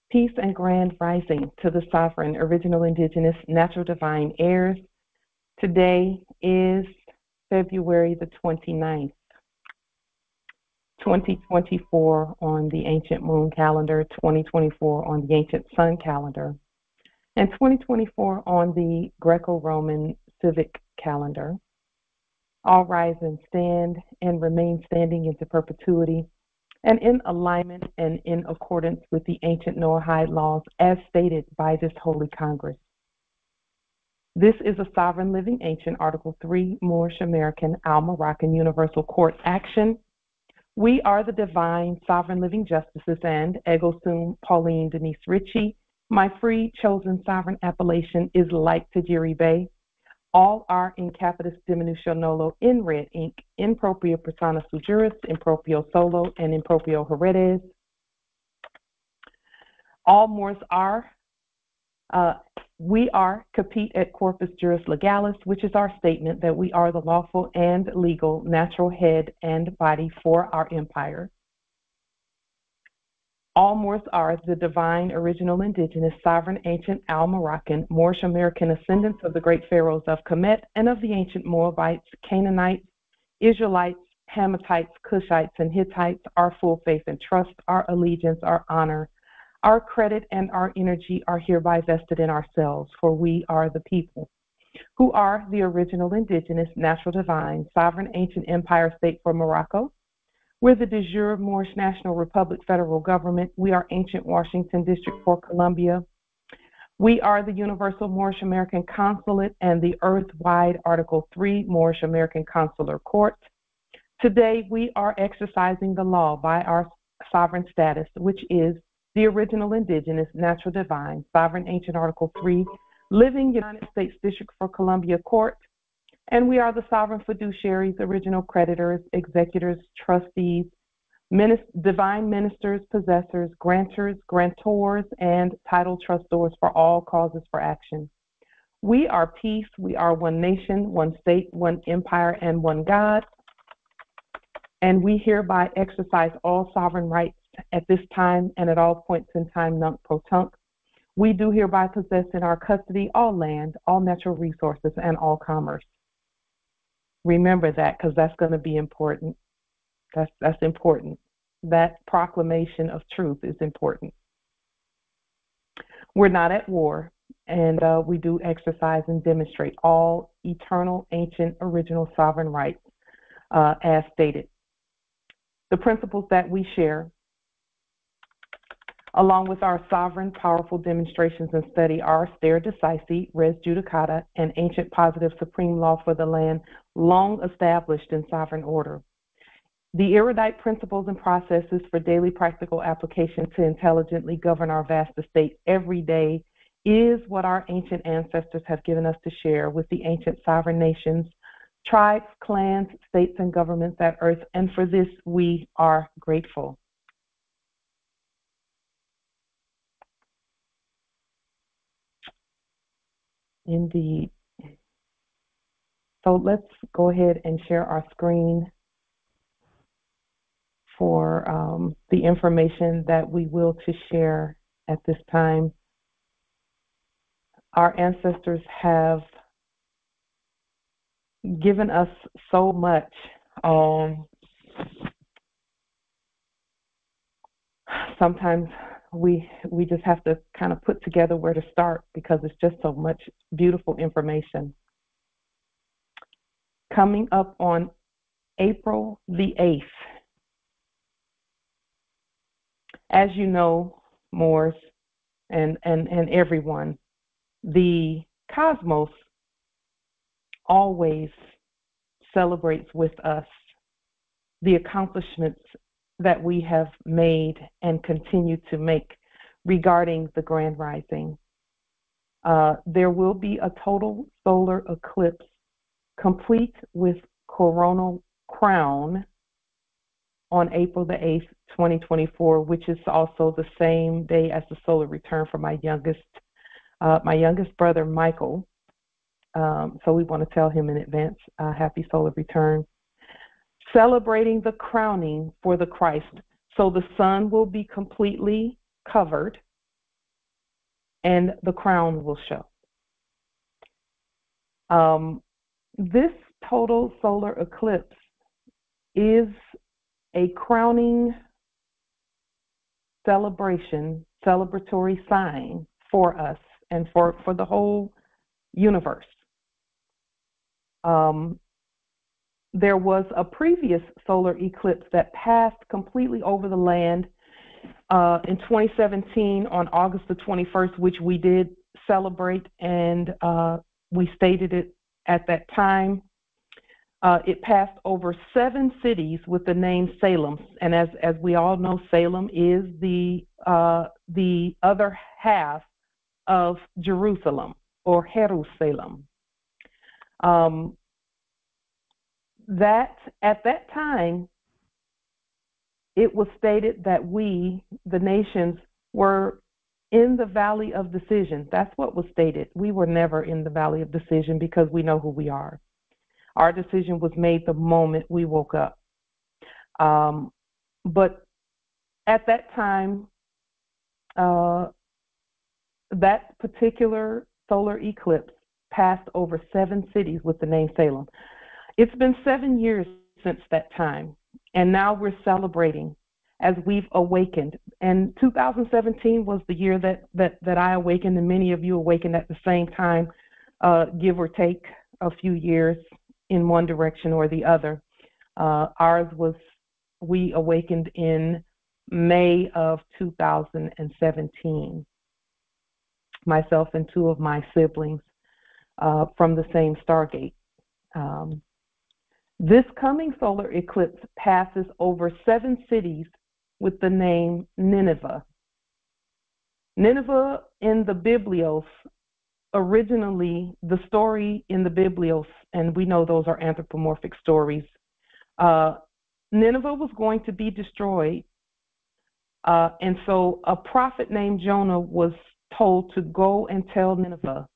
Peace and grand rising to the sovereign, original, indigenous, natural, divine heirs. Today is February the 29th, 2024 on the ancient moon calendar, 2024 on the ancient sun calendar, and 2024 on the Greco-Roman civic calendar. All rise and stand and remain standing into perpetuity and in alignment and in accordance with the ancient Noahide laws as stated by this Holy Congress. This is a sovereign living ancient Article 3 Moorish American Al-Moroccan Universal Court action. We are the divine sovereign living justices and Ego Sum Pauline Denise Ritchie. My free chosen sovereign appellation is like Tajiri Bay. All are in capitis diminutio nolo in red ink, in propria persona sui juris, in proprio solo, and in proprio heredes. All Moors are, we are capite et corpus juris legalis, which is our statement that we are the lawful and legal natural head and body for our empire. All Moors are the divine, original, indigenous, sovereign, ancient, Al-Moroccan, Moorish American ascendants of the great pharaohs of Katt and of the ancient Moabites, Canaanites, Israelites, Hamathites, Cushites, and Hittites. Our full faith and trust, our allegiance, our honor, our credit, and our energy are hereby vested in ourselves, for we are the people who are the original, indigenous, natural, divine, sovereign, ancient empire state for Morocco. We're the de jure Moorish National Republic federal government. We are ancient Washington District for Columbia. We are the Universal Moorish American Consulate and the Earth-wide Article 3 Moorish American Consular Court. Today, we are exercising the law by our sovereign status, which is the original indigenous, natural divine, sovereign ancient Article 3, living United States District for Columbia Court. And we are the sovereign fiduciaries, original creditors, executors, trustees, divine ministers, possessors, grantors, grantors, and title trustors for all causes for action. We are peace. We are one nation, one state, one empire, and one God. And we hereby exercise all sovereign rights at this time and at all points in time, nunc pro tunc. We do hereby possess in our custody all land, all natural resources, and all commerce. Remember that, because that's going to be important. That's important. That proclamation of truth is important. We're not at war, and we do exercise and demonstrate all eternal, ancient, original sovereign rights as stated. The principles that we share, along with our sovereign, powerful demonstrations and study, are stare decisis, res judicata, and ancient positive supreme law for the land, long established in sovereign order. The erudite principles and processes for daily practical application to intelligently govern our vast estate every day is what our ancient ancestors have given us to share with the ancient sovereign nations, tribes, clans, states, and governments at earth, and for this we are grateful. Indeed. So let's go ahead and share our screen for the information that we will to share at this time. Our ancestors have given us so much. Sometimes we just have to kind of put together where to start because it's just so much beautiful information. Coming up on April the 8th, as you know, Moors and everyone, the cosmos always celebrates with us the accomplishments that we have made and continue to make regarding the grand rising. There will be a total solar eclipse complete with coronal crown on April the 8th, 2024, which is also the same day as the solar return for my youngest brother, Michael. So we want to tell him in advance, happy solar return. Celebrating the crowning for the Christ. So the sun will be completely covered and the crown will show. This total solar eclipse is a crowning celebratory sign for us and for the whole universe. There was a previous solar eclipse that passed completely over the land in 2017 on August the 21st, which we did celebrate, and we stated it at that time. It passed over 7 cities with the name Salem, and as we all know, Salem is the other half of Jerusalem, or Jerusalem. That at that time, it was stated that we, the nations, were in the valley of decision. That's what was stated. We were never in the valley of decision because we know who we are. Our decision was made the moment we woke up. But at that time, that particular solar eclipse passed over 7 cities with the name Salem. It's been 7 years since that time, and now we're celebrating as we've awakened. And 2017 was the year that I awakened, and many of you awakened at the same time, give or take a few years in one direction or the other. Ours was, we awakened in May of 2017, myself and 2 of my siblings from the same Stargate. This coming solar eclipse passes over 7 cities with the name Nineveh. Nineveh in the Biblios, originally the story in the Biblios, and we know those are anthropomorphic stories, Nineveh was going to be destroyed, and so a prophet named Jonah was told to go and tell Nineveh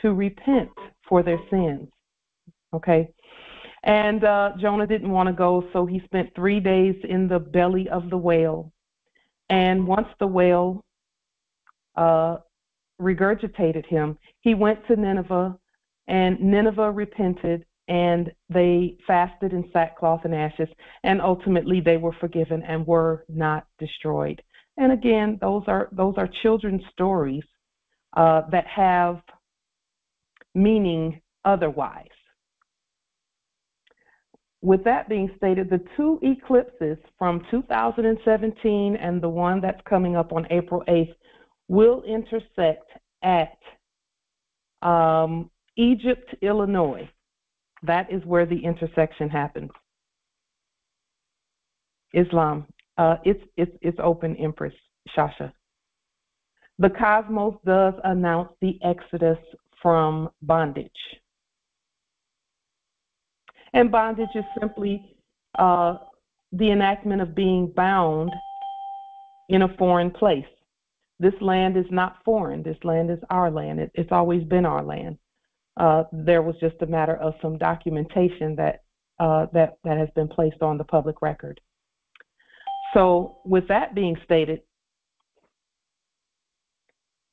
to repent for their sins, okay? And Jonah didn't want to go, so he spent 3 days in the belly of the whale. And once the whale regurgitated him, he went to Nineveh, and Nineveh repented, and they fasted in sackcloth and ashes, and ultimately they were forgiven and were not destroyed. And again, those are children's stories that have meaning otherwise. With that being stated, the 2 eclipses from 2017 and the one that's coming up on April 8th will intersect at Egypt, Illinois. That is where the intersection happens. Islam. It's open, Empress Shasha. The cosmos does announce the exodus from bondage. And bondage is simply the enactment of being bound in a foreign place. This land is not foreign. This land is our land. It's always been our land. There was just a matter of some documentation that has been placed on the public record. So with that being stated,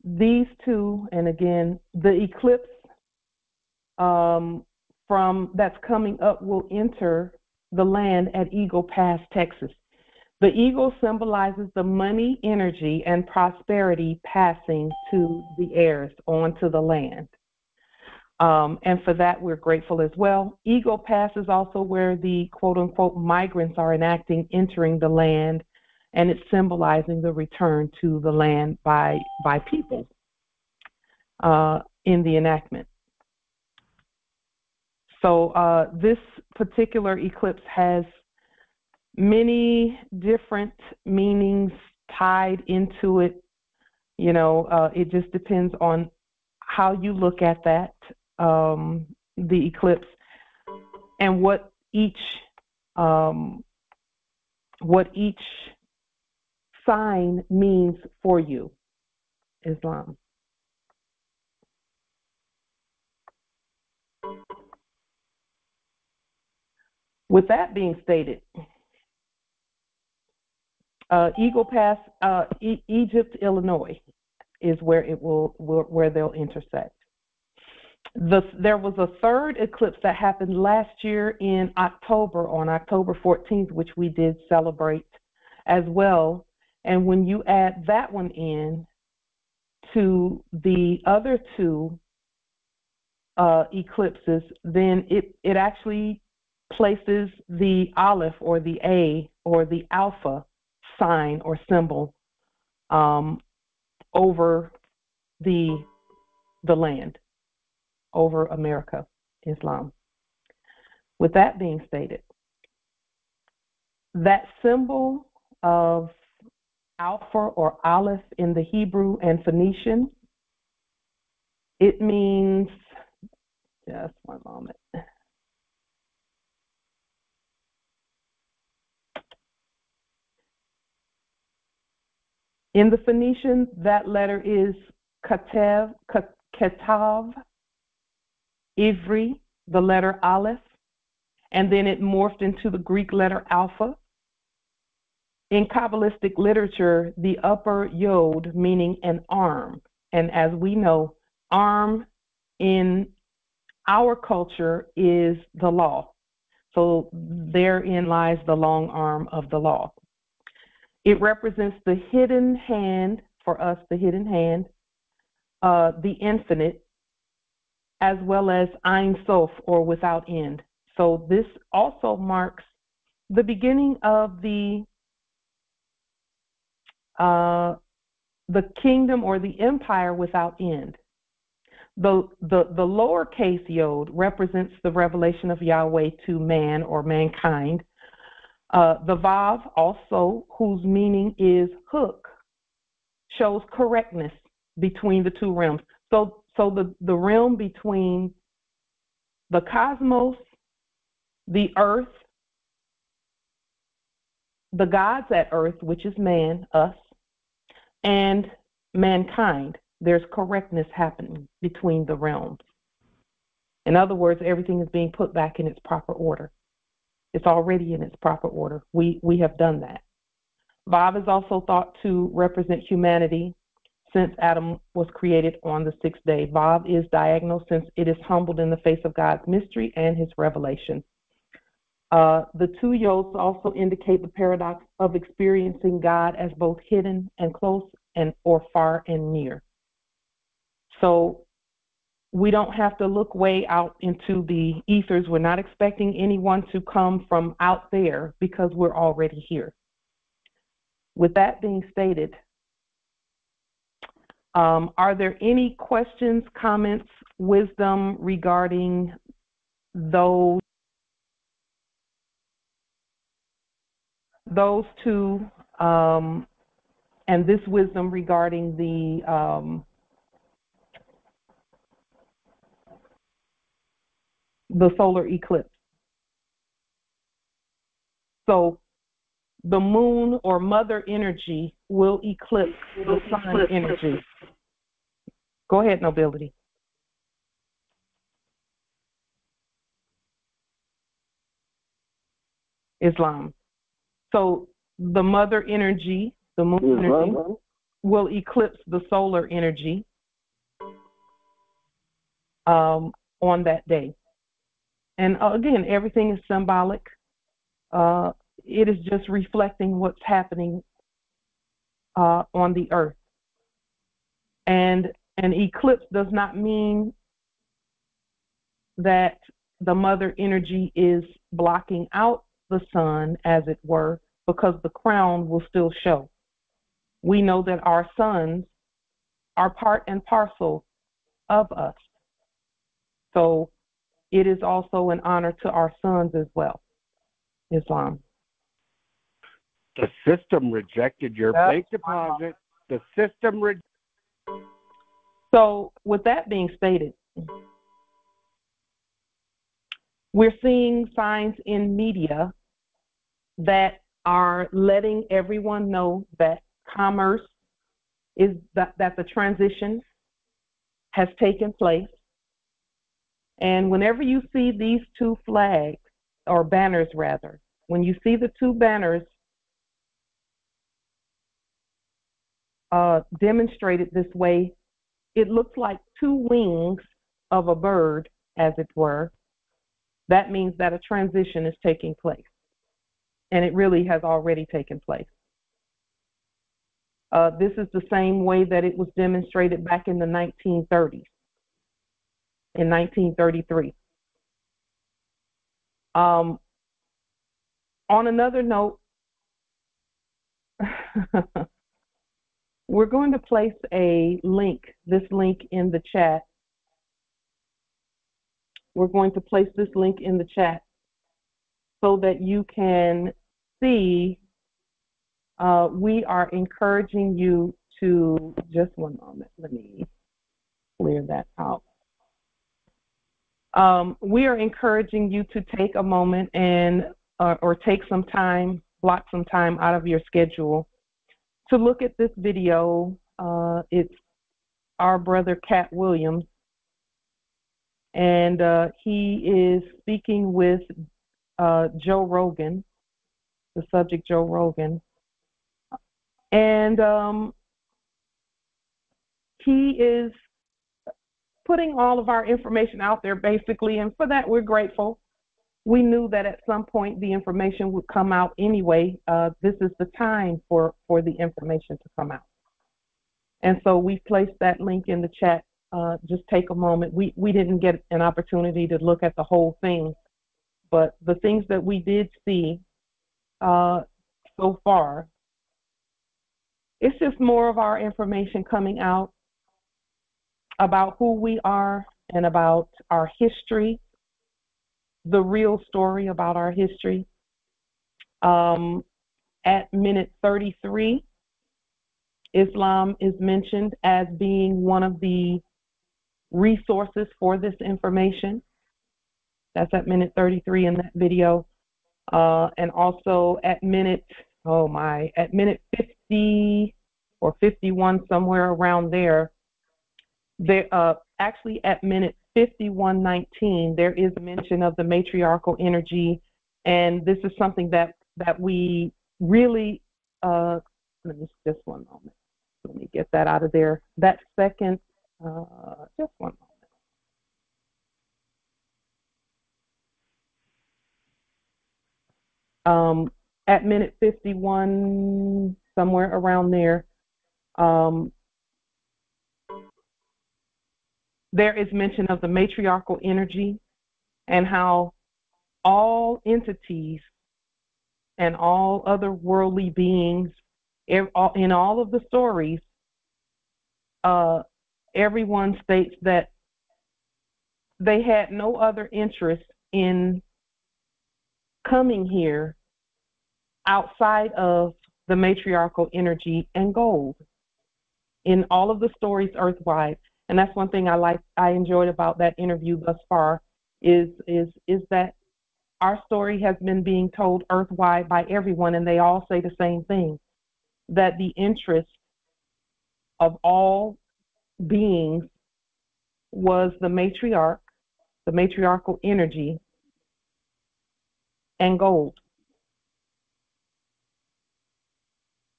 these 2, and again, the eclipse from that's coming up will enter the land at Eagle Pass, Texas. The eagle symbolizes the money, energy, and prosperity passing to the heirs onto the land. And for that, we're grateful as well. Eagle Pass is also where the quote-unquote migrants are entering the land, and it's symbolizing the return to the land by people in the enactment. So this particular eclipse has many different meanings tied into it. You know, it just depends on how you look at that, the eclipse, and what each sign means for you. Islam. With that being stated, Eagle Pass, Egypt, Illinois. is where where they'll intersect. There was a third eclipse that happened last year in October, on October 14th, which we did celebrate as well. And when you add that one in to the other two eclipses, then it actually places the Aleph or the A or the Alpha sign or symbol over the land, over America, Islam. With that being stated, that symbol of Alpha or Aleph in the Hebrew and Phoenician, it means, just one moment. In the Phoenician, that letter is Katav, Ivri, the letter Aleph, and then it morphed into the Greek letter Alpha. In Kabbalistic literature, the upper yod, meaning an arm, and as we know, arm in our culture is the law. So therein lies the long arm of the law. It represents the hidden hand, for us, the hidden hand, the infinite, as well as Ein Sof, or without end. So this also marks the beginning of the kingdom or the empire without end. The lowercase yod represents the revelation of Yahweh to man or mankind. The Vav also, whose meaning is hook, shows correctness between the two realms. So the realm between the cosmos, the earth, the gods at earth, which is man, us, and mankind, there's correctness happening between the realms. In other words, everything is being put back in its proper order. It's already in its proper order. We have done that. Vav is also thought to represent humanity since Adam was created on the sixth day. Vav is diagonal since it is humbled in the face of God's mystery and his revelation. The two yods also indicate the paradox of experiencing God as both hidden and close, and or far and near. So we don't have to look way out into the ethers. We're not expecting anyone to come from out there because we're already here. With that being stated, are there any questions, comments, wisdom regarding those two, and this wisdom regarding the solar eclipse? So the moon or mother energy will eclipse the sun energy. Go ahead, Nobility. Islam. So the mother energy, the moon energy, will eclipse the solar energy on that day. And again, everything is symbolic. It is just reflecting what's happening on the earth. And an eclipse does not mean that the mother energy is blocking out the sun, as it were, because the crown will still show. We know that our sons are part and parcel of us. So it is also an honor to our sons as well. Islam. The system rejected your bank deposit. The system So with that being stated, we're seeing signs in media that are letting everyone know that commerce is that the transition has taken place. And whenever you see these two flags, or banners rather, when you see the two banners demonstrated this way. It looks like two wings of a bird, as it were. That means that a transition is taking place, and it really has already taken place. This is the same way that it was demonstrated back in the 1930s, in 1933. On another note, we're going to place a link, this link in the chat. We're going to place this link in the chat so that you can see. We are encouraging you to, just one moment, let me clear that out. We are encouraging you to take a moment and or take some time, block some time out of your schedule to look at this video. It's our brother Katt Williams, and he is speaking with Joe Rogan, the subject Joe Rogan, and he is putting all of our information out there, basically, and for that we're grateful. We knew that at some point the information would come out anyway. This is the time for the information to come out. And so we placed that link in the chat. Just take a moment. We didn't get an opportunity to look at the whole thing, but the things that we did see so far, it's just more of our information coming out about who we are and about our history, the real story about our history. At minute 33, Islam is mentioned as being one of the resources for this information. That's at minute 33 in that video. And also at minute, at minute 50 or 51, somewhere around there, actually at minute 51:19, there is a mention of the matriarchal energy, and this is something that we really, let me just one moment. Let me get that out of there. That second, just one moment. At minute 51, somewhere around there, there is mention of the matriarchal energy and how all entities and all other worldly beings, in all of the stories, everyone states that they had no other interest in coming here outside of the matriarchal energy and gold in all of the stories earthwide. And that's one thing I enjoyed about that interview thus far is that our story has been being told earthwide by everyone, and they all say the same thing, that the interest of all beings was the matriarch, the matriarchal energy, and gold.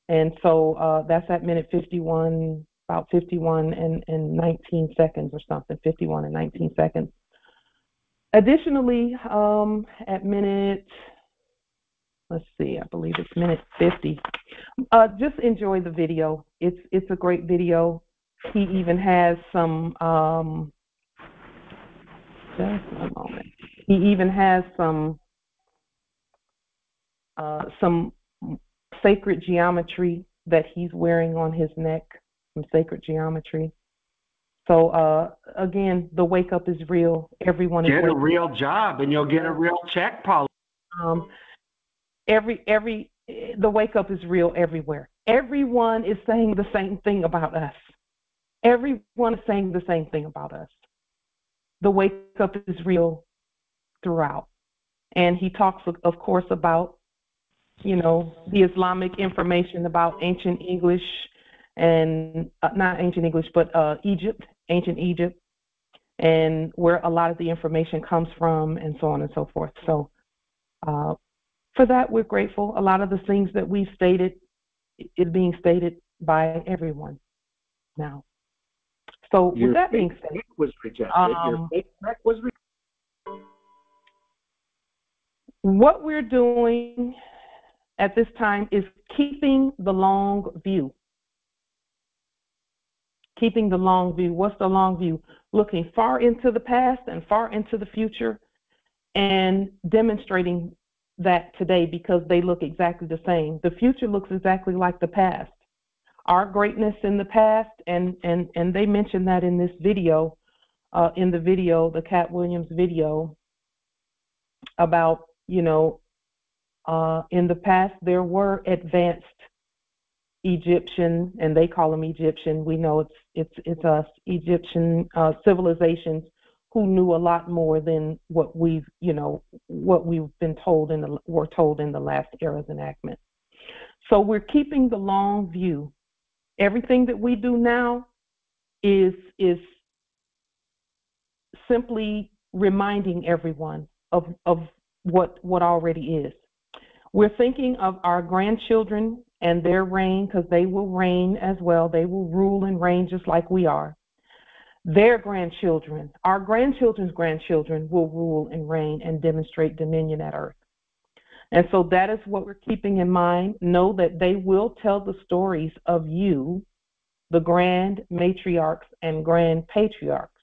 And so that's at minute 51, about 51 and 19 seconds or something, 51 and 19 seconds. Additionally, at minute, let's see, I believe it's minute 50. Just enjoy the video. It's a great video. He even has some, just one moment. He even has some sacred geometry that he's wearing on his neck, some sacred geometry. So again, the wake up is real. Everyone is get a real job, and you'll get a real check, Paul. The wake up is real everywhere. Everyone is saying the same thing about us. Everyone is saying the same thing about us. The wake up is real throughout. And he talks, of course, about, the Islamic information about ancient English and not ancient English, but Egypt, ancient Egypt, and where a lot of the information comes from, and so on and so forth. So for that, we're grateful. A lot of the things that we've stated is being stated by everyone now. So with that being said, check was rejected. Your fake check was rejected. What we're doing at this time is keeping the long view. Keeping the long view. What's the long view? Looking far into the past and far into the future and demonstrating that today because they look exactly the same. The future looks exactly like the past. Our greatness in the past, and they mentioned that in this video, the Katt Williams video about, in the past there were advanced Egyptian, and they call them Egyptian. We know it's us, Egyptian civilizations who knew a lot more than what we've been told were told in the last era's enactment. So we're keeping the long view. Everything that we do now is simply reminding everyone of what already is. We're thinking of our grandchildren and their reign, because they will reign as well. They will rule and reign just like we are. Their grandchildren, our grandchildren's grandchildren will rule and reign and demonstrate dominion at earth. And so that is what we're keeping in mind. Know that they will tell the stories of you, the grand matriarchs and grand patriarchs.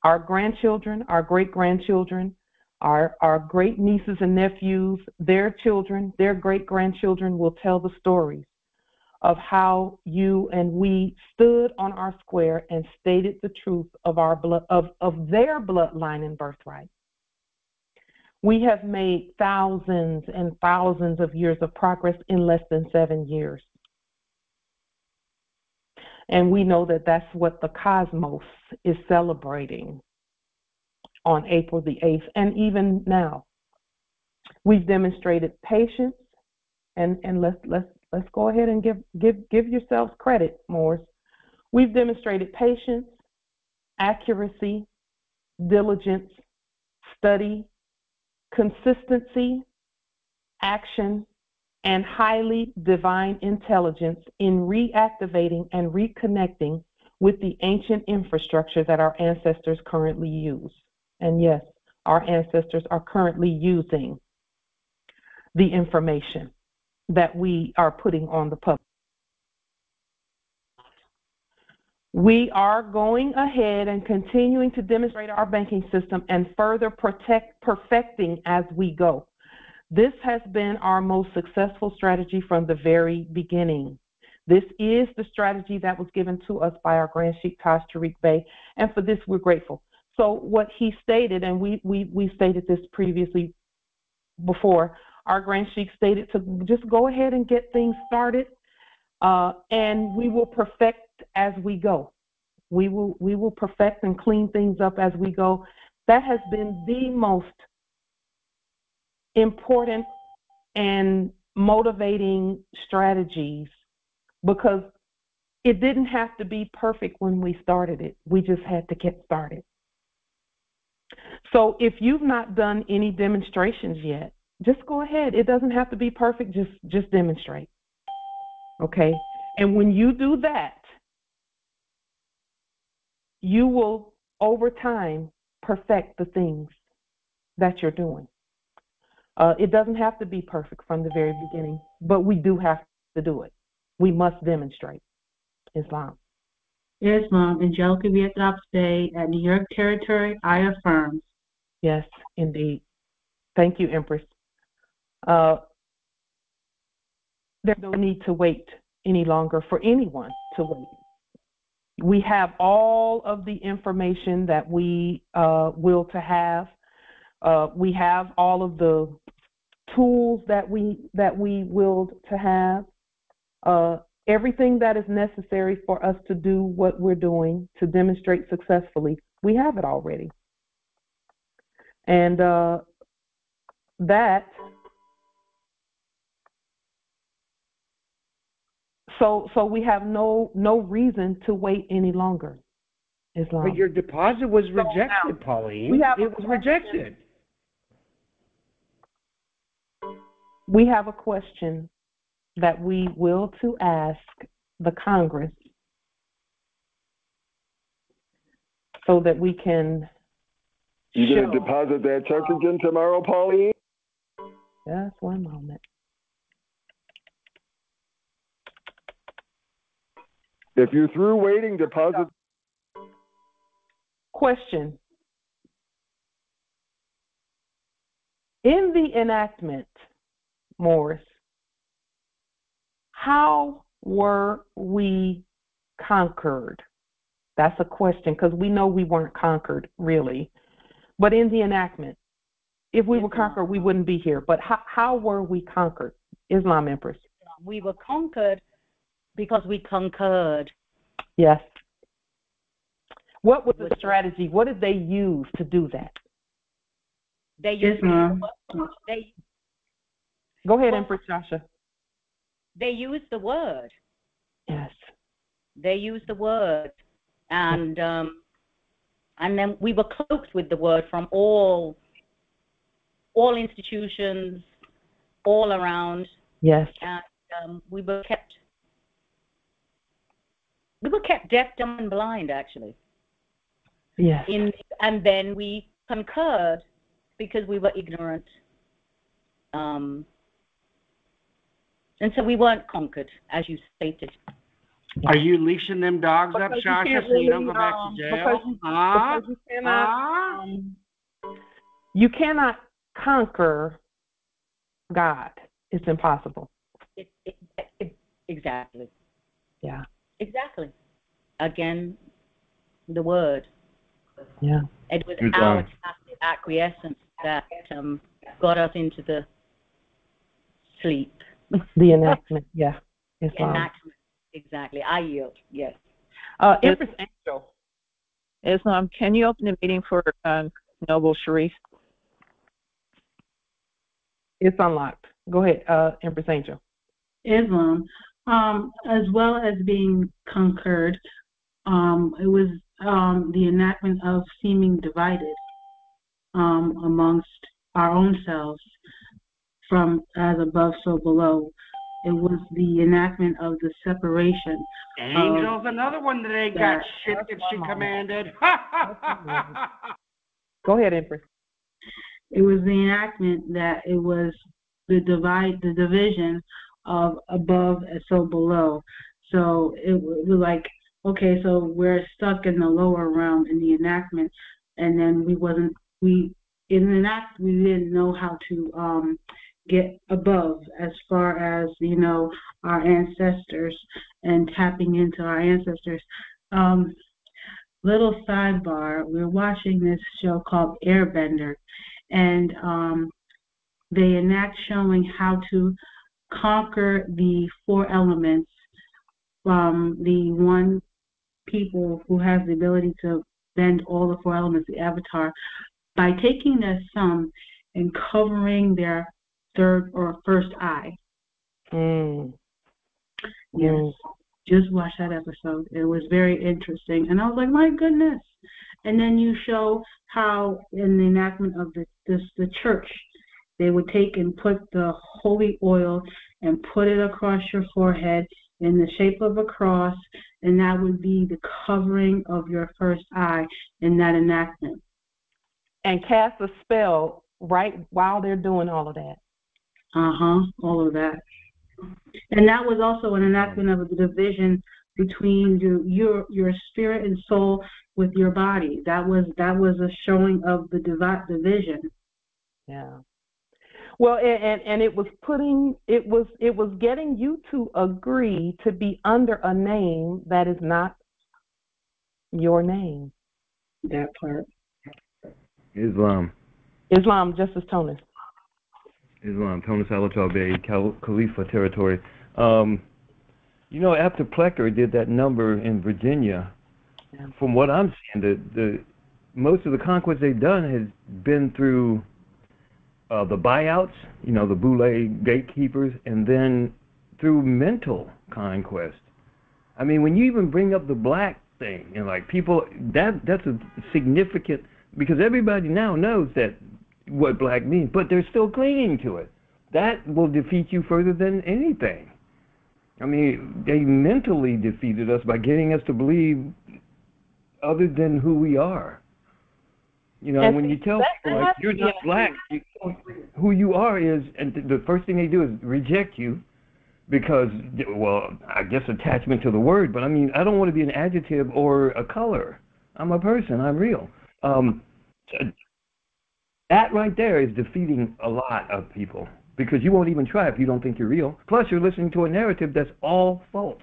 Our grandchildren, our great-grandchildren, our great nieces and nephews, their children, their great-grandchildren will tell the stories of how you and we stood on our square and stated the truth of our blood, of their bloodline and birthright. We have made thousands and thousands of years of progress in less than 7 years. And we know that that's what the cosmos is celebrating on April the 8th, and even now. We've demonstrated patience, and let's go ahead and give yourselves credit, Moors. We've demonstrated patience, accuracy, diligence, study, consistency, action, and highly divine intelligence in reactivating and reconnecting with the ancient infrastructure that our ancestors currently use. And yes, our ancestors are currently using the information that we are putting on the public. We are going ahead and continuing to demonstrate our banking system and further perfecting as we go. This has been our most successful strategy from the very beginning. This is the strategy that was given to us by our Grand Sheikh Taj Tariq Bey, and for this we're grateful. So what he stated, and we stated this previously before, our Grand Sheikh stated to just go ahead and get things started, and we will perfect as we go. We will perfect and clean things up as we go. That has been the most important and motivating strategies, because it didn't have to be perfect when we started it. We just had to get started. So if you've not done any demonstrations yet, just go ahead. It doesn't have to be perfect. Just demonstrate. Okay? And when you do that, you will, over time, perfect the things that you're doing. It doesn't have to be perfect from the very beginning, but we do have to do it. We must demonstrate Islam. Islam, Angelica Vietnam State, at New York territory, I affirm. Yes, indeed. Thank you, Empress. There's no need to wait any longer for anyone to wait. We have all of the information that we will to have. We have all of the tools that we willed to have. Everything that is necessary for us to do what we're doing, to demonstrate successfully, we have it already. And so we have no reason to wait any longer. Islam. But your deposit was rejected, Pauline. It was rejected. We have a question that we will to ask the Congress so that we can You going to deposit that check again tomorrow, Pauline? Just one moment. If you're through waiting, deposit. Question. In the enactment, Morris, how were we conquered? That's a question, because we know we weren't conquered, really. But in the enactment, if we were conquered, we wouldn't be here. But how were we conquered? Islam Empress. We were conquered because we conquered. Yes. What was the strategy? What did they use to do that? They used Go ahead, Empress Joshua. They used the word. Yes. They used the word. And then we were cloaked with the word from all institutions, all around. Yes. And we were kept deaf, dumb, and blind, actually. Yes. And then we concurred because we were ignorant. And so we weren't conquered, as you stated. Are you leashing them dogs up, Shasha, so you don't go back to jail? Because you cannot conquer God. It's impossible. Exactly. Yeah. Exactly. Again, the word. Yeah. It was our tacit acquiescence that got us into the sleep. The enactment, yeah. Islam. Enactment. Exactly. I yield. Yes. Empress Angel. Islam, can you open the meeting for Noble Sharif? It's unlocked. Go ahead, Empress Angel. Islam, as well as being conquered, it was the enactment of seeming divided amongst our own selves, from as above, so below. It was the enactment of the separation. Angel's another one that ain't got shit that she commanded. Go ahead, Empress. It was the enactment that it was the division of above and so below. So it was like, okay, so we're stuck in the lower realm in the enactment, and then we didn't know how to get above, as far as, our ancestors and tapping into our ancestors. Little sidebar, we're watching this show called Airbender, and they enact showing how to conquer the four elements from the one people who has the ability to bend all the four elements, the avatar, by taking their thumb and covering their third or first eye. Yes. Just watch that episode. It was very interesting. And I was like, my goodness. And then you show how in the enactment of the church, they would take and put the holy oil and put it across your forehead in the shape of a cross, and that would be the covering of your first eye in that enactment. And cast a spell right while they're doing all of that. All of that. And that was also an enactment of the division between your spirit and soul with your body. That was a showing of the division. Yeah. Well, and it was getting you to agree to be under a name that is not your name. That part. Islam, Justice Tonis. Islam, Tonis Alatar Bay, Khalifa territory. After Plecker did that number in Virginia, from what I'm seeing, the most of the conquest they've done has been through the buyouts, the boule gatekeepers, and then through mental conquest. I mean, when you even bring up the black thing, people, that's a significant, because everybody now knows that what black means, but they're still clinging to it. That will defeat you further than anything. I mean, they mentally defeated us by getting us to believe other than who we are. You know, and when you tell people, like, you're not black, who you are is, and the first thing they do is reject you because, well, I guess attachment to the word, but I mean, I don't want to be an adjective or a color. I'm a person. I'm real. That right there is defeating a lot of people because you won't even try if you don't think you're real. Plus, you're listening to a narrative that's all false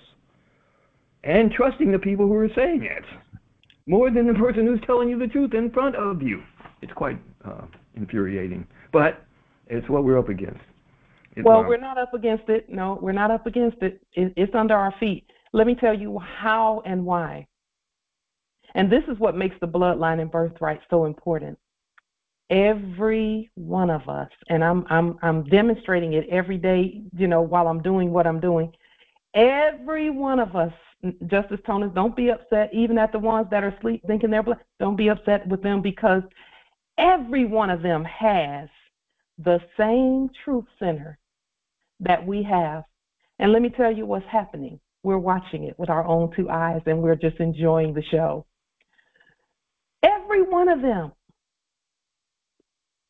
and trusting the people who are saying it more than the person who's telling you the truth in front of you. It's quite infuriating, but it's what we're up against. We're not up against it. No, we're not up against it. It's under our feet. Let me tell you how and why. And this is what makes the bloodline and birthright so important. Every one of us, and I'm demonstrating it every day, you know, while I'm doing what I'm doing. Every one of us, Justice Toners, don't be upset, even at the ones that are asleep thinking they're black. Don't be upset with them because every one of them has the same truth center that we have. And let me tell you what's happening. We're watching it with our own two eyes, and we're just enjoying the show. Every one of them,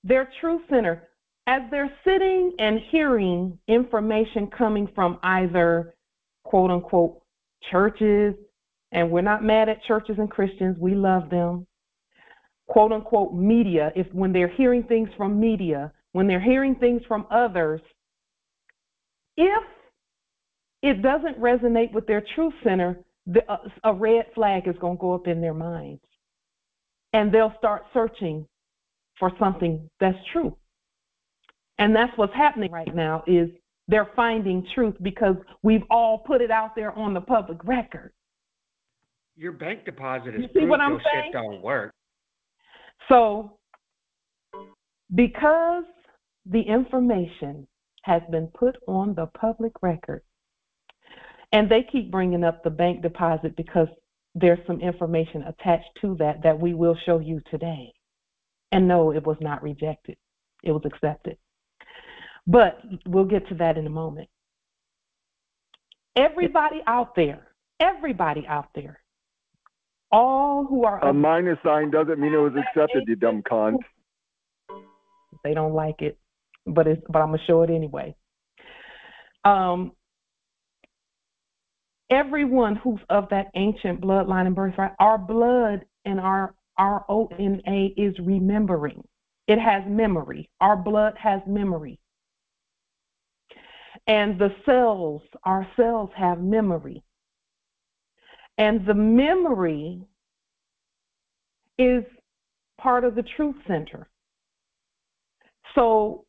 their truth center, as they're sitting and hearing information coming from either, quote unquote, churches, and we're not mad at churches and Christians, we love them, quote unquote, media, when they're hearing things from media, when they're hearing things from others, if it doesn't resonate with their truth center, a red flag is going to go up in their minds. And they'll start searching for something that's true. And that's what's happening right now is they're finding truth because we've all put it out there on the public record. Your bank deposit is proof your shit don't work. So because the information has been put on the public record, and they keep bringing up the bank deposit because there's some information attached to that we will show you today. And no, it was not rejected. It was accepted. But we'll get to that in a moment. Everybody out there, all who are... A minus sign doesn't mean it was accepted, you dumb cunt. They don't like it, but I'm going to show it anyway. Everyone who's of that ancient bloodline and birthright, our blood and our RONA is remembering. It has memory. Our blood has memory. And the cells, our cells have memory. And the memory is part of the truth center. So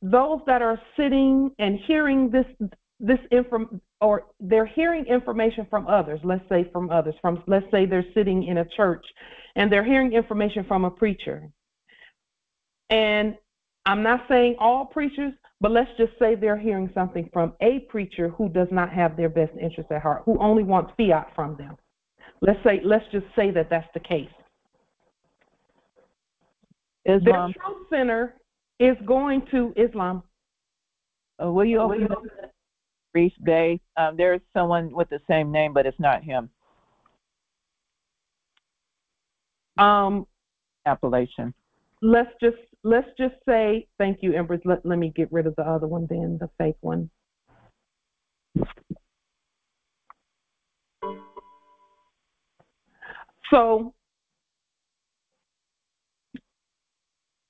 those that are sitting and hearing this or they're hearing information from others, let's say they're sitting in a church and they're hearing information from a preacher. And I'm not saying all preachers, but let's just say they're hearing something from a preacher who does not have their best interest at heart, who only wants fiat from them. Let's just say that that's the case. Islam. Their truth center is going to Islam. Will you open Reese Bay? There's someone with the same name, but it's not him. Appellation. Let's just say, thank you, Empress. Let me get rid of the other one then, the fake one. So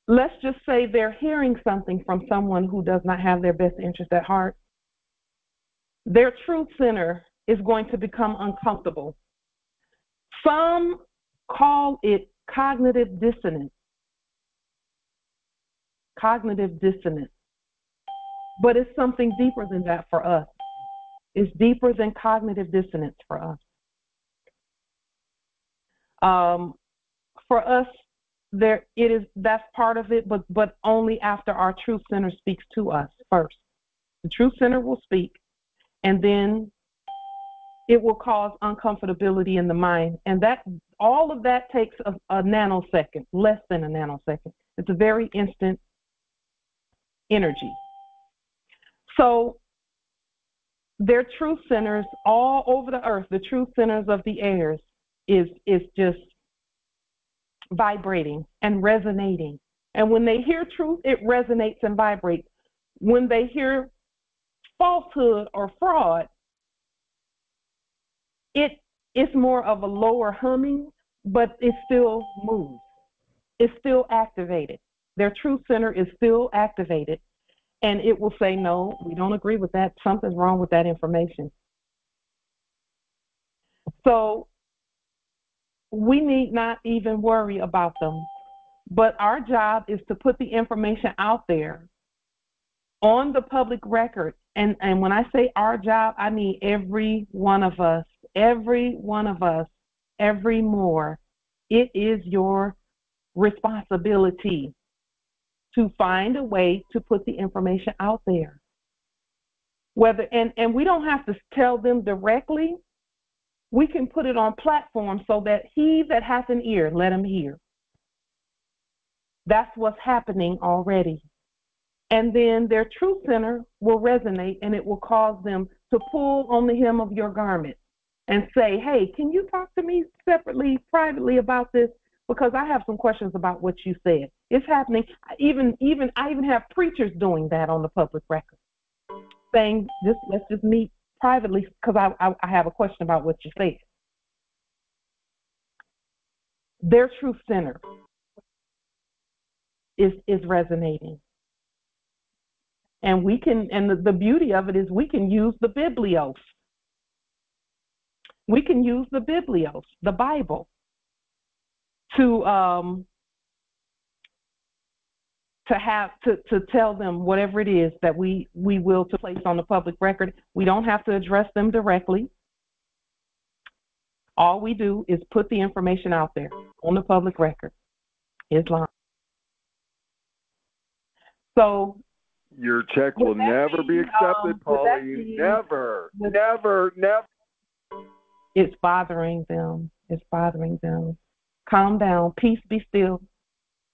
let's just say they're hearing something from someone who does not have their best interest at heart. Their truth center is going to become uncomfortable. Some call it cognitive dissonance. Cognitive dissonance. But it's something deeper than that for us. It's deeper than cognitive dissonance for us. For us, that's part of it, but only after our truth center speaks to us first. The truth center will speak, and then it will cause uncomfortability in the mind. And all of that takes a nanosecond, less than a nanosecond. It's a very instant energy. So their truth centers all over the earth, the truth centers of the airs, is just vibrating and resonating. And when they hear truth, it resonates and vibrates. When they hear falsehood or fraud, it's more of a lower humming, but it still moves. It's still activated. Their truth center is still activated, and it will say, no, we don't agree with that. Something's wrong with that information. So we need not even worry about them. But our job is to put the information out there on the public record. And when I say our job, I mean every one of us, every Moor. It is your responsibility to find a way to put the information out there. And we don't have to tell them directly. We can put it on platforms so that he that hath an ear, let him hear. That's what's happening already. And then their truth center will resonate, and it will cause them to pull on the hem of your garment and say, hey, can you talk to me separately, privately about this? Because I have some questions about what you said. It's happening. I even have preachers doing that on the public record, saying, let's just meet privately because I have a question about what you said. Their truth center is resonating. And we can, and the beauty of it is we can use the Biblios. We can use the Biblios, the Bible, to tell them whatever it is that we will to place on the public record. We don't have to address them directly. All we do is put the information out there on the public record. Islam. So your check will never be accepted, Pauline. Never. It's bothering them. It's bothering them. Calm down. Peace be still.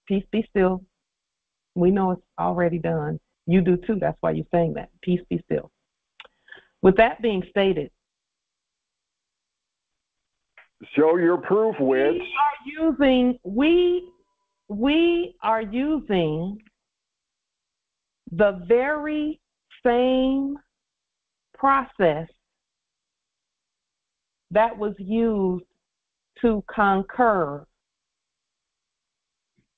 Peace be still. We know it's already done. You do too. That's why you're saying that. Peace be still. With that being stated, show your proof, witch. We are using the very same process that was used to conquer.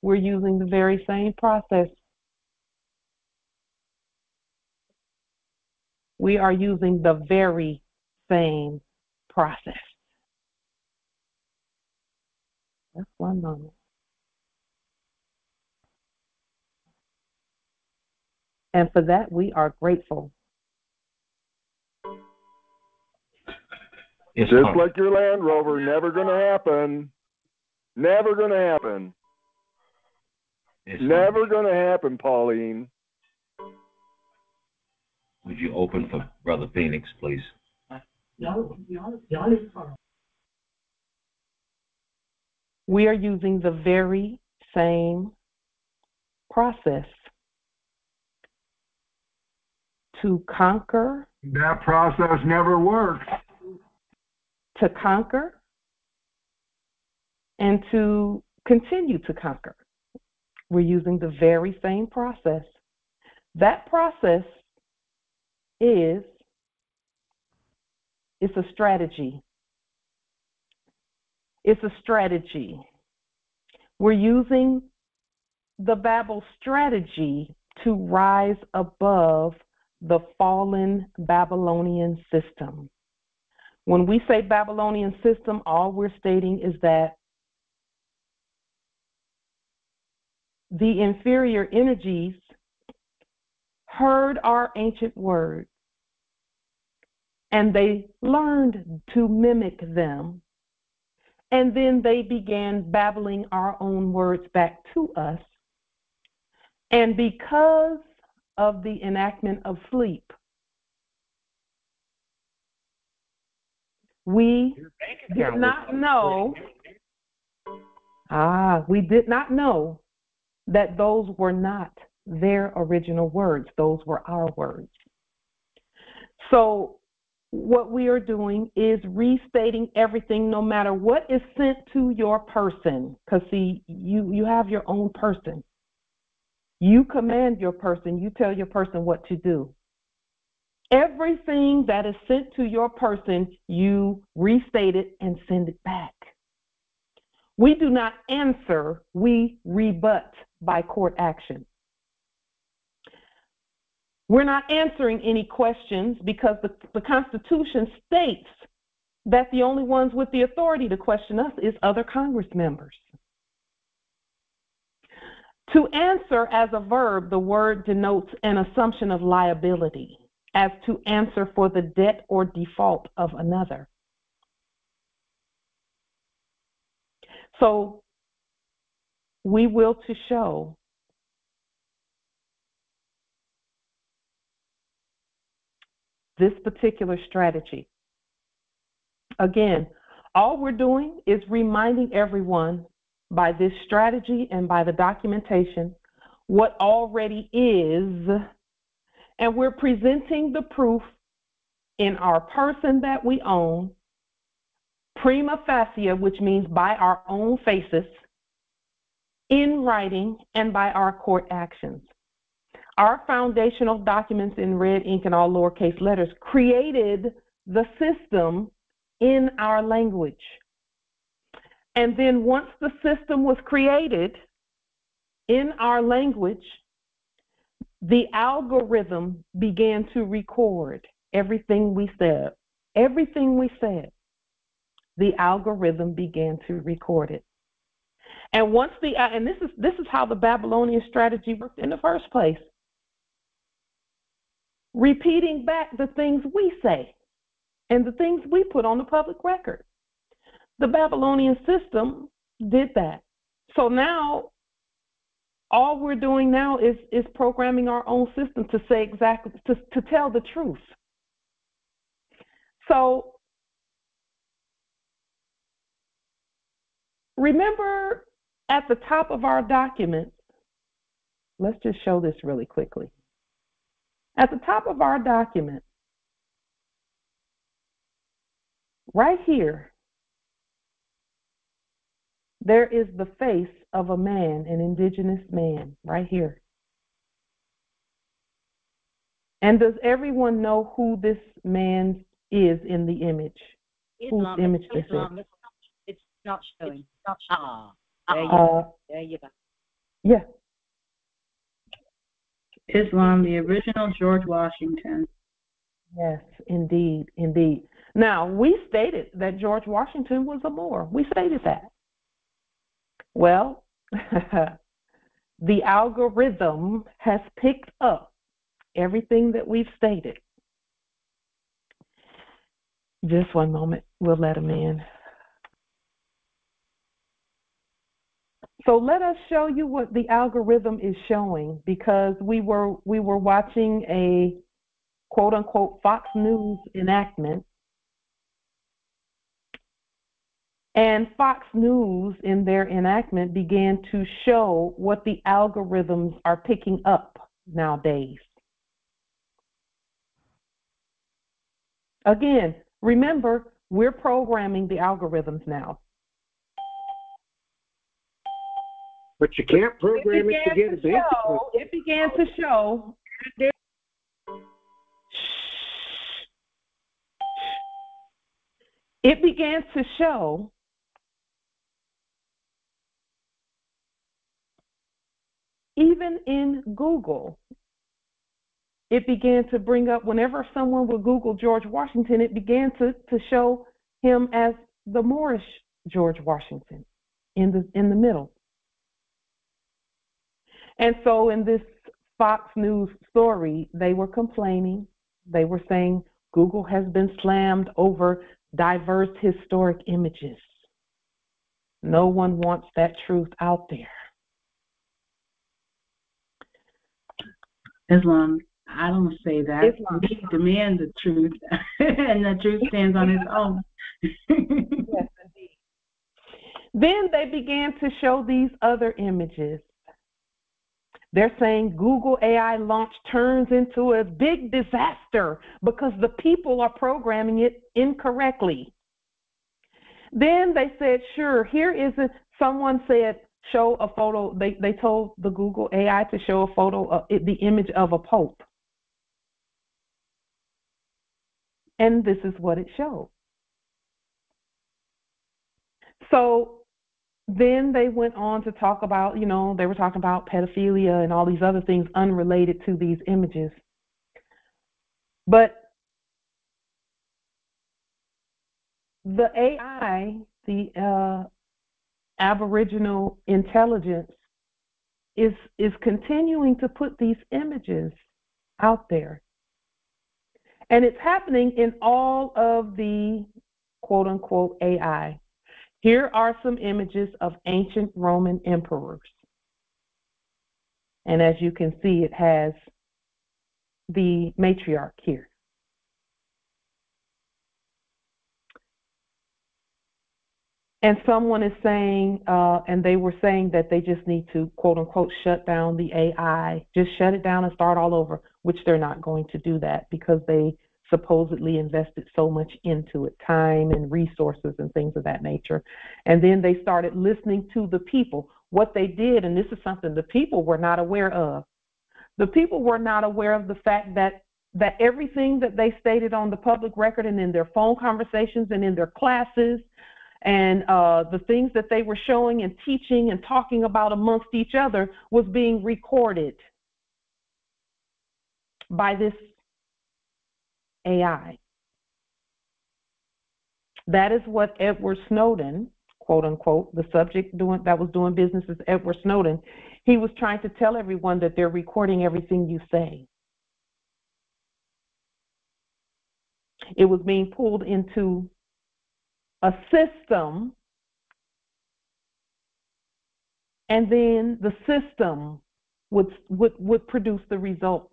We're using the very same process. We are using the very same process. Just one moment. And for that, we are grateful. Just like your Land Rover, never going to happen. Never going to happen. Never going to happen, Pauline. Would you open for Brother Phoenix, please? We are using the very same process to conquer. That process never works. To conquer and to continue to conquer. We're using the very same process. That process it's a strategy. It's a strategy. We're using the Babel strategy to rise above the fallen Babylonian system. When we say Babylonian system, all we're stating is that the inferior energies heard our ancient words and they learned to mimic them. And then they began babbling our own words back to us. And because of the enactment of sleep, we did not know. We did not know that those were not their original words. Those were our words. So what we are doing is restating everything, no matter what is sent to your person. Because, see, you have your own person. You command your person. You tell your person what to do. Everything that is sent to your person, you restate it and send it back. We do not answer, we rebut by court action. We're not answering any questions because the Constitution states that the only ones with the authority to question us is other Congress members. To answer as a verb, the word denotes an assumption of liability, as to answer for the debt or default of another. So we will to show this particular strategy. Again, all we're doing is reminding everyone by this strategy and by the documentation what already is, and we're presenting the proof in our person that we own, prima facie, which means by our own faces, in writing, and by our court actions. Our foundational documents in red ink and all lowercase letters created the system in our language. And then once the system was created in our language, the algorithm began to record everything we said. Everything we said, the algorithm began to record it. And once and this is how the Babylonian strategy worked in the first place. Repeating back the things we say and the things we put on the public record. The Babylonian system did that. So now all we're doing now is programming our own system to say exactly, to tell the truth. So remember at the top of our document, let's just show this really quickly. At the top of our document, right here, there is the face of a man, an indigenous man, right here. And does everyone know who this man is in the image? Whose image this is? It's not showing. There you go. Yeah. Islam, the original George Washington. Yes, indeed, indeed. Now, we stated that George Washington was a Moor. We stated that. Well, the algorithm has picked up everything that we've stated. Just one moment. We'll let him in. So let us show you what the algorithm is showing, because we were watching a quote unquote Fox News enactment. And Fox News in their enactment began to show what the algorithms are picking up nowadays. Again, remember, we're programming the algorithms now. But you can't program it to get a big. It began to show. It began to show even in Google. It began to bring up, whenever someone would Google George Washington, it began to show him as the Moorish George Washington in the middle. And so in this Fox News story, they were complaining. They were saying Google has been slammed over diverse historic images. No one wants that truth out there. Islam, I don't say that. Islam. We demand the truth, and the truth stands on its own. Yes, indeed. Then they began to show these other images. They're saying Google AI launch turns into a big disaster because the people are programming it incorrectly. Then they said, sure, here is a, someone said, show a photo. They told the Google AI to show a photo of the image of a pope. And this is what it showed. So then they went on to talk about, you know, they were talking about pedophilia and all these other things unrelated to these images. But the AI, the Aboriginal intelligence, is continuing to put these images out there. And it's happening in all of the quote-unquote AI. Here are some images of ancient Roman emperors. And as you can see, it has the matriarch here. And someone is saying, and they were saying that they just need to, quote unquote, shut down the AI, just shut it down and start all over, which they're not going to do that because they supposedly invested so much into it, time and resources and things of that nature. And then they started listening to the people. What they did, and this is something the people were not aware of. The people were not aware of the fact that everything that they stated on the public record and in their phone conversations and in their classes and the things that they were showing and teaching and talking about amongst each other was being recorded by this AI. That is what Edward Snowden, quote unquote, the subject that was doing business is Edward Snowden. He was trying to tell everyone that they're recording everything you say. It was being pulled into a system, and then the system would produce the results.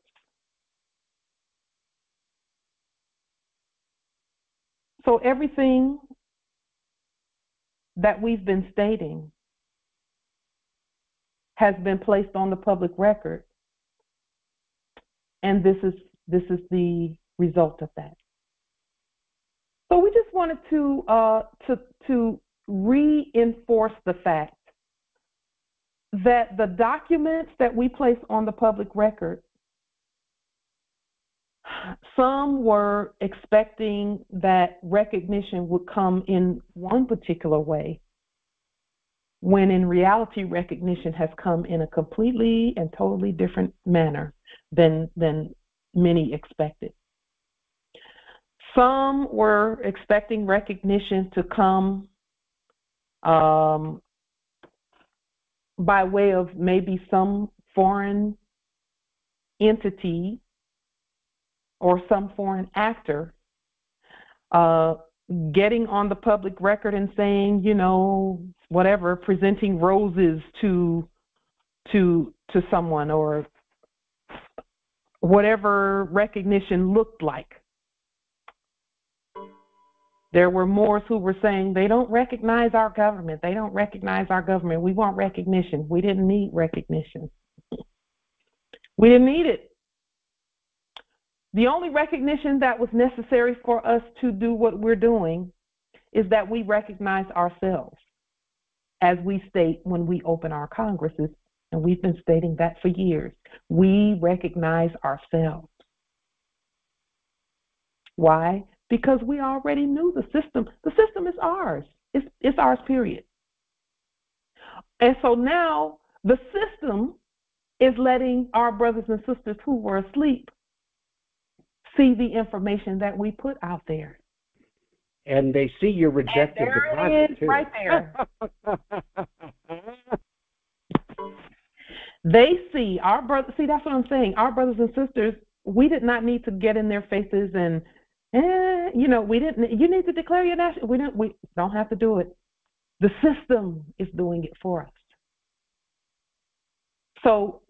So everything that we've been stating has been placed on the public record, and this is the result of that. So we just wanted to reinforce the fact that the documents that we place on the public record, some were expecting that recognition would come in one particular way, when in reality recognition has come in a completely and totally different manner than many expected. Some were expecting recognition to come by way of maybe some foreign entity or some foreign actor getting on the public record and saying, you know, whatever, presenting roses to someone, or whatever recognition looked like. There were Moors who were saying, they don't recognize our government. They don't recognize our government. We want recognition. We didn't need recognition. We didn't need it. The only recognition that was necessary for us to do what we're doing is that we recognize ourselves, as we state when we open our Congresses, and we've been stating that for years. We recognize ourselves. Why? Because we already knew the system. The system is ours. It's ours, period. And so now the system is letting our brothers and sisters who were asleep see the information that we put out there. And they see your rejected deposit, too. Right there. They see our brothers. See, that's what I'm saying. Our brothers and sisters, we did not need to get in their faces and, you know, we didn't. You need to declare your national. We don't have to do it. The system is doing it for us. So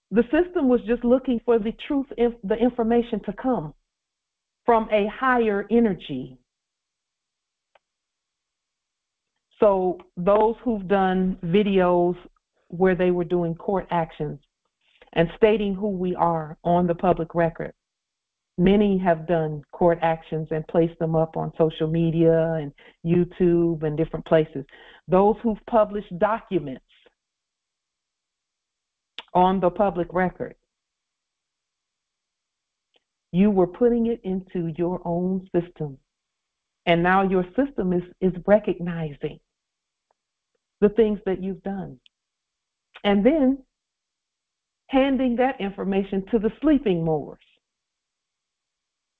the system was just looking for the truth, the information to come from a higher energy. So those who've done videos where they were doing court actions, and stating who we are on the public record. Many have done court actions and placed them up on social media and YouTube and different places. Those who've published documents on the public record, you were putting it into your own system. And now your system is recognizing the things that you've done. And then handing that information to the sleeping Moors.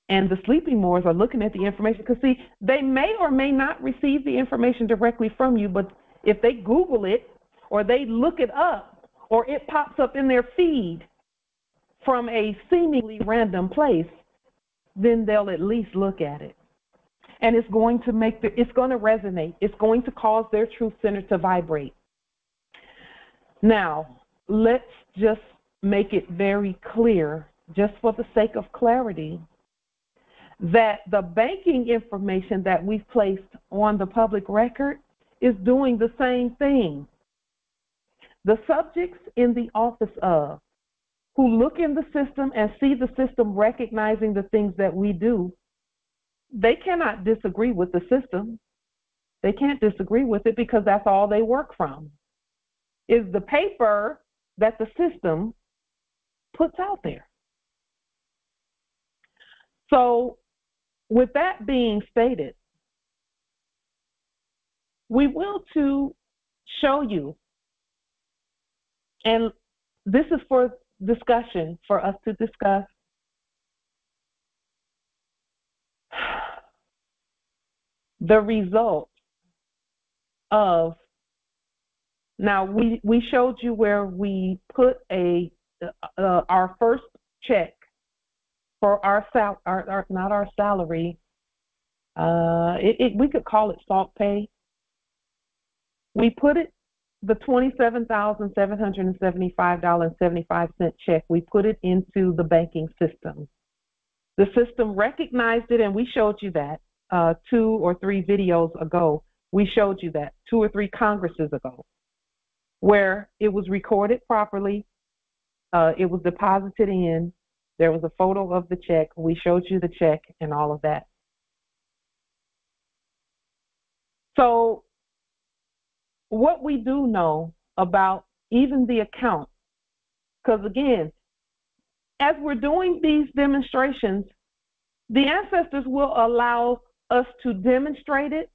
And the sleeping Moors are looking at the information because, see, they may or may not receive the information directly from you, but if they Google it or they look it up or it pops up in their feed from a seemingly random place, then they'll at least look at it. And it's going to it's going to resonate. It's going to cause their truth center to vibrate. Now, let's just make it very clear, just for the sake of clarity, that the banking information that we've placed on the public record is doing the same thing. The subjects in the office of, who look in the system and see the system recognizing the things that we do, they cannot disagree with the system. They can't disagree with it because that's all they work from, is the paper that the system puts out there. So with that being stated, we will to show you, and this is for discussion, for us to discuss the result of, now we showed you where we put our first check for our not our salary, we could call it salt pay. We put it, the $27,775.75 check, we put it into the banking system. The system recognized it, and we showed you that 2 or 3 videos ago. We showed you that 2 or 3 congresses ago, where it was recorded properly, it was deposited in, there was a photo of the check, we showed you the check and all of that. So what we do know about even the account, because again, as we're doing these demonstrations, the ancestors will allow us to demonstrate it,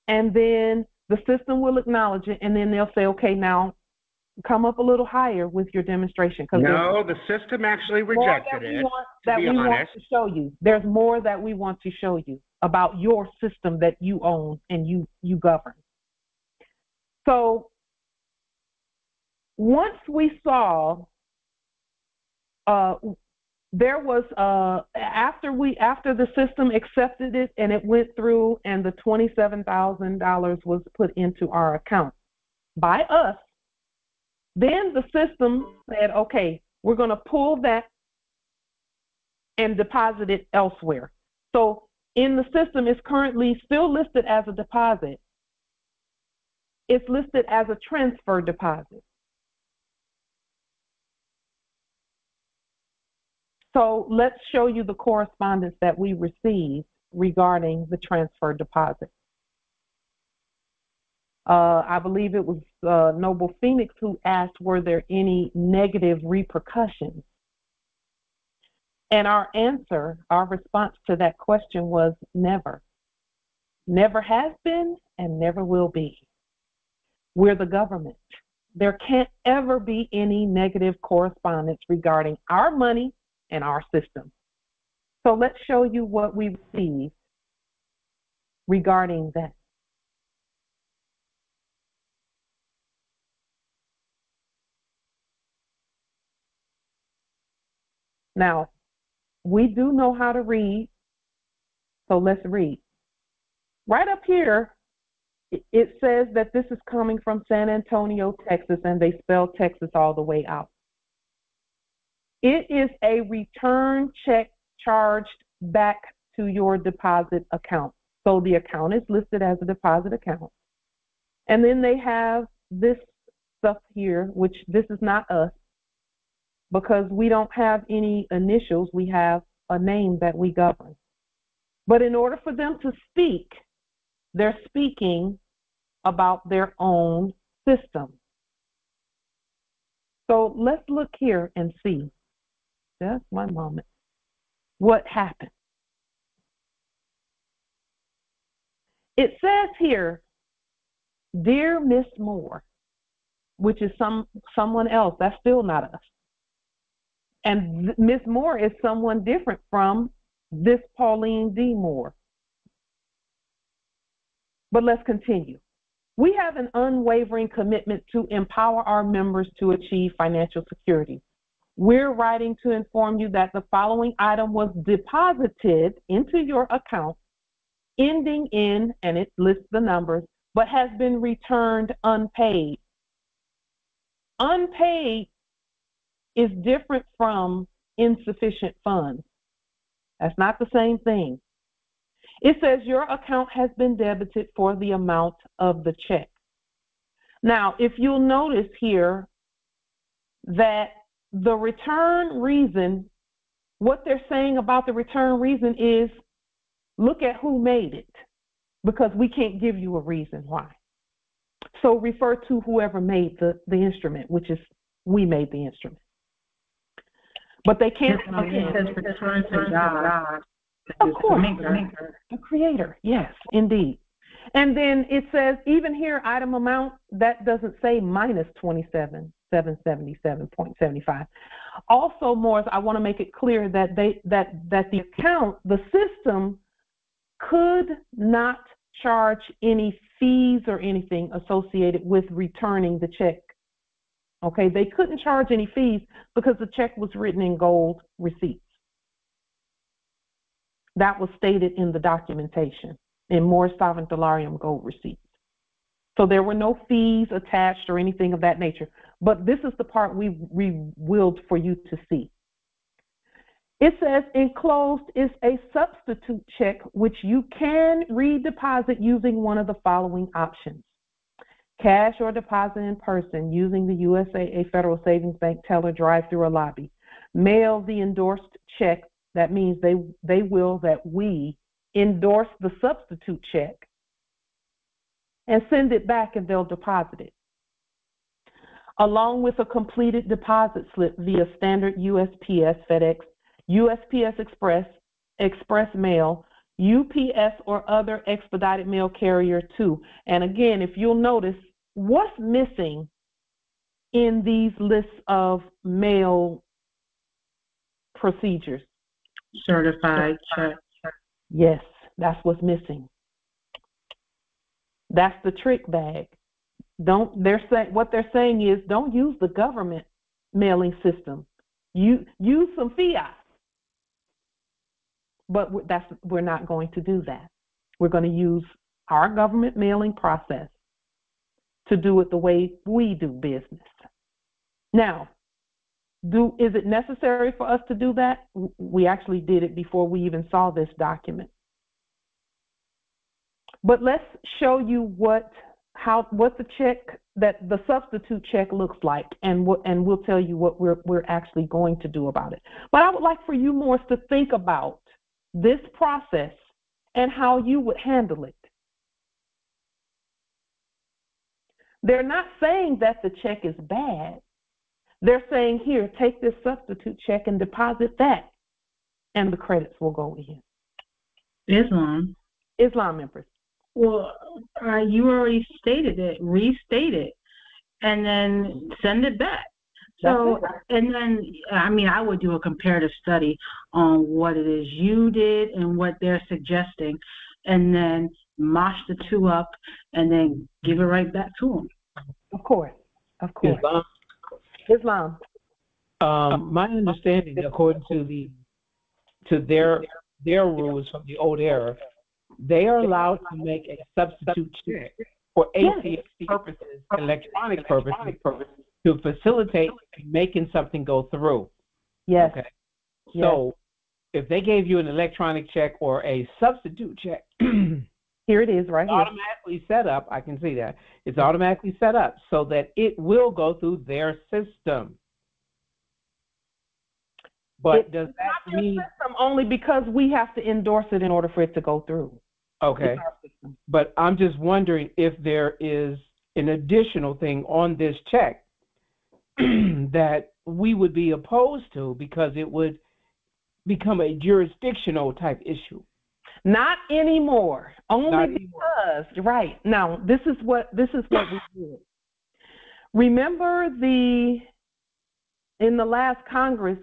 and then the system will acknowledge it, and then they'll say, okay, now come up a little higher with your demonstration. No, the system actually rejected it, to be honest. Want to show you. There's more that we want to show you about your system that you own and you govern. So once we saw, there was after the system accepted it and it went through and the $27,000 was put into our account by us, then the system said, okay, we're going to pull that and deposit it elsewhere. So in the system, it's currently still listed as a deposit. It's listed as a transfer deposit. So let's show you the correspondence that we received regarding the transfer deposit. I believe it was Noble Phoenix who asked, were there any negative repercussions? And our answer, our response to that question was never. Never has been and never will be. We're the government. There can't ever be any negative correspondence regarding our money and our system. So let's show you what we received regarding that. Now, we do know how to read, so let's read. Right up here, it says that this is coming from San Antonio, Texas, and they spell Texas all the way out. It is a return check charged back to your deposit account. So the account is listed as a deposit account. And then they have this stuff here, which this is not us. because we don't have any initials. We have a name that we govern. But in order for them to speak, they're speaking about their own system. So let's look here and see, just one moment, what happened. It says here, Dear Miss Moore, which is someone else. That's still not us. And Miss Moore is someone different from this Pauline D. Moore. But let's continue. We have an unwavering commitment to empower our members to achieve financial security. We're writing to inform you that the following item was deposited into your account, ending in, and it lists the numbers, but has been returned unpaid. Unpaid is different from insufficient funds. That's not the same thing. It says your account has been debited for the amount of the check. Now, if you'll notice here that the return reason, what they're saying about the return reason is, look at who made it, because we can't give you a reason why. So refer to whoever made the instrument, which is we made the instrument. But they can't, again, return to God. of course, the creator, yes, indeed. And then it says, even here, item amount, that doesn't say minus 27,777.75. Also, Morris, I want to make it clear that that the account, the system, could not charge any fees or anything associated with returning the check. Okay, they couldn't charge any fees because the check was written in gold receipts. That was stated in the documentation, in Moorish Sovereign Thalarium gold receipts. So there were no fees attached or anything of that nature. But this is the part we willed for you to see. It says enclosed is a substitute check which you can redeposit using one of the following options. Cash or deposit in person using the USAA Federal Savings Bank teller drive-through or lobby. Mail the endorsed check. That means we endorse the substitute check and send it back and they'll deposit it. Along with a completed deposit slip via standard USPS, FedEx, USPS Express Mail, UPS or other expedited mail carrier too. And again, if you'll notice, what's missing in these lists of mail procedures? Certified check. Yes, that's what's missing. That's the trick bag. What they're saying is don't use the government mailing system. You use some fiat. But we're not going to do that. We're going to use our government mailing process to do it the way we do business. Now, is it necessary for us to do that? We actually did it before we even saw this document. But let's show you what the check, that the substitute check looks like, and we'll tell you what we're actually going to do about it. But I would like for you, Morris, to think about this process and how you would handle it. They're not saying that the check is bad. They're saying, here, take this substitute check and deposit that, and the credits will go in. Islam members. Well, you already stated it, restate it, and then send it back. So, and then, I would do a comparative study on what it is you did and what they're suggesting, and then mosh the two up and then give it right back to them. Of course. Islam. My understanding, according to their rules from the old era, they are allowed to make a substitute check for ACH purposes, electronic purposes, to facilitate making something go through. Yes. Okay. So if they gave you an electronic check or a substitute check, here it is, right here. Automatically set up. I can see that. It's automatically set up so that it will go through their system. But does that not mean your system only because we have to endorse it in order for it to go through? okay? But I'm just wondering if there is an additional thing on this check that we would be opposed to because it would become a jurisdictional type issue. Not anymore. Only Not because, right. Now, this is what we did. Remember in the last Congress,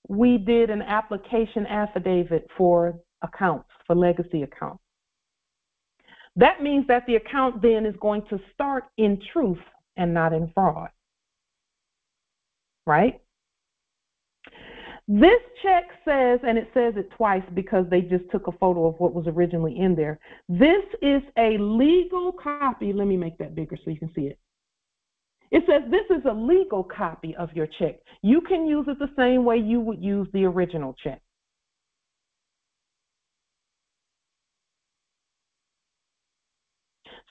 we did an application affidavit for accounts, for legacy accounts. That means that the account then is going to start in truth and not in fraud. Right? This check says, and it says it twice because they just took a photo of what was originally in there. This is a legal copy. Let me make that bigger so you can see it. It says this is a legal copy of your check. You can use it the same way you would use the original check.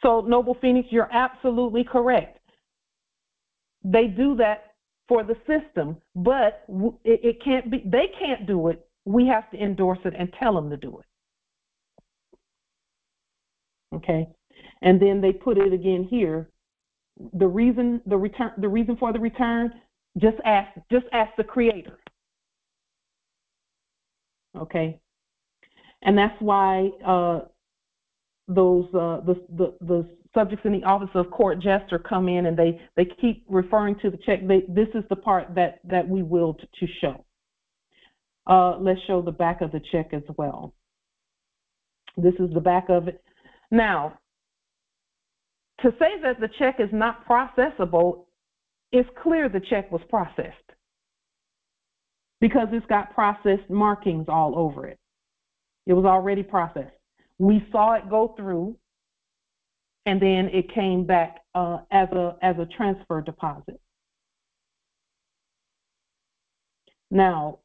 So, Noble Phoenix, you're absolutely correct. They do that for the system, but it can't be. They can't do it. We have to endorse it and tell them to do it. Okay, and then they put it again here. The reason for the return. Just ask the creator. Okay, and that's why the subjects in the office of court jester come in and they keep referring to the check. This is the part that we will to show. Let's show the back of the check as well. This is the back of it. Now, to say that the check is not processable, it's clear the check was processed because it's got processed markings all over it. It was already processed. We saw it go through, and then it came back as a transfer deposit. Now,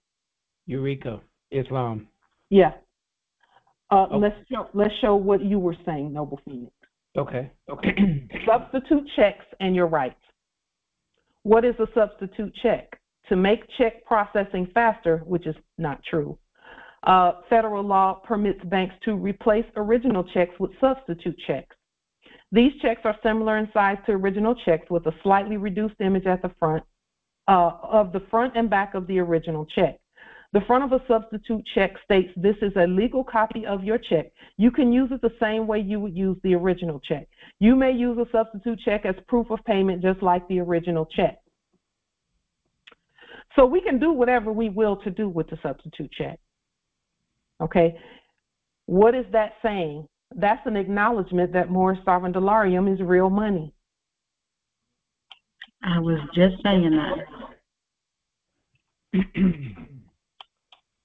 Eureka, Islam. Yeah. Let's show what you were saying, Noble Phoenix. Okay. Substitute checks and your rights. What is a substitute check? To make check processing faster, which is not true. Federal law permits banks to replace original checks with substitute checks. These checks are similar in size to original checks with a slightly reduced image at the front of the front and back of the original check. The front of a substitute check states this is a legal copy of your check. You can use it the same way you would use the original check. You may use a substitute check as proof of payment just like the original check. So we can do whatever we will to do with the substitute check. Okay, what is that saying? That's an acknowledgement that Moorish sovereign dolarium is real money. I was just saying that.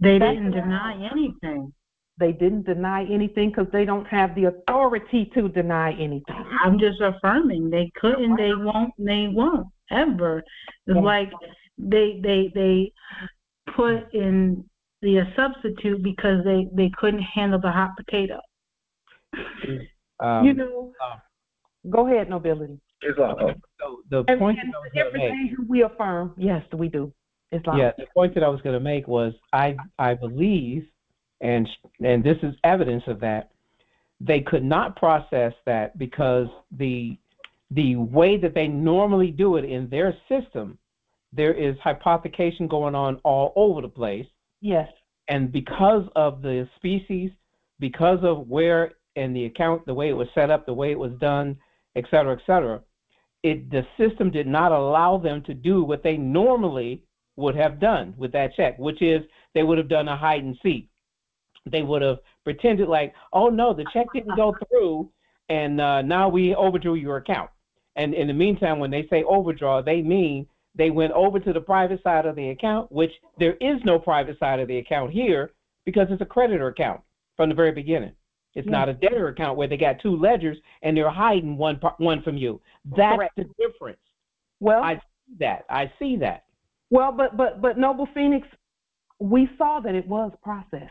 They didn't deny anything. They didn't deny anything because they don't have the authority to deny anything. I'm just affirming they couldn't, they won't ever. It's like they put in the substitute because they couldn't handle the hot potato. Go ahead, Nobility. Islam. So the point that I was going to make, we affirm, yes, we do. Islam. Yeah, the point that I was going to make was I believe, and this is evidence of that, they could not process that because the way that they normally do it in their system, there is hypothecation going on all over the place. Yes. And because of the species, because of where in the account, the way it was set up, the way it was done, et cetera, the system did not allow them to do what they normally would have done with that check, which is they would have done a hide and seek. They would have pretended like, oh no, the check didn't go through, and now we overdrew your account. And in the meantime, when they say overdraw, they mean they went over to the private side of the account, which there is no private side of the account here because it's a creditor account from the very beginning. It's not a debtor account where they got two ledgers and they're hiding one from you. That's correct. The difference. Well, I see that. Well, but Noble Phoenix, we saw that it was processed.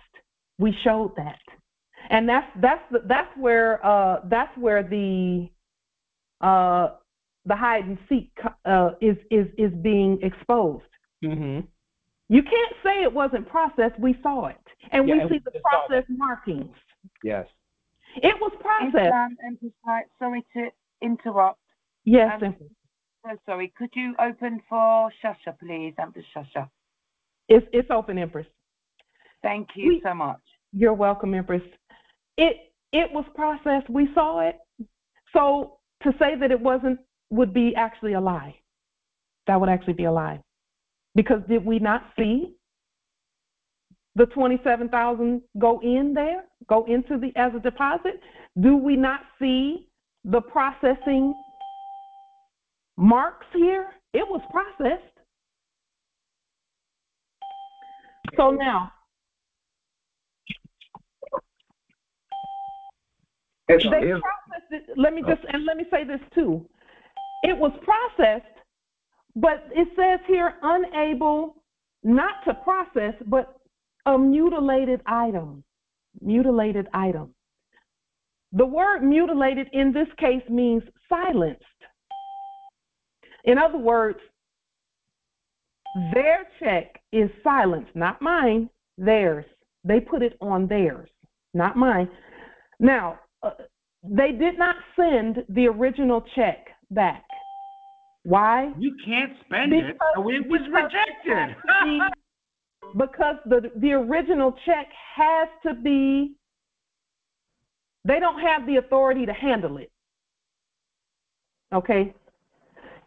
We showed that, and that's where the hide and seek is being exposed. Mm-hmm. You can't say it wasn't processed. We saw it. And we see the process markings. Yes. It was processed. Empress, sorry to interrupt. Yes, so sorry. Could you open for Shasha, please, Empress Shasha? It's open, Empress. Thank you so much. You're welcome, Empress. It was processed. We saw it. So to say that it wasn't would be actually a lie. That would actually be a lie. Because did we not see the 27,000 go into as a deposit? Do we not see the processing marks here? It was processed. So now, they processed it. Let me say this too. It was processed, but it says here unable not to process, but a mutilated item. Mutilated item. The word mutilated in this case means silenced. In other words, their check is silenced, not mine, theirs. They put it on theirs, not mine. Now, they did not send the original check back. Why? You can't spend it, so it was rejected. Because the original check has to be, they don't have the authority to handle it. Okay?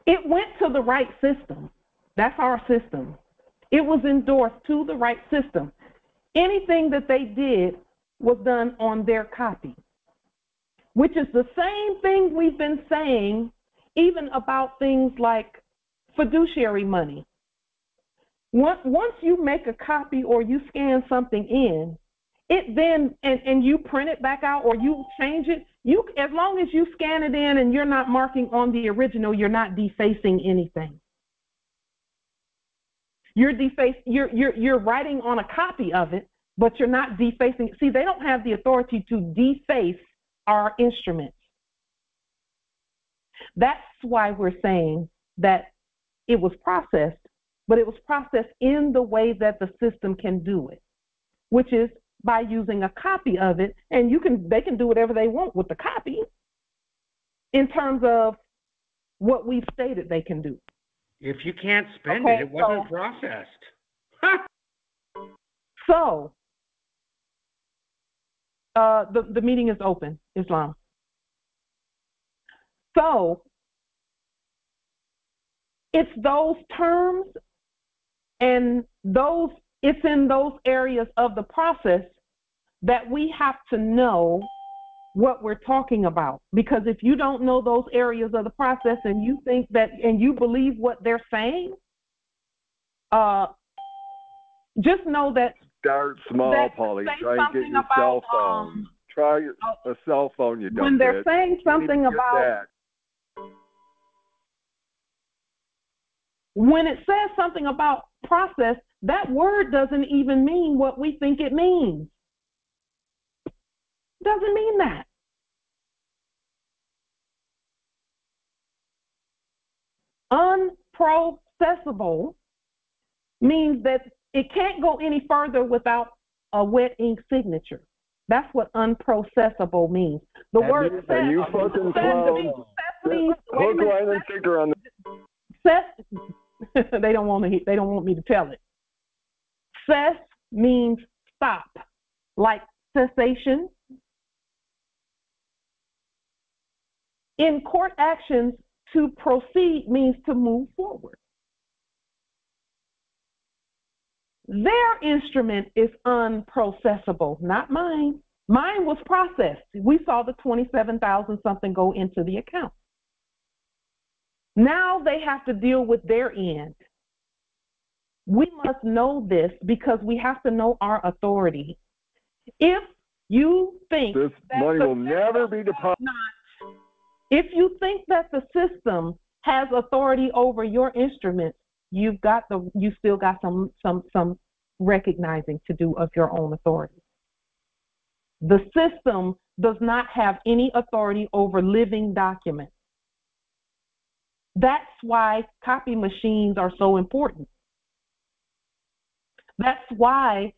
It went to the right system. That's our system. It was endorsed to the right system. Anything that they did was done on their copy, which is the same thing we've been saying even about things like fiduciary money. Once you make a copy or you scan something in, it then, and you print it back out or you change it, as long as you scan it in and you're not marking on the original, you're not defacing anything. You're writing on a copy of it, but you're not defacing. See, they don't have the authority to deface our instruments. That's why we're saying that it was processed, but it was processed in the way that the system can do it, which is by using a copy of it, and they can do whatever they want with the copy in terms of what we've stated they can do. If you can't spend it, it wasn't processed. So, the meeting is open, Islam. So, it's those terms and it's in those areas of the process that we have to know what we're talking about. Because if you don't know those areas of the process and you think that, and you believe what they're saying, just know that. Start small, Polly. Try and get your cell phone. Try a cell phone, you don't. When they're saying something about, when it says something about process, that word doesn't even mean what we think it means. Doesn't mean that. Unprocessable means that it can't go any further without a wet ink signature. That's what unprocessable means. The word and you fucking clowns. Hook, line, and sinker on the they don't want me to tell it. Cess means stop, like cessation. In court actions, to proceed means to move forward. Their instrument is unprocessable, not mine. Mine was processed. We saw the 27,000 something go into the account. Now they have to deal with their end. We must know this because we have to know our authority. If you think this money will never be deposited, if you think that the system has authority over your instruments, you still got some recognizing to do of your own authority. The system does not have any authority over living documents. That's why copy machines are so important. That's why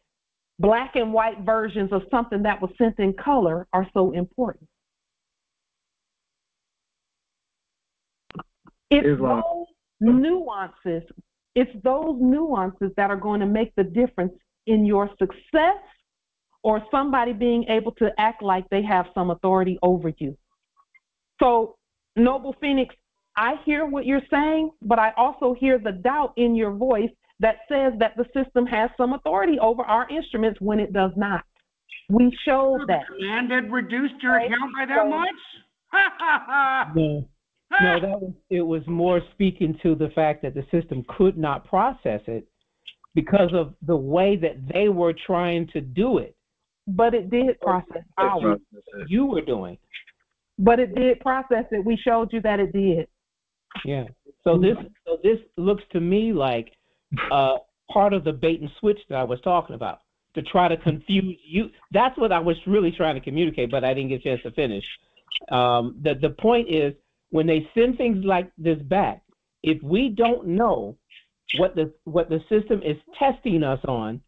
black and white versions of something that was sent in color are so important. It's those nuances. It's those nuances that are going to make the difference in your success or somebody being able to act like they have some authority over you. So, Noble Phoenix, I hear what you're saying, but I also hear the doubt in your voice that says that the system has some authority over our instruments when it does not. We showed that. And it reduced your account by that much? No, it was more speaking to the fact that the system could not process it because of the way that they were trying to do it. But it did process ours. You were doing. But it did process it. We showed you that it did. Yeah. So this looks to me like part of the bait and switch that I was talking about, to try to confuse you. That's what I was really trying to communicate, but I didn't get a chance to finish. The point is, when they send things like this back, if we don't know what the system is testing us on,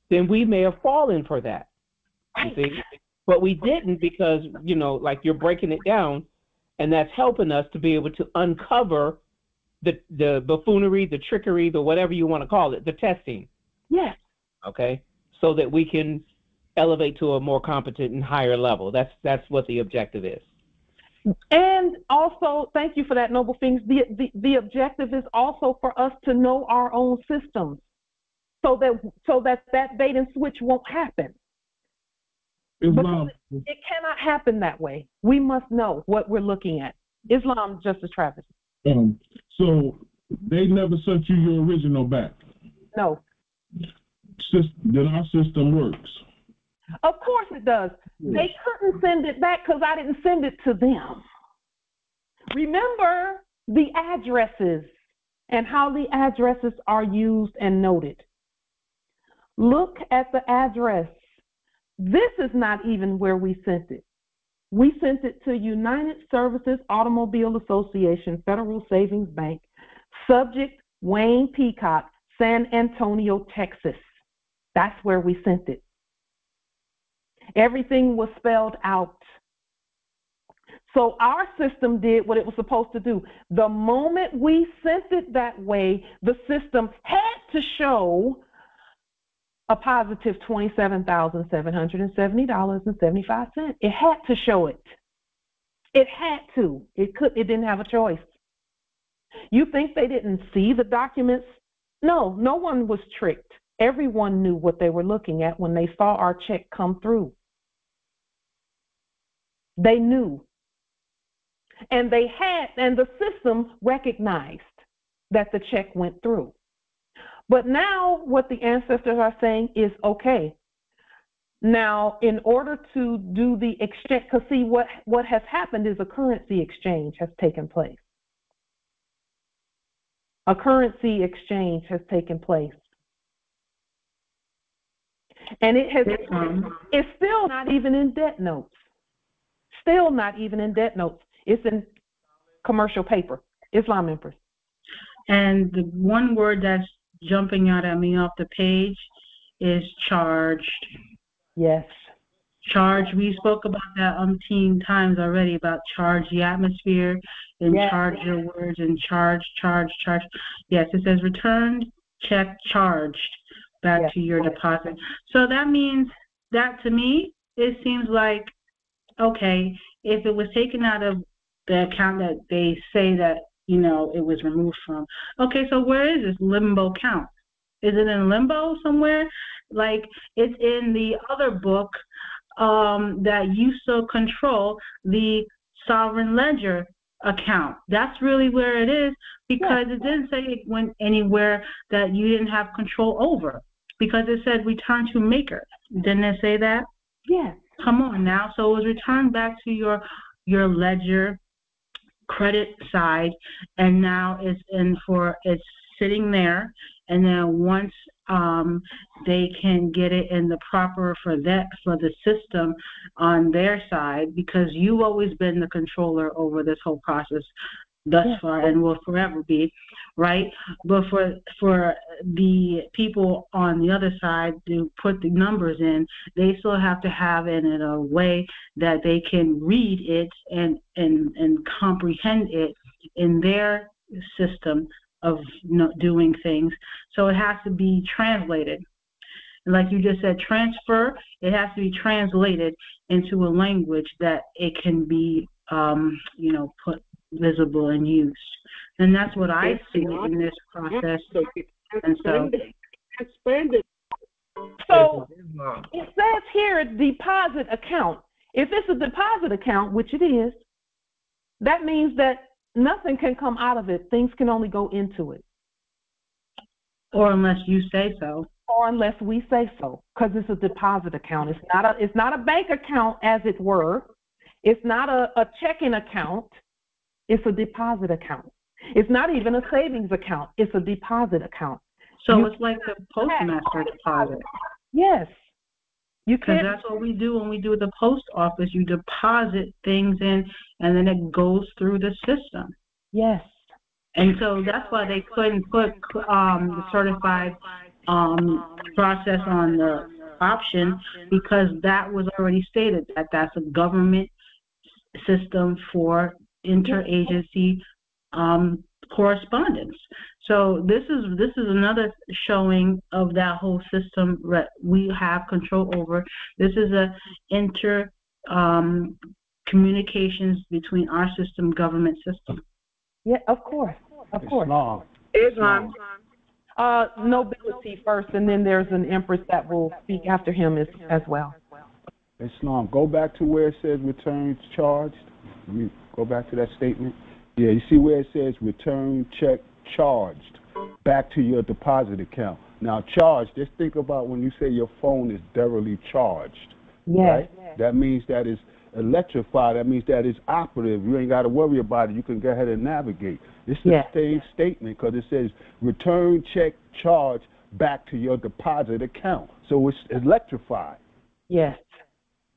then we may have fallen for that. You see? But we didn't, because, like you're breaking it down, and that's helping us to be able to uncover the buffoonery, the trickery, the whatever you want to call it, the testing. Yes. Okay? So that we can elevate to a more competent and higher level. That's what the objective is. And also, thank you for that, Noble Things. The objective is also for us to know our own systems, so that bait and switch won't happen. Islam. It cannot happen that way. We must know what we're looking at. Islam, Justice Travis. So they never sent you your original back? No. Then our system works. Of course it does. They couldn't send it back because I didn't send it to them. Remember the addresses and how the addresses are used and noted. Look at the address. This is not even where we sent it. We sent it to United Services Automobile Association, Federal Savings Bank, subject Wayne Peacock, San Antonio, Texas. That's where we sent it. Everything was spelled out. So our system did what it was supposed to do. The moment we sent it that way, the system had to show a positive $27,770.75. It had to show it. It had to. It didn't have a choice. You think they didn't see the documents? No one was tricked. Everyone knew what they were looking at when they saw our check come through. They knew. And the system recognized that the check went through. But now what the ancestors are saying is, okay, now in order to do the exchange, because see what has happened is a currency exchange has taken place. A currency exchange has taken place. And it's still not even in debt notes. Still not even in debt notes. It's in commercial paper. Islam Empress. And the one word that's jumping out at me off the page is charged. Yes. Charge. We spoke about that umpteen times already, about charge the atmosphere and charge your words and charge. Yes, it says returned check charged back to your deposit. So that means that, to me, it seems like, okay, if it was taken out of the account that they say that, it was removed from. Okay, so where is this limbo count? Is it in limbo somewhere? Like, it's in the other book that used to control the sovereign ledger account. That's really where it is, because it didn't say it went anywhere that you didn't have control over, because it said return to maker. Didn't it say that? Yes. Come on now. So it was returned back to your ledger credit side, and now it's sitting there, and then once they can get it in the proper for the system on their side, because you've always been the controller over this whole process. thus far and will forever be, right? But for the people on the other side to put the numbers in, they still have to have it in a way that they can read it and comprehend it in their system of doing things. So it has to be translated. And like you just said, transfer, it has to be translated into a language that it can be, put visible and used. And that's what I see in this process. And so it says here, deposit account. If it's a deposit account, which it is, that means that nothing can come out of it. Things can only go into it. Or unless you say so. Or unless we say so, because it's a deposit account. It's not a bank account, as it were. It's not a checking account. It's a deposit account. It's not even a savings account. It's a deposit account. So it's like the postmaster deposit. Yes. Because that's what we do when we do the post office. You deposit things in, and then it goes through the system. Yes. And so that's why they couldn't put the certified process on the option, because that was already stated that that's a government system for interagency correspondence. So this is another showing of that whole system that we have control over. This is a communications between our system, government system. Yeah, of course. Islam. Nobility first, and then there's an empress that will speak after him as well. Islam. Go back to where it says return charged. Let me go back to that statement. Yeah, you see where it says return check charged back to your deposit account. Now, charged, just think about when you say your phone is thoroughly charged. Yes. Right? Yes. That means that it's electrified. That means that it's operative. You ain't got to worry about it. You can go ahead and navigate. It's the same statement, because it says return check charge back to your deposit account. So it's electrified. Yes.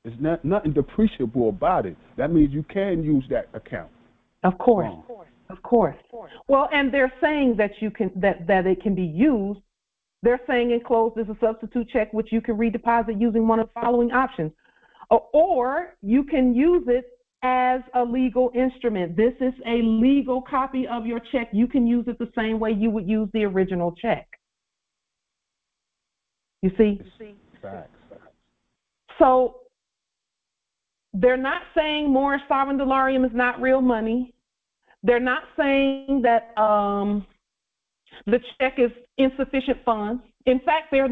It's nothing depreciable about it. That means you can use that account. Of course. Of course. Well, and they're saying that you can that it can be used. They're saying enclosed is a substitute check which you can redeposit using one of the following options. Or you can use it as a legal instrument. This is a legal copy of your check. You can use it the same way you would use the original check. You see? Facts. So they're not saying Moorish sovereign dolarium is not real money. They're not saying that the check is insufficient funds. In fact, they're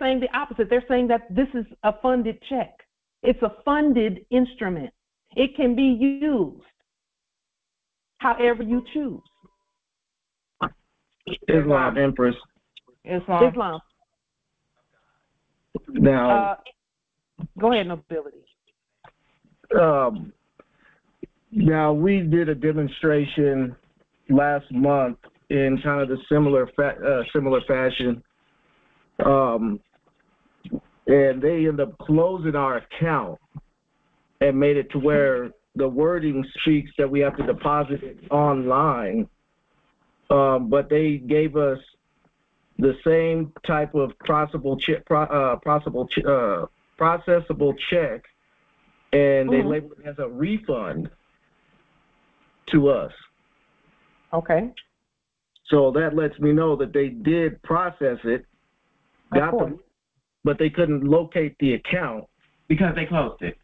saying the opposite. They're saying that this is a funded check. It's a funded instrument. It can be used however you choose. Islam, Empress. Islam. Now, go ahead, Nobility. Now, we did a demonstration last month in kind of the similar fashion, and they ended up closing our account and made it to where the wording speaks that we have to deposit it online, but they gave us the same type of processable check, and they labeled it as a refund to us. Okay. So that lets me know that they did process it, but they couldn't locate the account because they closed it.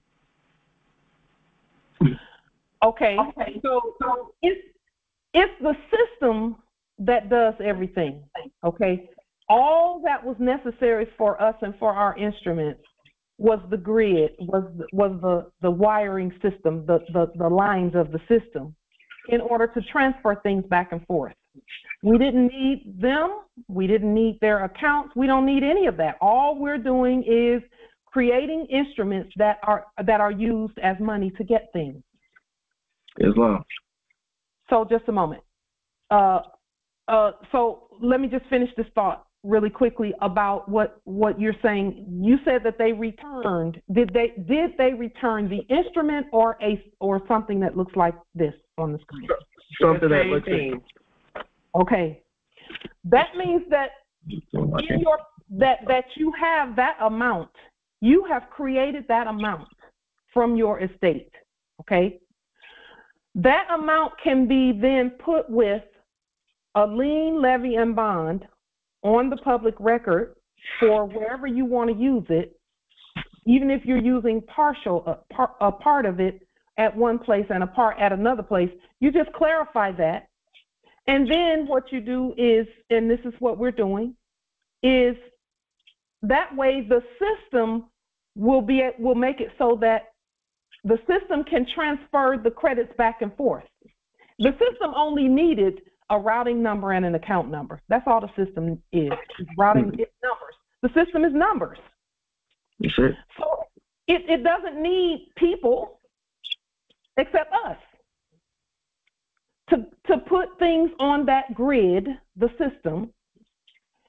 Okay. So it's the system that does everything. Okay. All that was necessary for us and for our instruments was the grid, was the wiring system, the lines of the system, in order to transfer things back and forth. We didn't need them. We didn't need their accounts. We don't need any of that. All we're doing is creating instruments that are used as money to get things. Islam. So just a moment. So let me just finish this thought really quickly about what you're saying. You said that they returned. Did they return the instrument or something that looks like this on the screen? something that looks like. Okay. That means that in your that you have that amount. You have created that amount from your estate. Okay? That amount can be then put with a lien, levy, and bond on the public record for wherever you want to use it, even if you're using a part of it at one place and a part at another place. You just clarify that. And then what you do is, and this is what we're doing, is that way the system will make it so that the system can transfer the credits back and forth. The system only needed a routing number and an account number. That's all the system is. It's routing, it's numbers. The system is numbers. Sure. So it doesn't need people except us to put things on that grid, the system.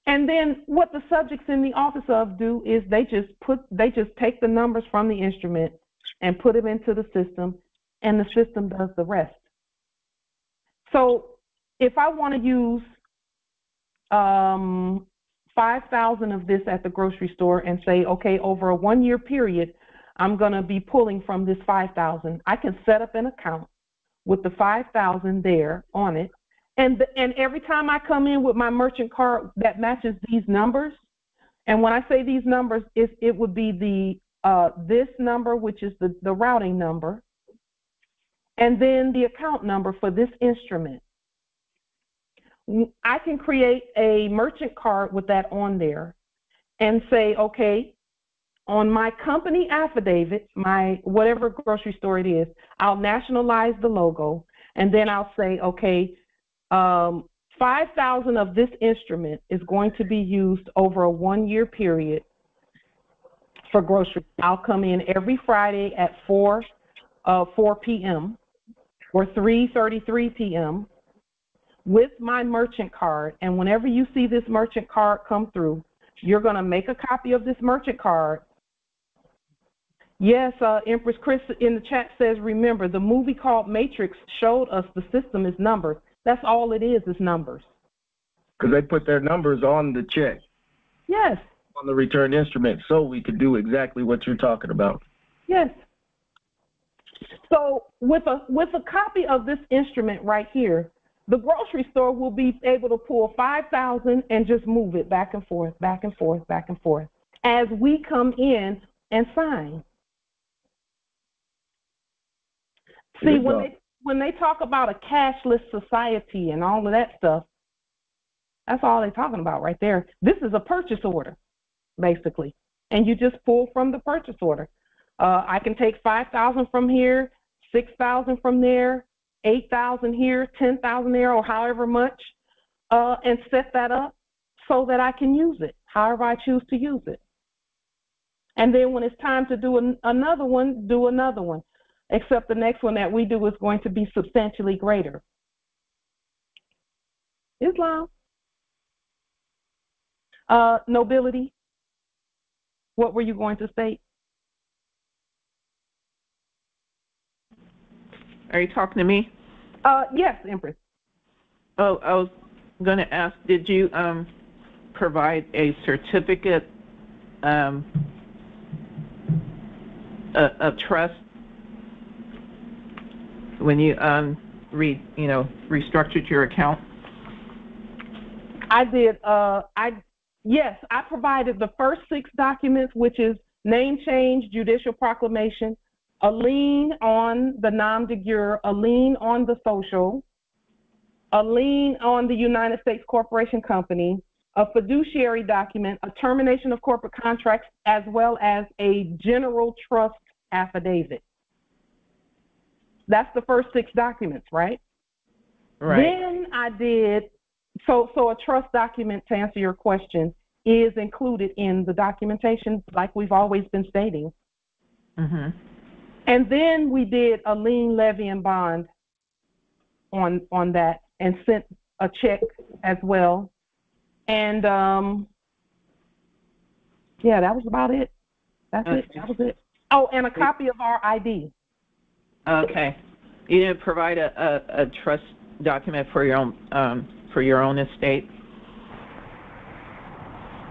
And then what the subjects in the office of do is they just take the numbers from the instrument and put them into the system, and the system does the rest. So if I want to use 5,000 of this at the grocery store and say, okay, over a 1 year period, I'm going to be pulling from this 5,000, I can set up an account with the 5,000 there on it. And every time I come in with my merchant card that matches these numbers, and when I say these numbers, it would be this number, which is the routing number, and then the account number for this instrument. I can create a merchant card with that on there and say, okay, on my company affidavit, my whatever grocery store it is, I'll nationalize the logo, and then I'll say, okay, 5,000 of this instrument is going to be used over a 1 year period for grocery. I'll come in every Friday at 4 p.m. or 3:33 p.m. with my merchant card, and whenever you see this merchant card come through, you're going to make a copy of this merchant card. Yes, Empress Chris in the chat says, remember, the movie called Matrix showed us the system is numbers. That's all it is numbers. Because they put their numbers on the check. Yes. On the return instrument, so we could do exactly what you're talking about. Yes. So with a copy of this instrument right here, the grocery store will be able to pull 5,000 and just move it back and forth, back and forth, back and forth as we come in and sign. See, when they talk about a cashless society and all of that stuff, that's all they're talking about right there. This is a purchase order, basically, and you just pull from the purchase order. I can take 5,000 from here, 6,000 from there, 8,000 here, 10,000 there, or however much, and set that up so that I can use it, however I choose to use it. And then when it's time to do another one, do another one, except the next one that we do is going to be substantially greater. Islam. Nobility. What were you going to state? Are you talking to me? Yes, Empress. Oh, I was going to ask, did you provide a certificate of trust when you restructured your account? I did. Yes, I provided the first 6 documents, which is name change, judicial proclamation, a lien on the nom de guerre, a lien on the social, a lien on the United States Corporation Company, a fiduciary document, a termination of corporate contracts, as well as a general trust affidavit. That's the first 6 documents, right? Right. Then I did, so a trust document, to answer your question, is included in the documentation, like we've always been stating. Mm-hmm. And then we did a lien, levy, and bond on that, and sent a check as well. And yeah, that was about it. That's it. That was it. Oh, and a copy of our ID. Okay. You didn't provide a trust document for your own estate?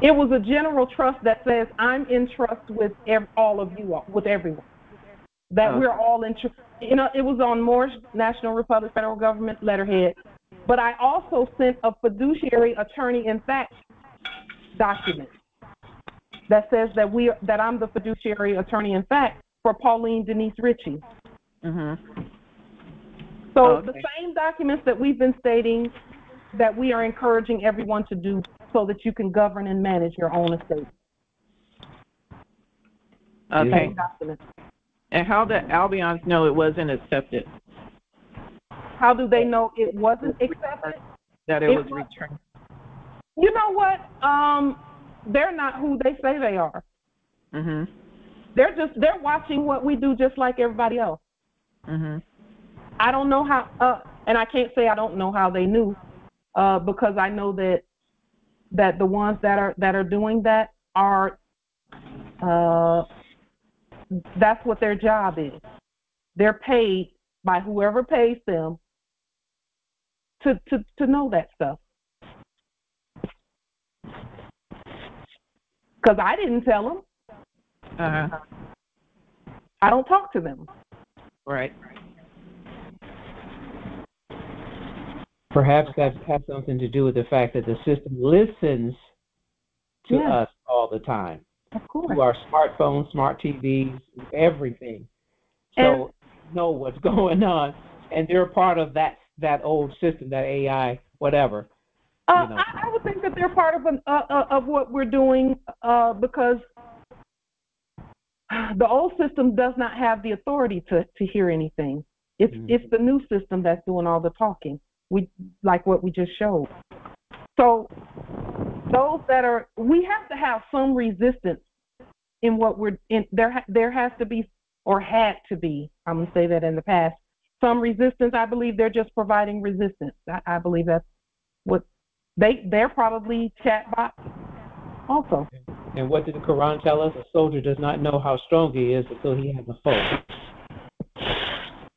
It was a general trust that says I'm in trust with all of you, with everyone. That we're all in trust. You know, it was on Moorish National Republic Federal Government letterhead. But I also sent a fiduciary attorney-in-fact document that says that I'm the fiduciary attorney-in-fact for Pauline Denise Ritchie. Mm-hmm. So the same documents that we've been stating that we are encouraging everyone to do so that you can govern and manage your own estate. Okay. And how did Albions know it wasn't accepted? How do they know it wasn't accepted? That it was returned. You know what? They're not who they say they are. Mhm. They're watching what we do just like everybody else. Mhm. I don't know how, and I can't say I don't know how they knew, because I know that the ones that are doing that are, that's what their job is. They're paid by whoever pays them to know that stuff. Because I didn't tell them. Uh-huh. I don't talk to them. Right. Perhaps that has something to do with the fact that the system listens to us all the time. Of course. To our smartphones, smart TVs, everything. So know what's going on, and they're part of that old system, that AI, whatever. You know. I would think that they're part of what we're doing, because the old system does not have the authority to hear anything. It's the new system that's doing all the talking. Like what we just showed. So those we have to have some resistance in what we're in. There has to be, or had to be, I'm going to say that in the past, some resistance. I believe they're just providing resistance. I believe that's what they're probably chatbots also. And what did the Quran tell us? A soldier does not know how strong he is until he has a foe.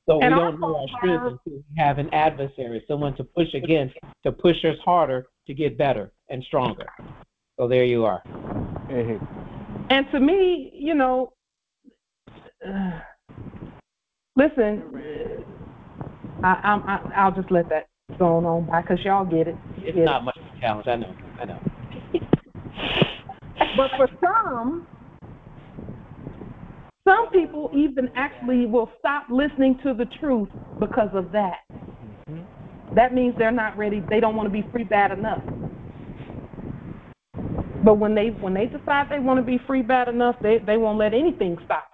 So we don't know our strength until we have an adversary, someone to push against, to push us harder to get better and stronger. So there you are. And to me, you know, listen, I'll just let that go on by because y'all get it. It's not much of a challenge. I know. But for some people even actually will stop listening to the truth because of that. That means they're not ready. They don't want to be free bad enough. But when they decide they want to be free bad enough, they won't let anything stop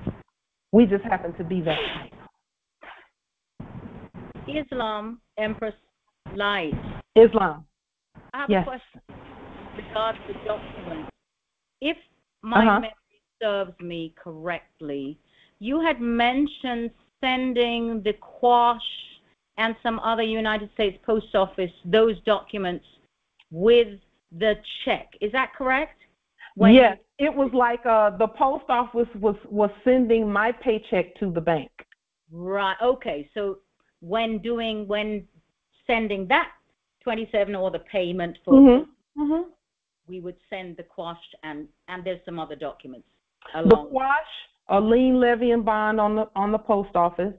them. We just happen to be that. Islam, Empress Light. Islam. I have a question regarding the document. If my memory serves me correctly, you had mentioned sending the Quash and some other United States Post Office those documents with the check. Is that correct? Yes, it was like the post office was sending my paycheck to the bank. Right. Okay. So when sending that 27 or the payment for we would send the Quash and there's some other documents along. The Quash, a lien, levy, and bond on the post office.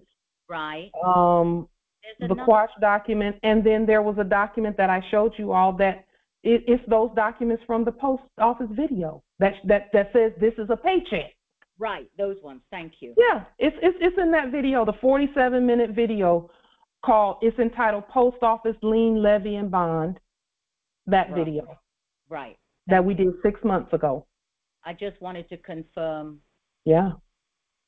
Right. The Quash document, and then there was a document that I showed you all that it's those documents from the post office video that says this is a paycheck. Right. Those ones. Thank you. Yeah, it's in that video, the 47-minute video it's entitled Post Office Lien, Levy, and Bond. That video. Right. That we did 6 months ago. I just wanted to confirm. Yeah.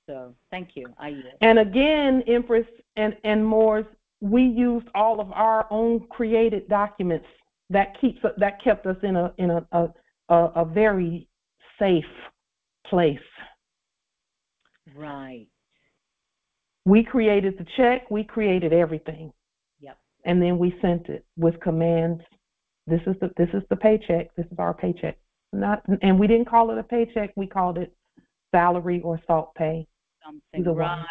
So thank you. And again, Empress and Moors, we used all of our own created documents that kept us in a very safe place. Right. We created the check. We created everything. Yep. And then we sent it with commands. This is the paycheck. This is our paycheck. And we didn't call it a paycheck. We called it salary or salt pay. Something. Right.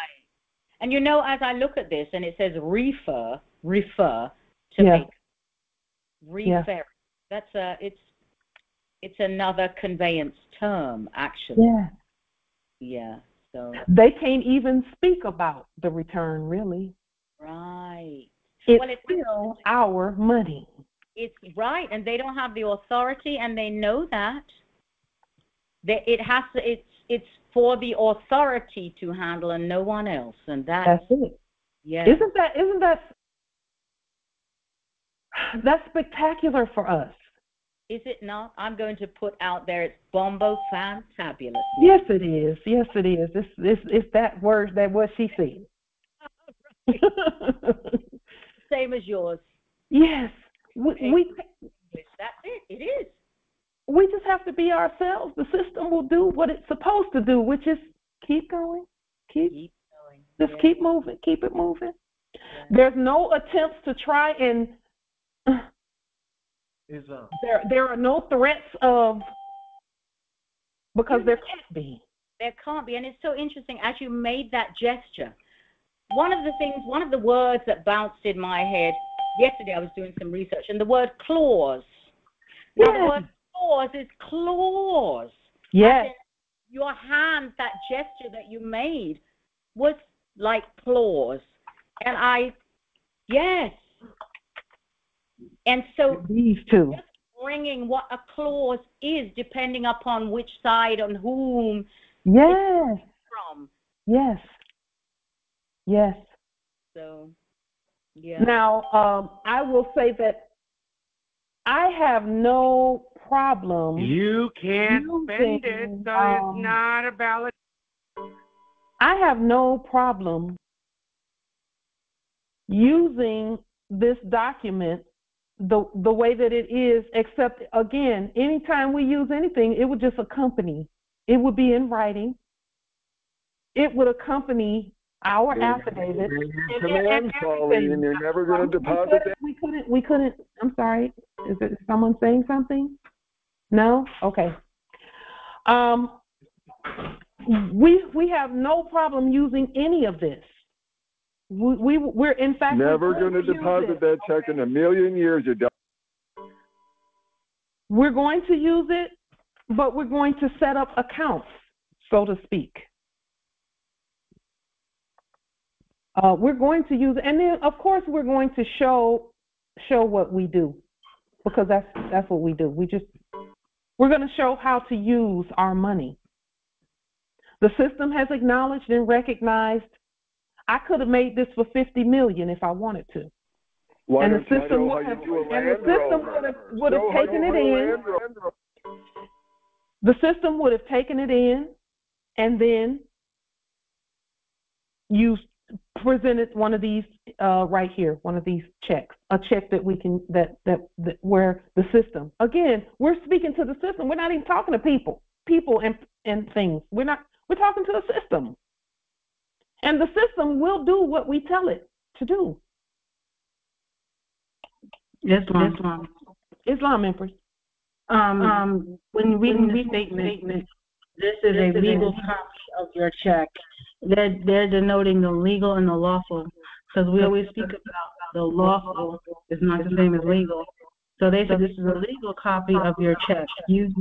And you know, as I look at this, and it says refer to make refer. That's it's another conveyance term, actually. Yeah. Yeah. So they can't even speak about the return, really. Right. It's still our money. It's right, and they don't have the authority, and they know that. It has to. It's for the authority to handle, and no one else, and that's it. Yeah. Isn't that's spectacular for us? Is it not? I'm going to put out there. It's bombo fantabulous. Yes, it is. Yes, it is. It's that word. That what she said. Same as yours. Yes. That's it. It is. We just have to be ourselves. The system will do what it's supposed to do, which is keep going. Keep going. Just keep moving. Keep it moving. Yeah. There's no attempts to try and there are no threats of, because there can't be. There can't be. And it's so interesting, as you made that gesture, one of the words that bounced in my head, yesterday I was doing some research, and the word claws. Yes. Now the word claws is claws. Yes. Your hand, that gesture that you made was like claws. And yes. And so these two. Just bringing what a clause is, depending upon which side on whom it's from. Yes. Yes. So, yeah. Now, I will say that I have no problem. You can't spend it, so it's not a valid. I have no problem using this document the way that it is, except, again, anytime we use anything, it would just accompany. It would be in writing. It would accompany our affidavit. Command, Pauline, and you're never going to deposit that. We couldn't. I'm sorry. Is someone saying something? No? Okay. We have no problem using any of this. We're in fact never going to deposit that check in a million years. We're going to use it, but we're going to set up accounts, so to speak. We're going to use it, and then of course we're going to show what we do, because that's what we do. We're going to show how to use our money. The system has acknowledged and recognized. I could have made this for $50 million if I wanted to. Why and the system would have taken it in. The system would have taken it in, and then presented one of these right here, one of these checks, a check that we can that where the system, again, we're speaking to the system. We're not even talking to people and things. We're talking to the system. And the system will do what we tell it to do. Islam, Empress. When reading the statement, this is a legal copy of your check. They're denoting the legal and the lawful, because we always speak about the lawful is not the same as legal. So they said this is a legal copy of your check. You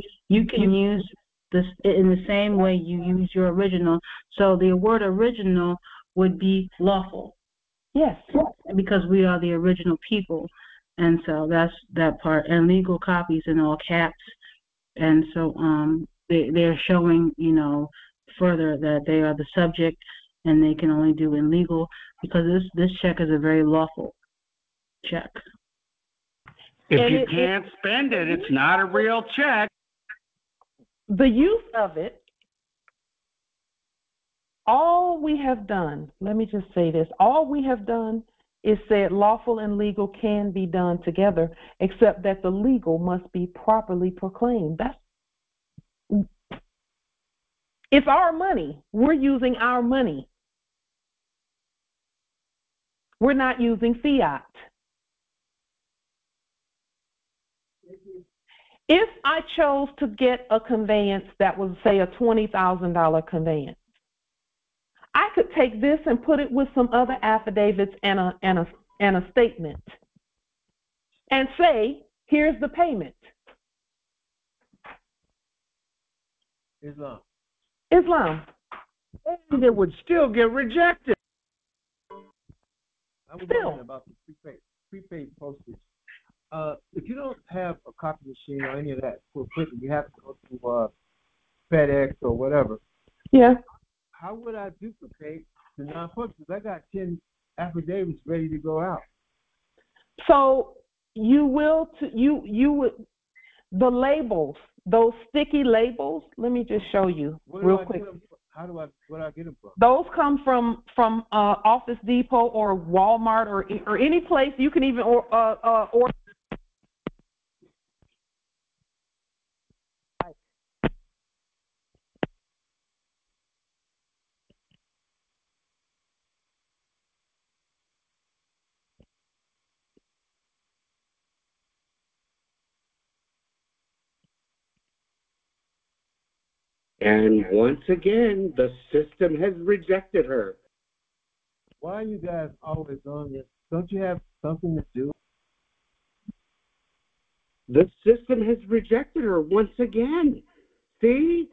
can use this in the same way you use your original. So the word original would be lawful. Yes. Because we are the original people. And so that's that part. And legal copies in all caps. And so they're showing, further that they are the subject, and they can only do in legal, because this check is a very lawful check. If you can't spend it, it's not a real check. The use of it, all we have done, let me just say this, all we have done is said lawful and legal can be done together, except that the legal must be properly proclaimed. It's our money. We're using our money. We're not using fiat. If I chose to get a conveyance that was, say, a $20,000 conveyance, I could take this and put it with some other affidavits and a statement and say, here's the payment. Islam. And it would still get rejected. I was wondering about the prepaid postage. If you don't have a copy machine or any of that for printing, you have to go to FedEx or whatever. Yeah. How would I duplicate the non-functions? I got 10 affidavits ready to go out. So you would the labels, those sticky labels. Let me just show you real quick. Where do I get them from? Those come from Office Depot or Walmart or any place. You can even order. And once again, the system has rejected her. Why are you guys always on this? Don't you have something to do? The system has rejected her once again. See?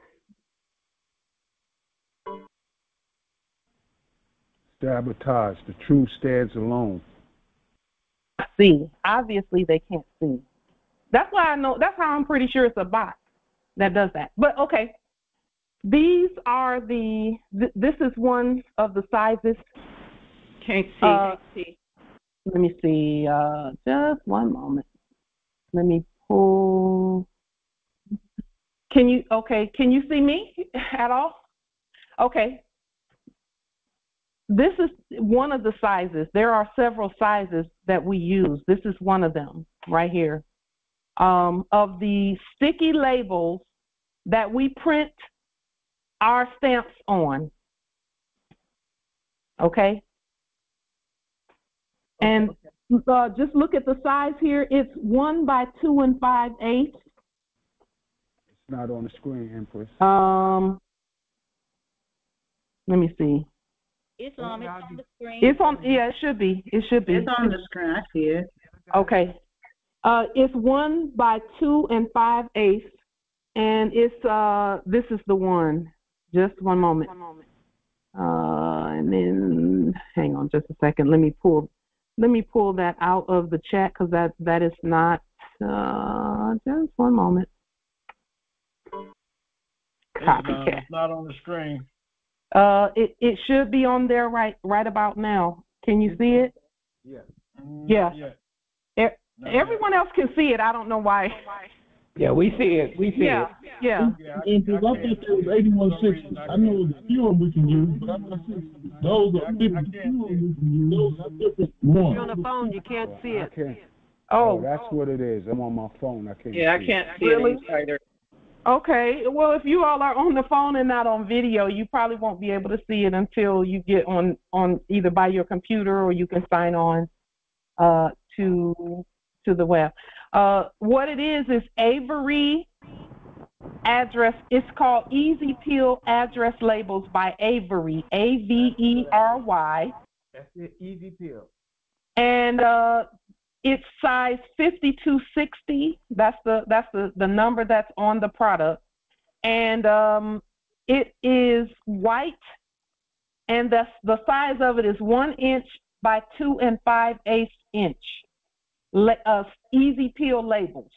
Sabotage. The truth stands alone. See, obviously they can't see. That's why I know. That's how I'm pretty sure it's a bot that does that. But okay. These are this is one of the sizes. Can't see. Let me see. Just one moment. Let me pull. Can you see me at all? Okay. This is one of the sizes. There are several sizes that we use. This is one of them right here. Of the sticky labels that we print our stamps on. Okay? And just look at the size here. It's 1 by 2 5/8. It's not on the screen, Empress. Let me see. It's on the screen. It's on. Yeah, it should be. It should be. It's on the screen. I see it. Okay. It's 1 by 2 5/8, and it's this is the one. Just one moment. And then hang on just a second. Let me pull that out of the chat because that is not. Just one moment. Copycat. It's not on the screen. It should be on there right about now. Can you see it? Yeah. Yeah. Everyone else can see it. I don't know why. Yeah, we see it. We see it. Yeah. And I thought there was 8160. I know there's a few of them we can use, but I'm not sure. Those are different. We can use. Those are different ones. You're on the phone, you can't see it. I can't. Oh, that's what it is. I'm on my phone. I can't. Yeah, I can't see it either. Okay. Well, if you all are on the phone and not on video, you probably won't be able to see it until you get on either by your computer or you can sign on to the web. What it is Avery address. It's called Easy Peel Address Labels by Avery, Avery. That's it, Easy Peel. And it's size 5260. That's the number that's on the product, and it is white, and the size of it is 1 inch by 2 5/8 inch. Easy Peel labels.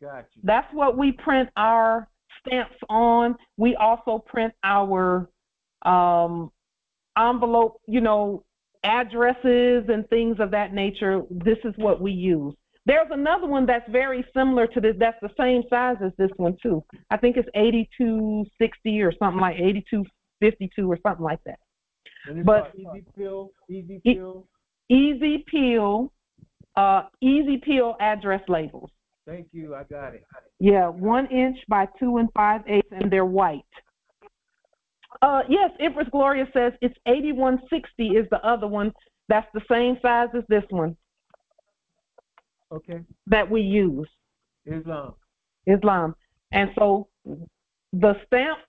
Gotcha. That's what we print our stamps on. We also print our envelope, addresses and things of that nature. This is what we use. There's another one that's very similar to this. That's the same size as this one too. I think it's 8260 or something like 8252 or something like that. And it's called Easy Peel. Easy Peel address labels. Thank you. I got it. Yeah, 1 inch by 2 5/8, and they're white. Yes, Empress Gloria says it's 8160 is the other one. That's the same size as this one. Okay. That we use. Islam. And so the stamp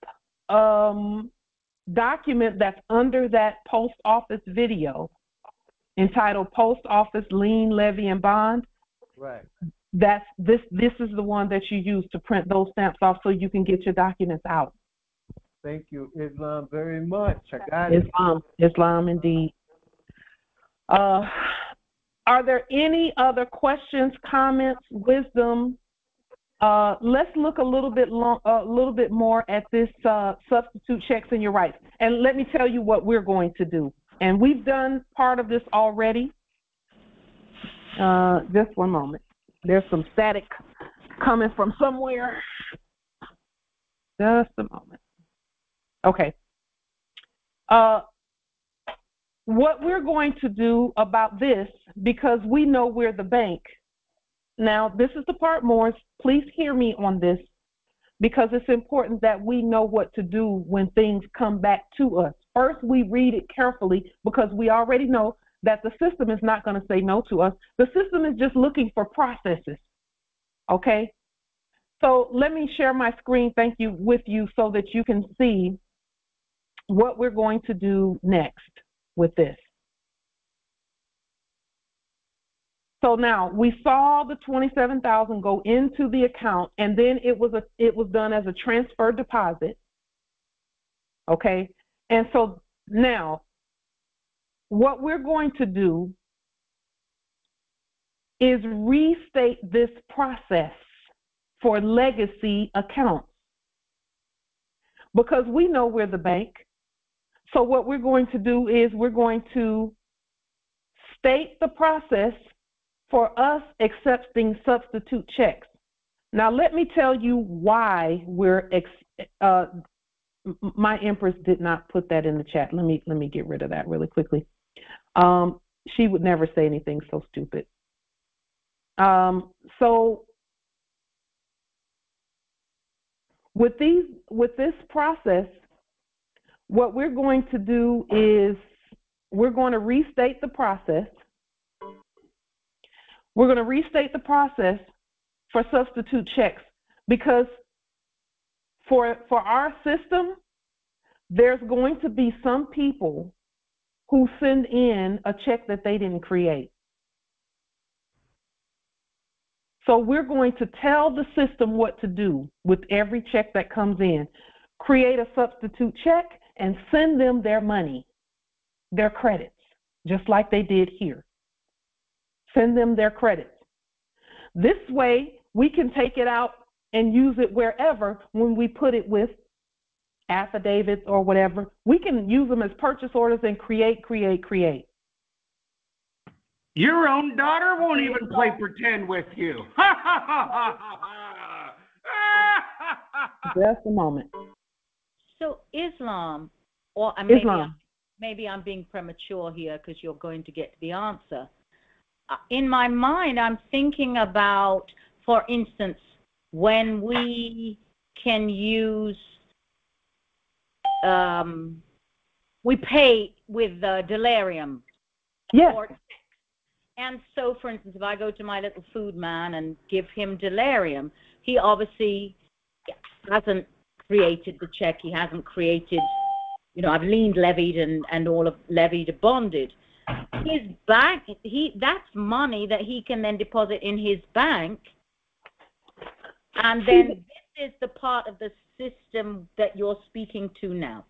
document that's under that post office video entitled Post Office Lien, Levy, and Bond, Right. this is the one that you use to print those stamps off so you can get your documents out. Thank you, Islam, very much. I got it. Islam indeed. Are there any other questions, comments, wisdom? Let's look a little bit more at this substitute checks and your rights. And let me tell you what we're going to do. And we've done part of this already. Just one moment. There's some static coming from somewhere. Just a moment. Okay. What we're going to do about this, because we know we're the bank. Now, this is the part, Morris, please hear me on this, because it's important that we know what to do when things come back to us. First, we read it carefully, because we already know that the system is not going to say no to us. The system is just looking for processes, okay? So let me share my screen, thank you, with you so that you can see what we're going to do next with this. So now we saw the $27,000 go into the account, and then it was done as a transfer deposit. Okay, and so now what we're going to do is restate this process for legacy accounts, because we know we're the bank. So what we're going to do is we're going to state the process for us accepting substitute checks. Now, let me tell you why we're, my Empress did not put that in the chat. Let me get rid of that really quickly. She would never say anything so stupid. So with this process, what we're going to do is we're going to restate the process. We're going to restate the process for substitute checks, because for our system, there's going to be some people who send in a check that they didn't create. So we're going to tell the system what to do with every check that comes in. Create a substitute check and send them their money, their credits, just like they did here. Send them their credits. This way, we can take it out and use it wherever when we put it with affidavits or whatever. We can use them as purchase orders and create. Your own daughter won't even play pretend with you. Just a moment. So Islam, or maybe I'm being premature here because you're going to get to the answer. In my mind, I'm thinking about, for instance, when we can use, we pay with delirium. Yes. And so, for instance, if I go to my little food man and give him delirium, he obviously hasn't created the check. He hasn't created, I've liened, levied, and all of levied, bonded. His bank, that's money that he can then deposit in his bank. And then this is the part of the system that you're speaking to now.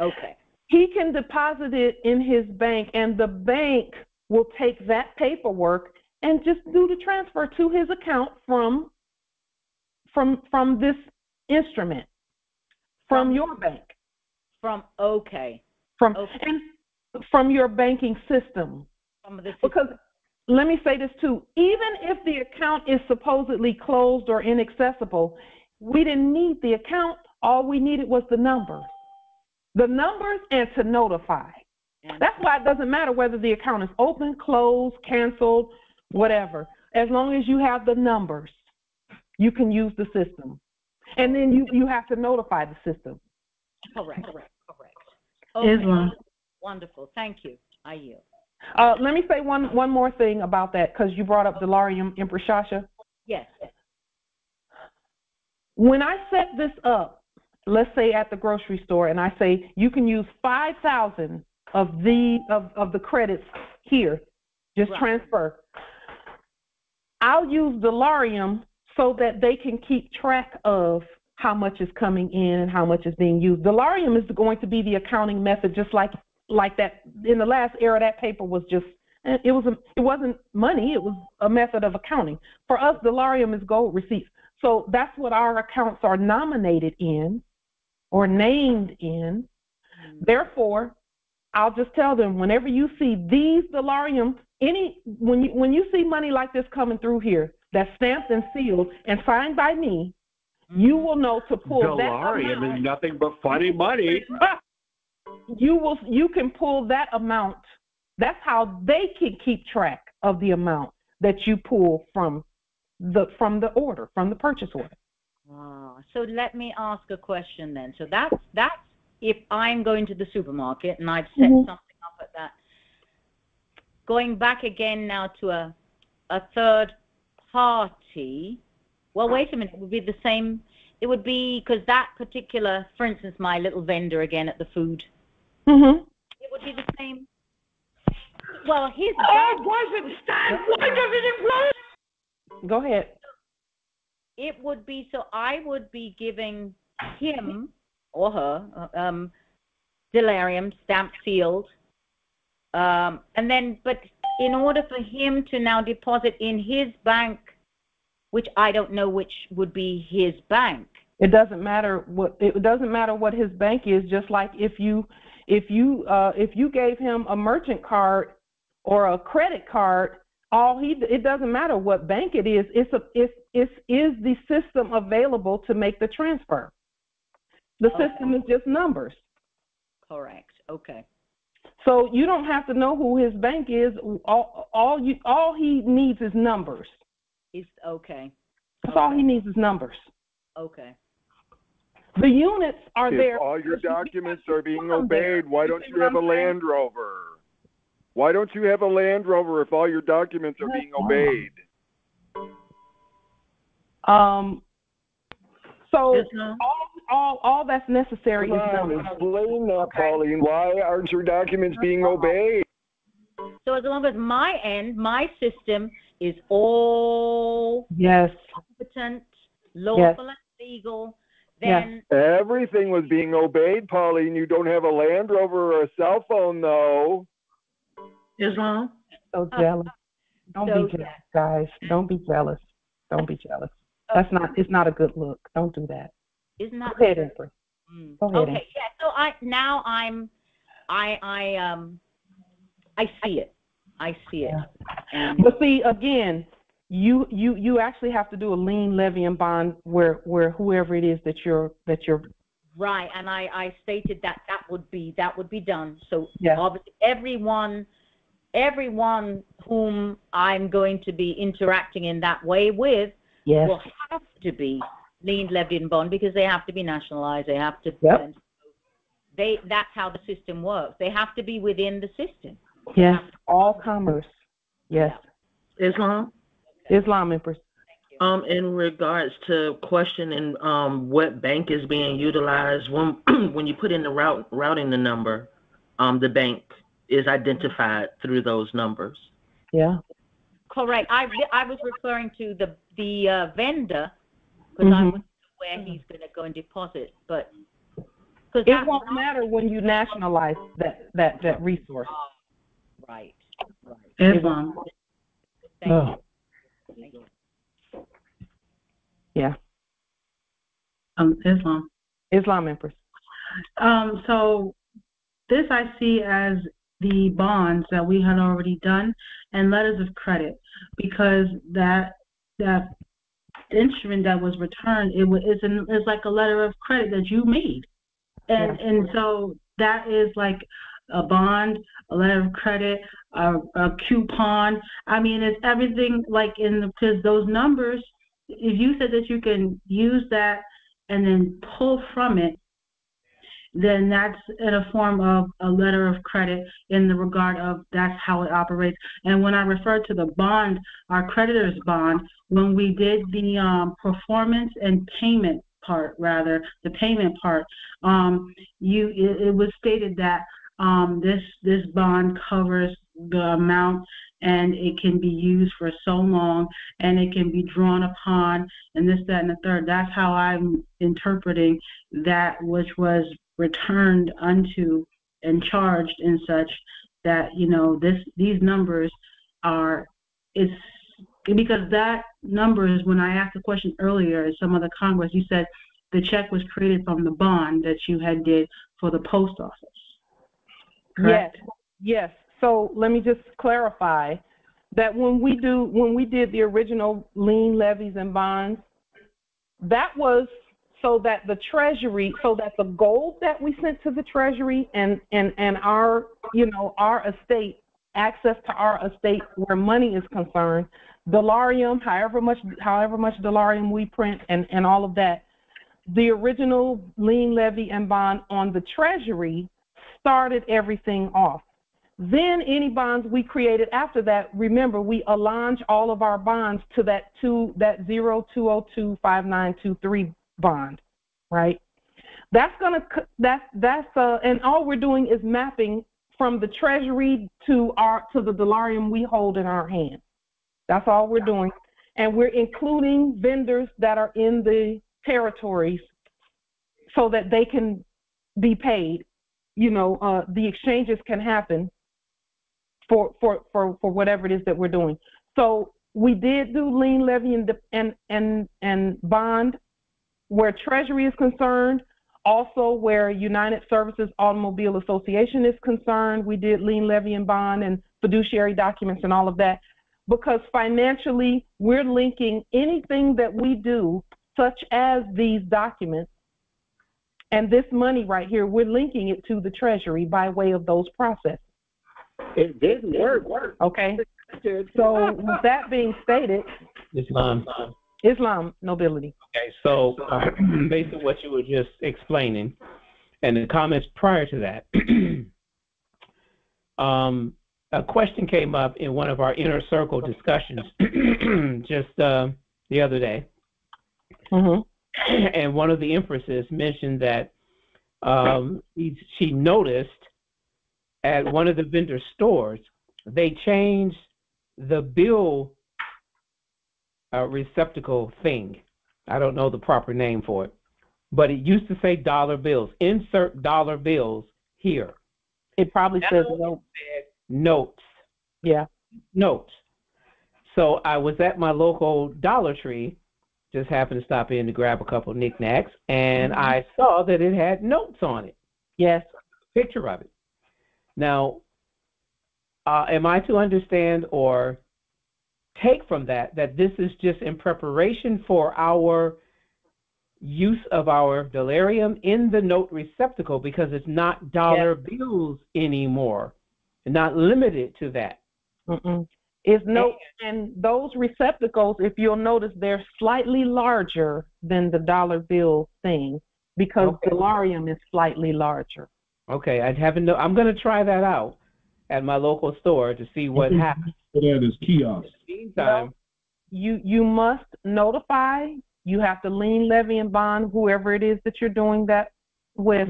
Okay. He can deposit it in his bank, and the bank will take that paperwork and just do the transfer to his account from this instrument, from your bank. And from your banking system. Because let me say this too, even if the account is supposedly closed or inaccessible, we didn't need the account. All we needed was the numbers and to notify. That's why it doesn't matter whether the account is open, closed, canceled, whatever. As long as you have the numbers, you can use the system. And then you have to notify the system. Correct. Okay. Islam. Wonderful. Thank you. I yield. Let me say one more thing about that, because you brought up delirium, Empress Shasha. Yes. When I set this up let's say at the grocery store, and I say you can use 5,000 of the credits here, just transfer. I'll use Dolarium so that they can keep track of how much is coming in and how much is being used. Dolarium is going to be the accounting method, just like that. In the last era, that paper was just, it wasn't money, it was a method of accounting. For us, Dolarium is gold receipts. So that's what our accounts are nominated in or named in. Therefore, I'll just tell them, whenever you see these Dolarium, when you see money like this coming through here, that's stamped and sealed and signed by me, you will know to pull Dolarium that amount. is nothing but funny money. You can pull that amount. That's how they can keep track of the amount that you pull from the order, from the purchase order. So let me ask a question then. So that's if I'm going to the supermarket and I've set something up at that. Going back again now to a third party. Well, wait a minute. It would be the same. It would be, because that particular, for instance, my little vendor again at the food. It would be the same. Well, his. Oh, wasn't that? Why doesn't it run? Go ahead. It would be, so I would be giving him or her Dolarium, stamped, sealed, and then, but in order for him to now deposit in his bank, which I don't know which would be his bank. It doesn't matter what his bank is. Just like if you gave him a merchant card or a credit card, it doesn't matter what bank it is. Is the system available to make the transfer? The system is just numbers. Correct. Okay. So you don't have to know who his bank is. All he needs is numbers. Okay. That's all he needs is numbers. Okay. The units are there. If all your documents are being obeyed, why don't you have a Land Rover? Why don't you have a Land Rover if all your documents are being obeyed? So all that's necessary is numbers. Explain that, Pauline. Why aren't your documents being obeyed? So as long as my end, my system is all competent, lawful, and legal, then everything was being obeyed, Pauline. You don't have a Land Rover or a cell phone, though. Islam? So jealous. Don't be jealous, guys. Don't be jealous. Don't be jealous. It's not a good look. Don't do that. Isn't that Go ahead, Empress. Go ahead. Okay, so I see it. I see it. And but see, again, you actually have to do a lien, levy, and bond where whoever it is that you're right. And I stated that would be done. So obviously everyone whom I'm going to be interacting in that way with will have to be lien, levy, and bond, because they have to be nationalized. They have to. That's how the system works. They have to be within the system. Yes, all commerce. Yes. Islam? Islam, Empress. In regards to questioning what bank is being utilized, when you put in the routing the number, the bank is identified through those numbers. Yeah. Correct. I was referring to the vendor, because I wasn't know where he's going to go and deposit, but it won't matter when you nationalize that resource. Right. Islam. Thank you. Yeah. Islam, Empress. So this I see as the bonds that we had already done and letters of credit, because that instrument that was returned, it's like a letter of credit that you made, and so that is like a bond, a letter of credit, a coupon. I mean, it's everything, like because those numbers, if you said that you can use that and then pull from it, then that's in a form of a letter of credit in the regard of that's how it operates. And when I refer to the bond, our creditor's bond, when we did the performance and payment part, rather, the payment part, it was stated that this bond covers the amount and it can be used for so long and it can be drawn upon and this, that, and the third. That's how I'm interpreting that which was returned unto and charged and such, that, you know, these numbers are, it's because that numbers, when I asked the question earlier at some of the Congress, you said the check was created from the bond that you had did for the post office. Correct? Yes. So let me just clarify that when we did the original lien levies and bonds, that was so that the Treasury, so that the gold that we sent to the Treasury and our, you know, our estate, access to our estate where money is concerned, dollarium, however much dollarium we print and all of that, the original lien levy and bond on the Treasury started everything off. Then any bonds we created after that, remember, we aligned all of our bonds to that 02025923 bond, right? That's and all we're doing is mapping from the Treasury to the dollarium we hold in our hand. That's all we're doing, and we're including vendors that are in the territories so that they can be paid. You know, the exchanges can happen for whatever it is that we're doing. So we did do lien levy and bond where Treasury is concerned. Also, where United Services Automobile Association is concerned, we did lien levy and bond and fiduciary documents and all of that, because financially we're linking anything that we do, such as these documents and this money right here, we're linking it to the Treasury by way of those processes. It didn't work. Okay. So with that being stated, Islam nobility. Okay, so based on what you were just explaining and the comments prior to that, a question came up in one of our inner circle discussions just the other day. Mm-hmm. And one of the empresses mentioned that she noticed at one of the vendor stores, they changed the bill receptacle thing. I don't know the proper name for it, but it used to say dollar bills. Insert dollar bills here. It probably says notes. Notes. Yeah. Notes. So I was at my local Dollar Tree, just happened to stop in to grab a couple of knickknacks, and I saw that it had notes on it. Yes. A picture of it. Now, am I to understand or take from that this is just in preparation for our use of our dollarium in the note receptacle, because it's not dollar bills anymore, not limited to that? It's notes, and those receptacles, if you'll notice, they're slightly larger than the dollar bill thing, because dollarium is slightly larger. Okay, I haven't. I'm going to try that out at my local store to see what happens. That is kiosk. In the meantime, you must notify. You have to lien levy and bond whoever it is that you're doing that with,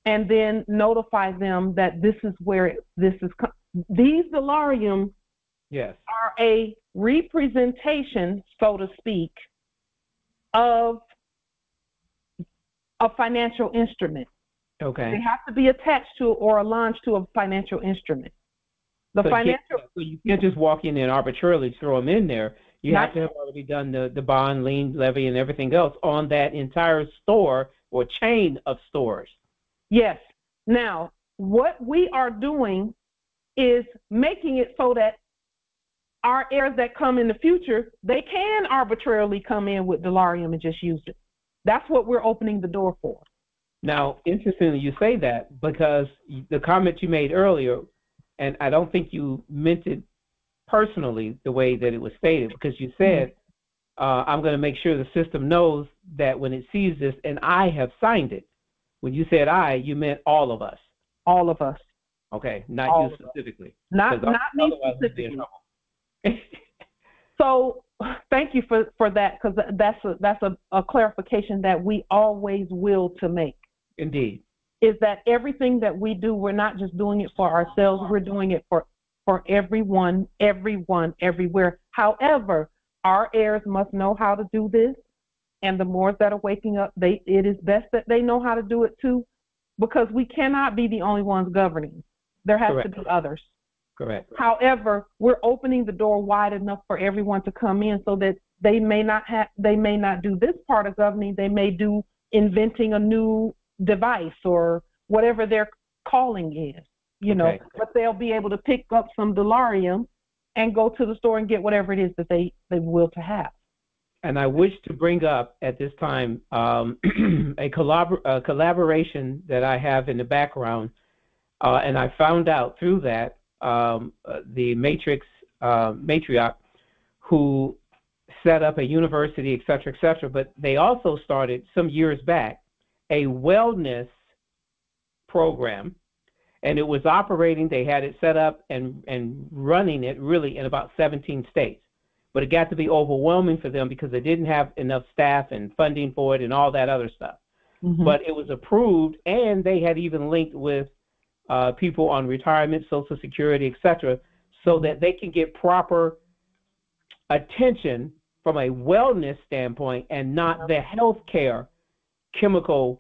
and then notify them that this is where this is. These dollarium are a representation, so to speak, of a financial instrument. Okay. They have to be attached to or aligned to a financial instrument. So you can't just walk in and arbitrarily throw them in there. You have to have already done the bond, lien, levy, and everything else on that entire store or chain of stores. Yes. Now, what we are doing is making it so that our heirs that come in the future, they can arbitrarily come in with dollarium and just use it. That's what we're opening the door for. Now, interestingly, you say that because the comment you made earlier, and I don't think you meant it personally the way that it was stated, because you said, I'm going to make sure the system knows that when it sees this, and I have signed it. When you said I, you meant all of us. All of us. Okay, not all you specifically. Not me specifically. So thank you for that, because that's a clarification that we always will to make. Indeed. Is that everything that we do, we're not just doing it for ourselves, we're doing it for everyone, everywhere. However, our heirs must know how to do this, and the Moors that are waking up, it is best that they know how to do it too, because we cannot be the only ones governing. There has Correct. to be others. Correct. However, we're opening the door wide enough for everyone to come in, so that they may not do this part of governing. They may do inventing a new device or whatever their calling is, you know. But they'll be able to pick up some delirium and go to the store and get whatever it is that they will to have. And I wish to bring up at this time a collaboration that I have in the background, and I found out through that the matriarch who set up a university, et cetera, but they also started some years back a wellness program, and it was operating. They had it set up and running it really in about 17 states. But it got to be overwhelming for them because they didn't have enough staff and funding for it and all that other stuff. Mm-hmm. But it was approved, and they had even linked with people on retirement, Social Security, et cetera, so that they can get proper attention from a wellness standpoint and not the healthcare, chemical,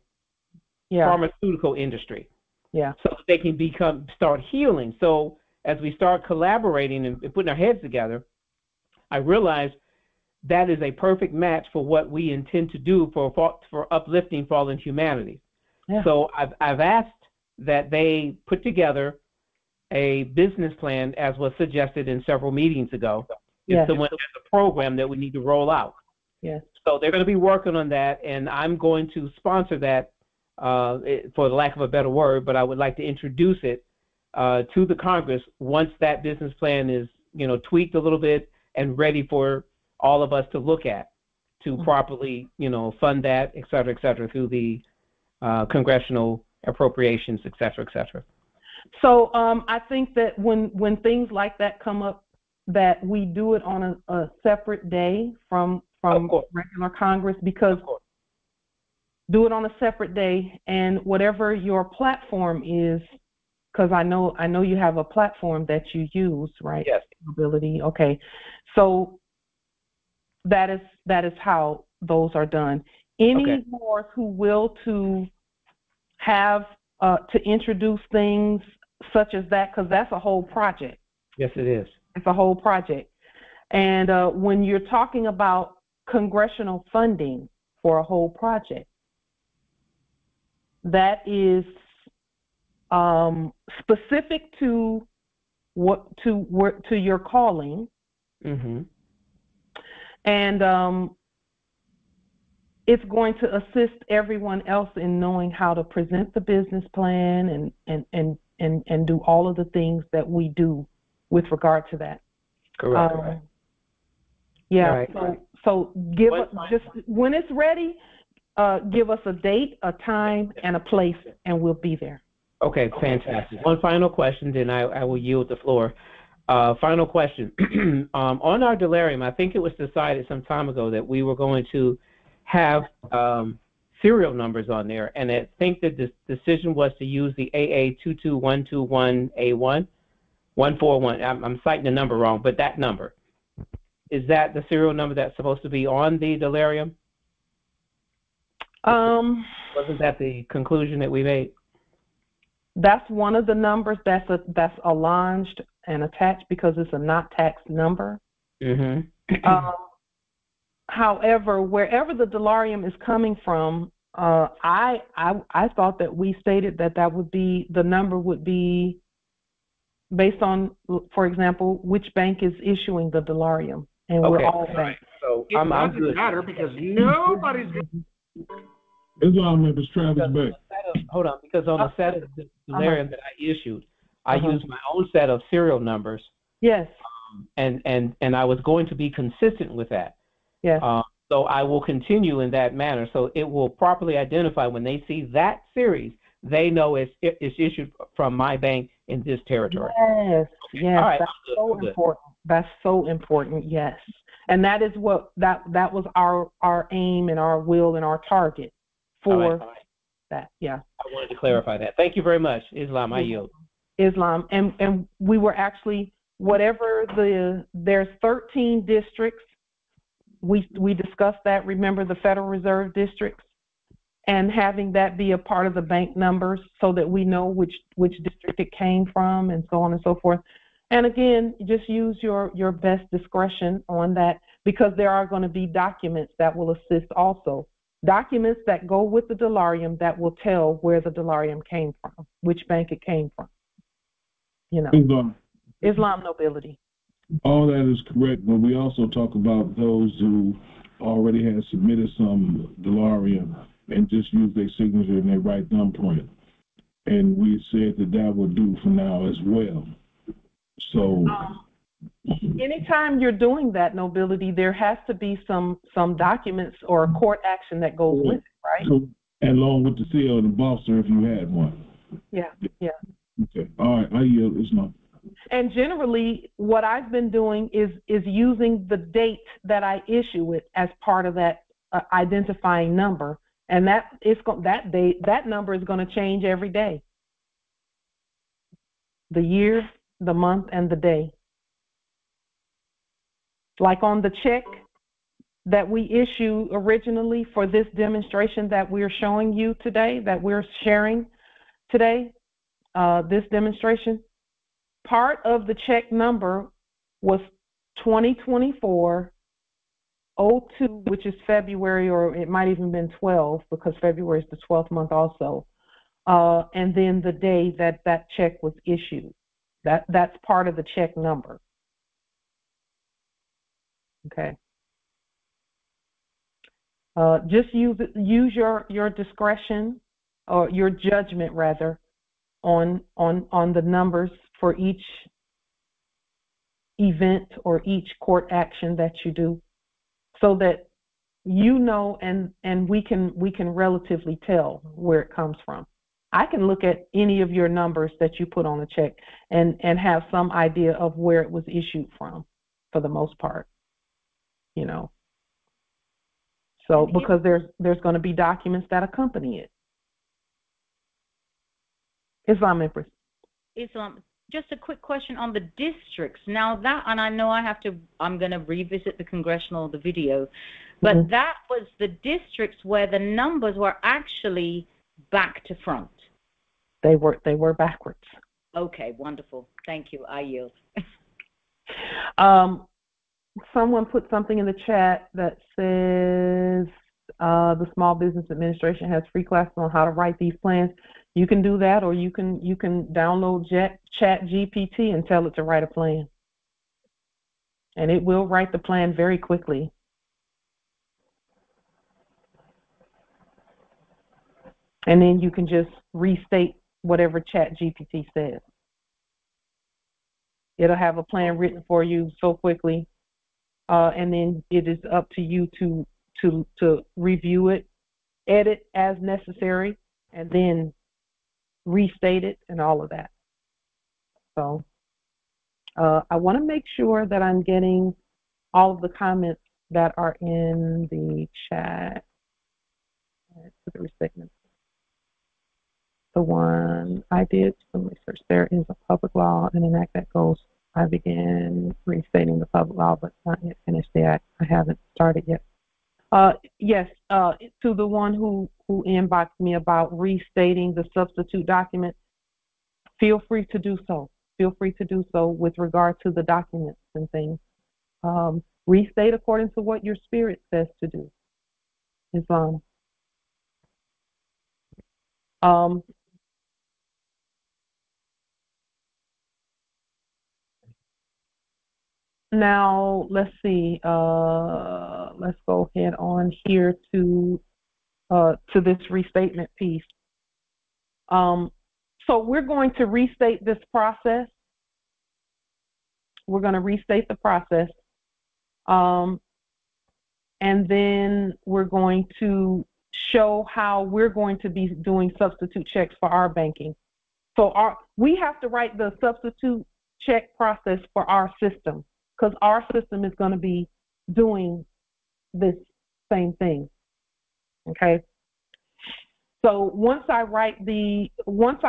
pharmaceutical industry. Yeah. So that they can start healing. So as we start collaborating and putting our heads together, I realized that is a perfect match for what we intend to do for uplifting fallen humanity. Yeah. So I've asked that they put together a business plan, as was suggested in several meetings ago. If someone has a program that we need to roll out. Yes. So they're going to be working on that, and I'm going to sponsor that, for the lack of a better word, but I would like to introduce it to the Congress once that business plan is, tweaked a little bit and ready for all of us to look at to properly, fund that, et cetera, through the congressional appropriations, et cetera. So I think that when things like that come up, that we do it on a separate day from regular Congress, because do it on a separate day, and whatever your platform is, because I know you have a platform that you use, right? Yes. Ability. Okay. So that is how those are done. Any more who will to have to introduce things such as that, because that's a whole project. Yes, it is. It's a whole project. And when you're talking about congressional funding for a whole project, that is specific to your calling. Mm-hmm. And it's going to assist everyone else in knowing how to present the business plan and do all of the things that we do with regard to that. Correct. Yeah. Right. So give us, just when it's ready, give us a date, a time, and a place, and we'll be there. Okay, fantastic. One final question, then I will yield the floor. Final question. On our delirium, I think it was decided some time ago that we were going to have serial numbers on there, and I think that the decision was to use the AA22121A1, 141. I'm citing the number wrong, but that number. Is that the serial number that's supposed to be on the delirium? Wasn't that the conclusion that we made? That's one of the numbers that's allonged and attached because it's a not taxed number. Mm-hmm. However, wherever the delirium is coming from, I thought that we stated that would be, the number would be based on, for example, which bank is issuing the delirium, and we're all banks. So it doesn't matter because nobody's. Islam is Travis Bay. Hold on, because on the set of the delirium that I issued, I used my own set of serial numbers. Yes. And I was going to be consistent with that. Yes. So I will continue in that manner. So it will properly identify when they see that series, they know it's issued from my bank in this territory. Yes. Yes. All right. That's so important. That's so important. Yes. And that is what that was our aim and our will and our target for that. Yeah. I wanted to clarify that. Thank you very much, Islam. I yield. Islam, and we were actually there's 13 districts. We discussed that. Remember the Federal Reserve districts, and having that be a part of the bank numbers so that we know which district it came from, and so on and so forth. And again, just use your best discretion on that, because there are going to be documents that will assist also. Documents that go with the dolarium that will tell where the dolarium came from, which bank it came from. You know, Islam nobility. All that is correct, but we also talk about those who already have submitted some dolarium and just use their signature and their right thumbprint. And we said that would do for now as well. So anytime you're doing that, nobility, there has to be some documents or a court action that goes with it, right? So, along with the seal and the bosser if you had one. Yeah. Okay. All right. I yield. It's not. And generally, what I've been doing is using the date that I issue it as part of that identifying number, and that number is going to change every day. The year, the month, and the day. Like on the check that we issue originally for this demonstration that we're showing you today, that we're sharing today, this demonstration, part of the check number was 2024-02, which is February, or it might even been 12, because February is the 12th month also. And then the day that check was issued. That's part of the check number. Okay. Just use your discretion, or your judgment rather, on the numbers for each event or each court action that you do, so that you know and we can relatively tell where it comes from. I can look at any of your numbers that you put on a check and have some idea of where it was issued from, for the most part, you know. So because there's going to be documents that accompany it. Islam Empress. Islam, just a quick question on the districts. Now that, and I know I'm going to revisit the video, but that was the districts where the numbers were actually back to front. They were backwards. Okay, wonderful. Thank you. I yield. Someone put something in the chat that says the Small Business Administration has free classes on how to write these plans. You can do that, or you can download Chat GPT and tell it to write a plan, and it will write the plan very quickly. And then you can just restate whatever Chat GPT says. It'll have a plan written for you so quickly, and then it is up to you to review it, edit as necessary, and then restate it and all of that. So I want to make sure that I'm getting all of the comments that are in the chat. The restatement. The one I did some research. There is a public law and an act that goes. I began restating the public law, but not yet finished the act. I haven't started yet. Yes, to the one who inboxed me about restating the substitute document, feel free to do so. Feel free to do so with regard to the documents and things. Restate according to what your spirit says to do. Islam. Now, let's see. Let's go ahead on here to this restatement piece. So we're going to restate this process. We're going to restate the process. And then we're going to show how we're going to be doing substitute checks for our banking. So we have to write the substitute check process for our system, because our system is going to be doing this same thing. Okay. So once I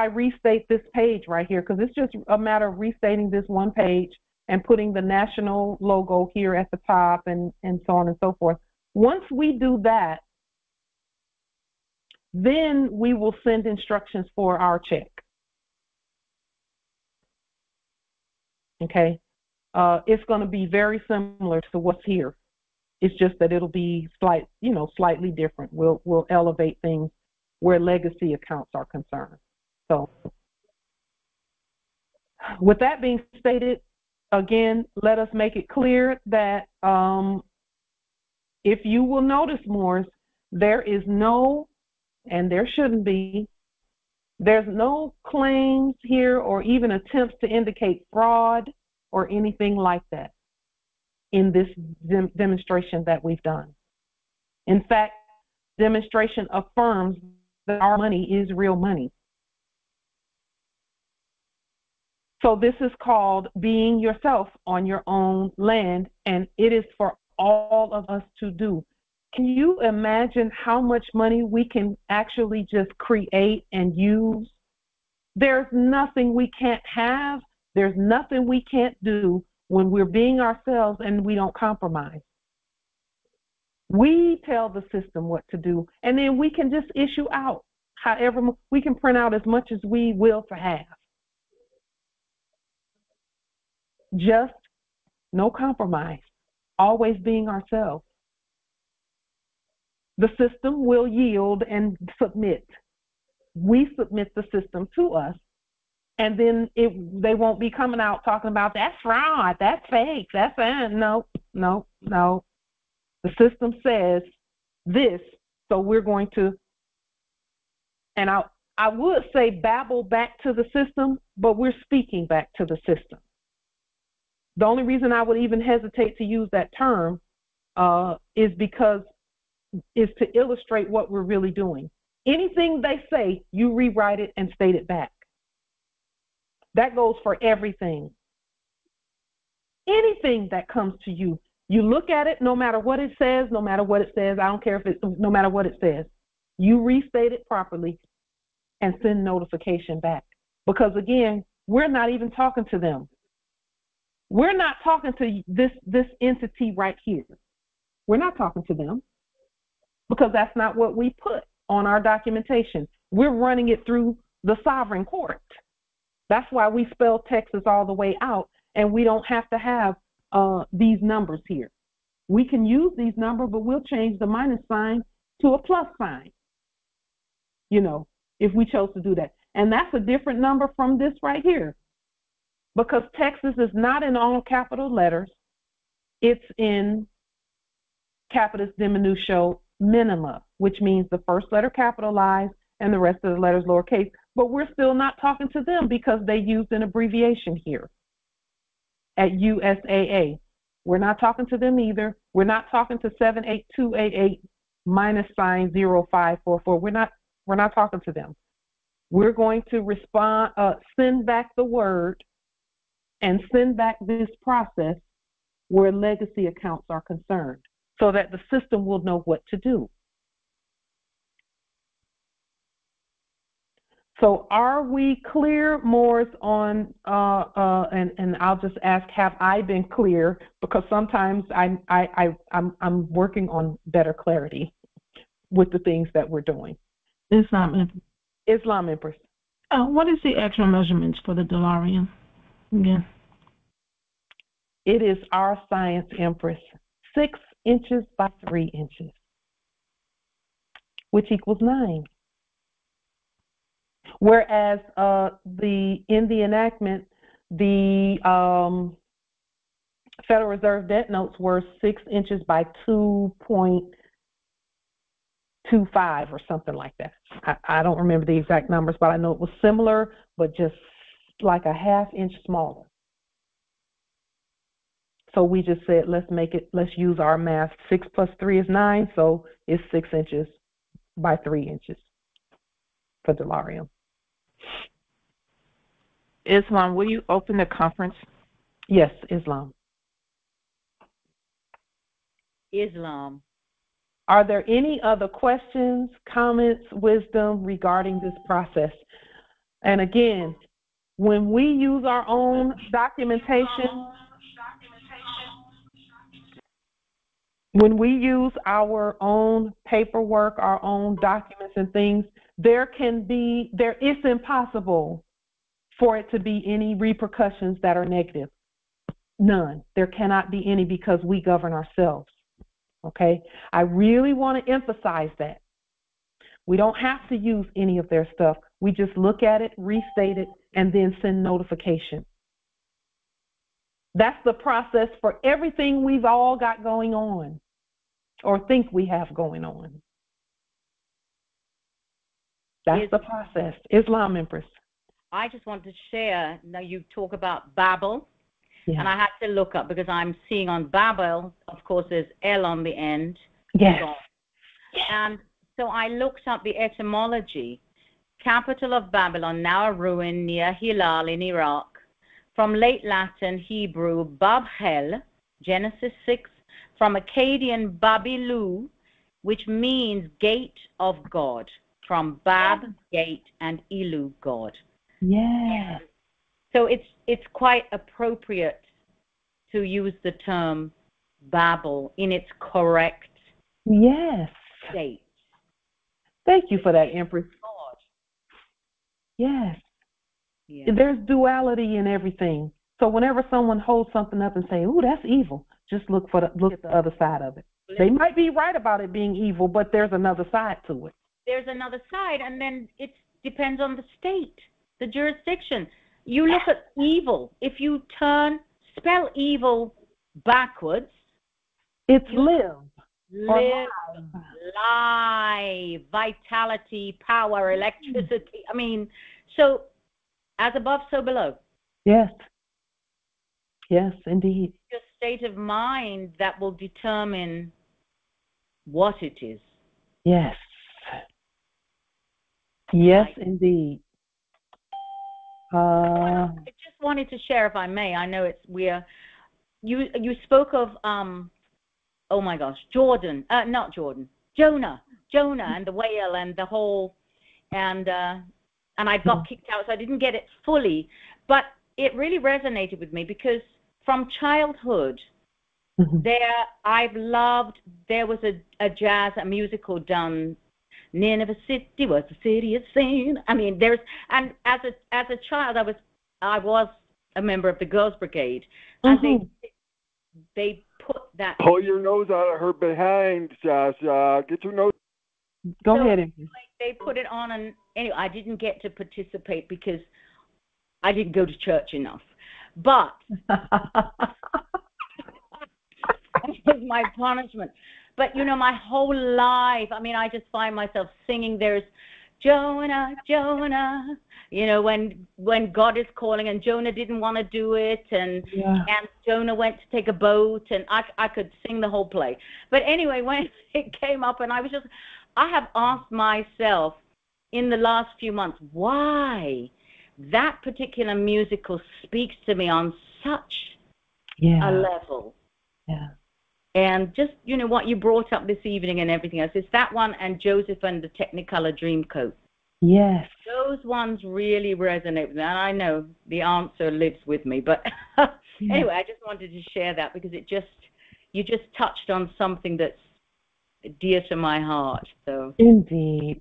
restate this page right here, because it's just a matter of restating this one page and putting the national logo here at the top and so on and so forth. Once we do that, then we will send instructions for our check. Okay. It's going to be very similar to what's here. It's just that it'll be slightly different. We'll elevate things where legacy accounts are concerned. So with that being stated, again, let us make it clear that if you will notice, Moors, there is no, and there shouldn't be, there's no claims here or even attempts to indicate fraud or anything like that in this demonstration that we've done. In fact, demonstration affirms that our money is real money. So this is called being yourself on your own land, and it is for all of us to do. Can you imagine how much money we can actually just create and use? There's nothing we can't have. There's nothing we can't do when we're being ourselves and we don't compromise. We tell the system what to do, and then we can just issue out. However, we can print out as much as we will to have. Just no compromise, always being ourselves. The system will yield and submit. We submit the system to us, and then they won't be coming out talking about that's fraud, that's fake, that's no. The system says this, so we're going to, and I would say babble back to the system, but we're speaking back to the system. The only reason I would even hesitate to use that term is to illustrate what we're really doing. Anything they say, you rewrite it and state it back. That goes for everything. Anything that comes to you, you look at it, no matter what it says, I don't care if it's, no matter what it says, you restate it properly and send notification back. Because again, we're not even talking to them. We're not talking to this entity right here. We're not talking to them because that's not what we put on our documentation. We're running it through the sovereign court. That's why we spell Texas all the way out, and we don't have to have these numbers here. We can use these numbers, but we'll change the minus sign to a plus sign, if we chose to do that. And that's a different number from this right here, because Texas is not in all capital letters. It's in capitis diminutio minima, which means the first letter capitalized and the rest of the letters lowercase. But we're still not talking to them because they used an abbreviation here at USAA. We're not talking to them either. We're not talking to 78288 minus sign 0544. We're not talking to them. We're going to respond, send back the word and send back this process where legacy accounts are concerned so that the system will know what to do. So are we clear, Moors, on, and I'll just ask, have I been clear? Because sometimes I'm working on better clarity with the things that we're doing. Islam Empress. What is the actual measurements for the Dollarian again? It is our science, Empress. 6 inches by 3 inches, which equals 9. Whereas in the enactment, the Federal Reserve debt notes were 6 inches by 2.25 or something like that. I don't remember the exact numbers, but I know it was similar, but just like a ½ inch smaller. So we just said, let's use our math. 6 plus 3 is 9, so it's 6 inches by 3 inches for Dollarium. Islam, will you open the conference? Yes, Islam. Islam. Are there any other questions, comments, wisdom regarding this process? And again, when we use our own documentation, when we use our own paperwork, our own documents and things, it's impossible for it to be any repercussions that are negative. None. There cannot be any because we govern ourselves. Okay? I really want to emphasize that. We don't have to use any of their stuff. We just look at it, restate it, and then send notification. That's the process for everything we've all got going on or think we have going on. That's the process. Islam, Empress. I just want to share, now you talk about Babel, and I had to look up because I'm seeing on Babel, of course, there's L on the end. Yes. And so I looked up the etymology. Capital of Babylon, now a ruin near Hilal in Iraq. From late Latin, Hebrew, Babhel, Genesis 6, from Akkadian Babilu, which means gate of God. From Bab, gate, and Ilu, God. Yeah. So it's quite appropriate to use the term Babel in its correct state. Thank you for that, Empress. God. Yes. There's duality in everything. So whenever someone holds something up and say, "Ooh, that's evil," just look at the other side of it. They might be right about it being evil, but there's another side to it. There's another side, and then it depends on the state, the jurisdiction. You look at evil. If you spell evil backwards, it's live. Live, lie, vitality, power, electricity. I mean, so as above, so below. Yes. Yes, indeed. Your state of mind that will determine what it is. Yes. Yes, indeed. I just wanted to share, if I may. I know you spoke of oh my gosh, Jonah and the whale and the whole, and I got kicked out, so I didn't get it fully, but it really resonated with me because from childhood, there was a musical done. Nineveh City was the city of sin. I mean, and as a child, I was a member of the Girls Brigade, and they put that. Pull your nose out of her behind, Sasha. Get your nose. Go ahead. They put it on, and anyway, I didn't get to participate because I didn't go to church enough. But that was my punishment. But, my whole life, I mean, I just find myself singing, there's Jonah, Jonah, when God is calling, and Jonah didn't want to do it, and Jonah went to take a boat, and I could sing the whole play. But anyway, when it came up, and I have asked myself in the last few months, why that particular musical speaks to me on such a level. Yeah. And just, what you brought up this evening and everything else, it's that one and Joseph and the Technicolor Dreamcoat. Yes. Those ones really resonate with me. And I know the answer lives with me. But anyway, I just wanted to share that because you just touched on something that's dear to my heart. So indeed.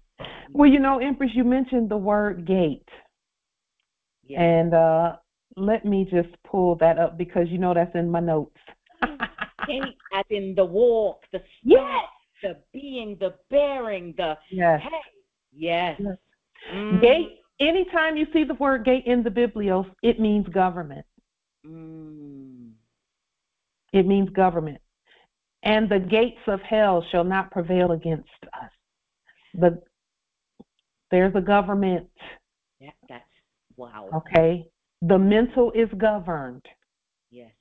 Well, Empress, you mentioned the word gate. Yeah. And let me just pull that up because that's in my notes. Gate as in the walk, the step, the being, the bearing, the hey. Yes. Gate, anytime you see the word gate in the Biblios, it means government. It means government. And the gates of hell shall not prevail against us. There's a government. Yeah, that's wow. Okay. The mental is governed. Yes.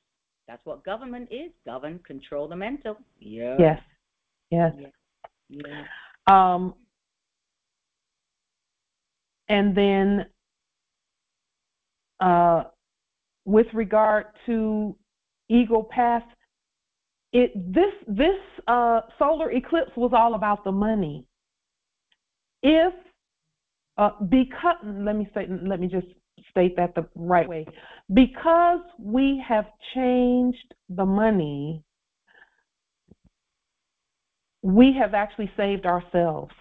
That's what government is. Govern, control the mental. Yeah. Yes. Yes. Yeah. And then with regard to Eagle Pass, This solar eclipse was all about the money. Because let me just state that the right way. Because we have changed the money, we have actually saved ourselves.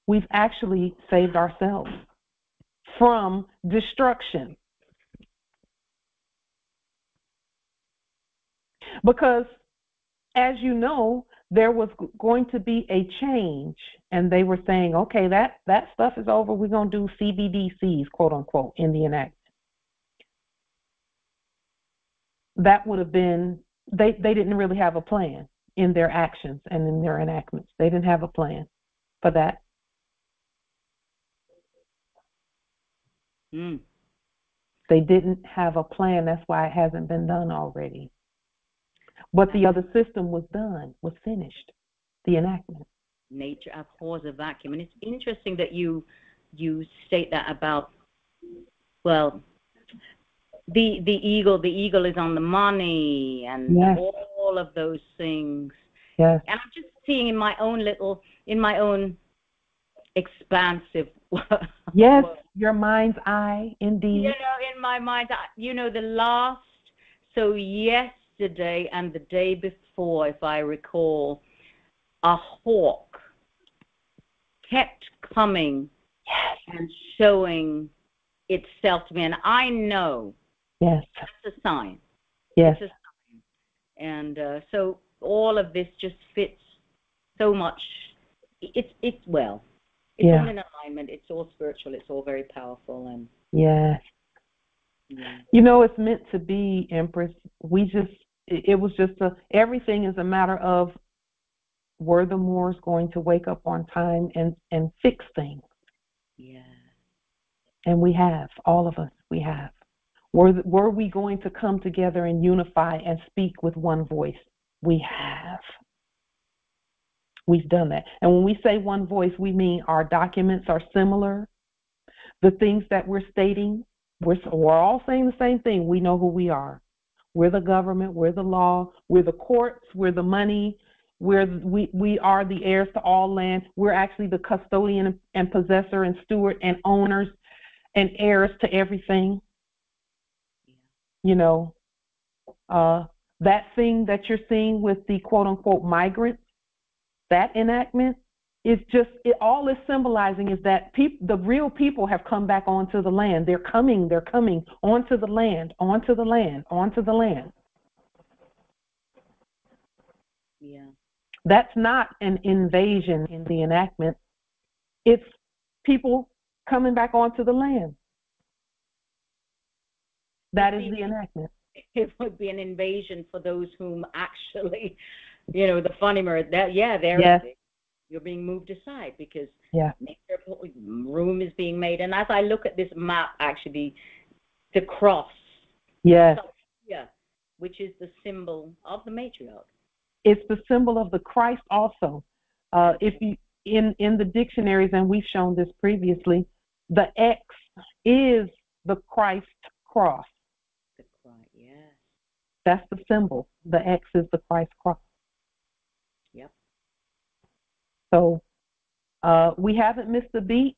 We've actually saved ourselves from destruction. Because, as you know, there was going to be a change, and they were saying, okay, that stuff is over. We're going to do CBDCs, quote unquote, in the enactment. That would have been, they didn't really have a plan in their actions and in their enactments. They didn't have a plan for that. They didn't have a plan. That's why it hasn't been done already. But the other system was done, was finished, the enactment. Nature abhors a vacuum. And it's interesting that you state that about, well, the eagle is on the money and all of those things. Yes. And I'm just seeing in my own expansive yes, your mind's eye, indeed. You know, in my mind, yesterday and the day before, if I recall, a hawk kept coming and showing itself to me. And I know that's a sign. Yes. It's a sign. And so all of this just fits so much. It's all in alignment. It's all spiritual. It's all very powerful. And yes. You know, it's meant to be, Empress. Everything is a matter of, were the Moors going to wake up on time and fix things? Yeah. And we have, all of us, we have. Were we going to come together and unify and speak with one voice? We have. We've done that. And when we say one voice, we mean our documents are similar. The things that we're stating, we're all saying the same thing. We know who we are. We're the government, we're the law, we're the courts, we're the money, we are the heirs to all land. We're actually the custodian and possessor and steward and owners and heirs to everything. You know, that thing that you're seeing with the quote-unquote migrants, that enactment, is just, all it's symbolizing is that the real people have come back onto the land. They're coming onto the land, onto the land, onto the land. Yeah. That's not an invasion in the enactment. It's people coming back onto the land. That is the enactment. It would be an invasion for those whom actually, the funny word, you're being moved aside because room is being made. And as I look at this map, actually, the cross, which is the symbol of the matriarch. It's the symbol of the Christ also. If you in the dictionaries, and we've shown this previously, the X is the Christ cross. The Christ, yes. That's the symbol. The X is the Christ cross. Yep. So we haven't missed a beat.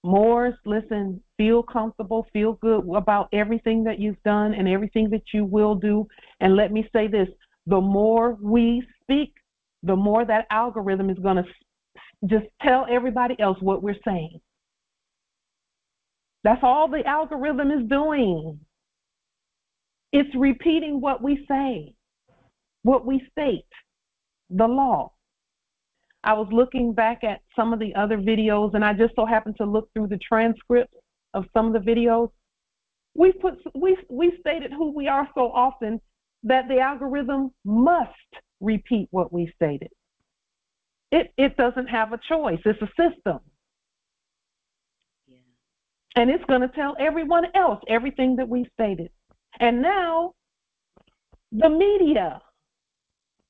Moors, listen, feel comfortable, feel good about everything that you've done and everything that you will do. And let me say this, the more we speak, the more that algorithm is going to just tell everybody else what we're saying. That's all the algorithm is doing. It's repeating what we say, what we state, the law. I was looking back at some of the other videos, and I just so happened to look through the transcripts of some of the videos. We stated who we are so often that the algorithm must repeat what we stated. It doesn't have a choice. It's a system. Yeah. And it's going to tell everyone else everything that we stated. And now the media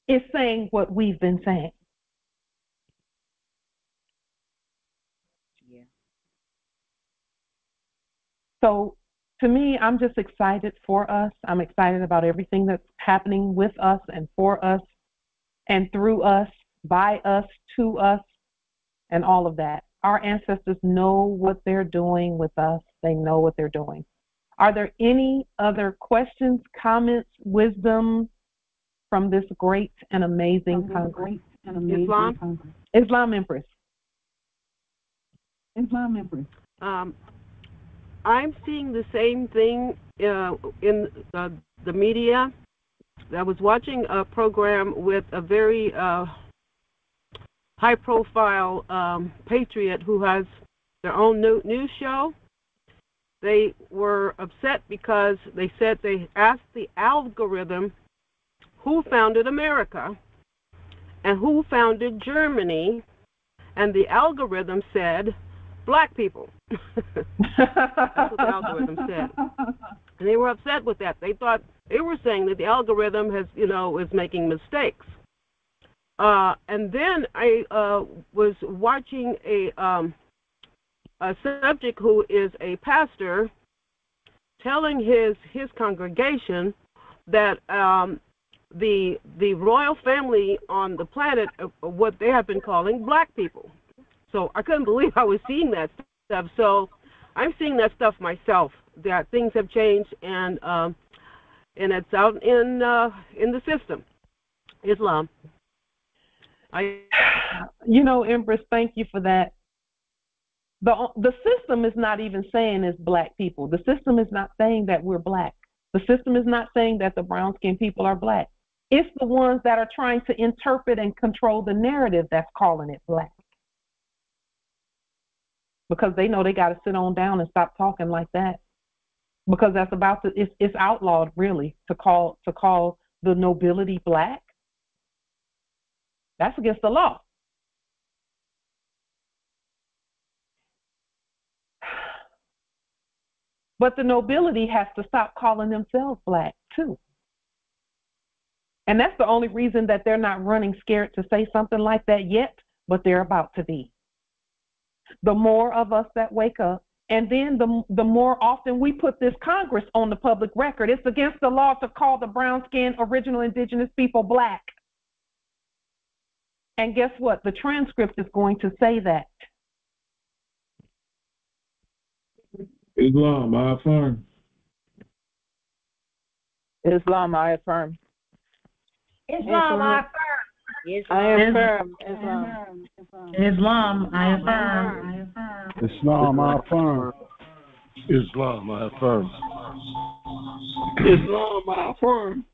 is saying what we've been saying. Yeah. So to me, I'm just excited for us. I'm excited about everything that's happening with us and for us and through us, by us, to us, and all of that. Our ancestors know what they're doing with us. They know what they're doing. Are there any other questions, comments, wisdom from this great and amazing Congress? Islam? Islam Empress. Islam Empress. I'm seeing the same thing in the media. I was watching a program with a very high-profile patriot who has their own news show. They were upset because they said they asked the algorithm who founded America and who founded Germany, and the algorithm said black people. That's what the algorithm said. And they were upset with that. They thought, they were saying that the algorithm has, is making mistakes. And then I was watching a subject who is a pastor telling his congregation that the royal family on the planet are what they have been calling black people. So I couldn't believe I was seeing that stuff. So I'm seeing that stuff myself, that things have changed, and it's out in the system. Islam. Empress, thank you for that. The system is not even saying it's black people. The system is not saying that we're black. The system is not saying that the brown-skinned people are black. It's the ones that are trying to interpret and control the narrative that's calling it black. Because they know they got to sit on down and stop talking like that. Because that's it's outlawed, really, to call the nobility black. That's against the law. But the nobility has to stop calling themselves black, too. And that's the only reason that they're not running scared to say something like that yet, but they're about to be. The more of us that wake up, and then the more often we put this Congress on the public record. It's against the law to call the brown-skinned original indigenous people black. And guess what? The transcript is going to say that. Islam, I affirm. Islam, I affirm. Islam, I affirm. I affirm. Islam. Islam, I affirm. Islam, I affirm. Islam, I affirm. Islam, I affirm.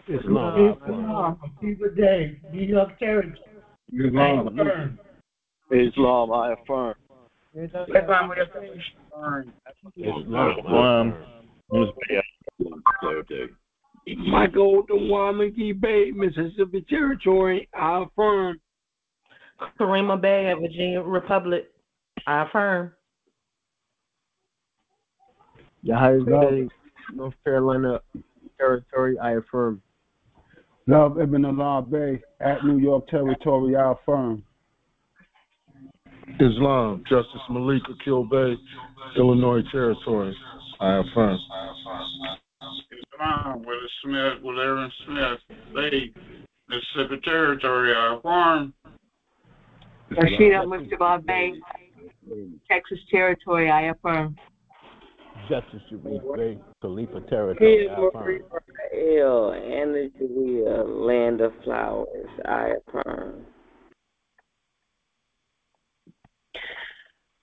Islam, People Day, New York Territory. Islam, I affirm. Islam, I affirm. Islam, I affirm. Islam, Michael Dawamiki Bay, Mississippi Territory, I affirm. Karima Bay of Virginia Republic, I affirm. Yahya Bay, North Carolina Territory, I affirm. Love Ibn Allah Bay at New York Territory, I affirm. Islam, Justice Malik Akil Bay, Illinois Territory, I affirm. Islam, Willie Smith, Aaron Smith, Bay, Mississippi Territory, I affirm. Rashida Mustafa Bay, Texas Territory, I affirm. Justice Sharif Bay, Khalifa Territory, I affirm. Anna Land of Flowers, I affirm.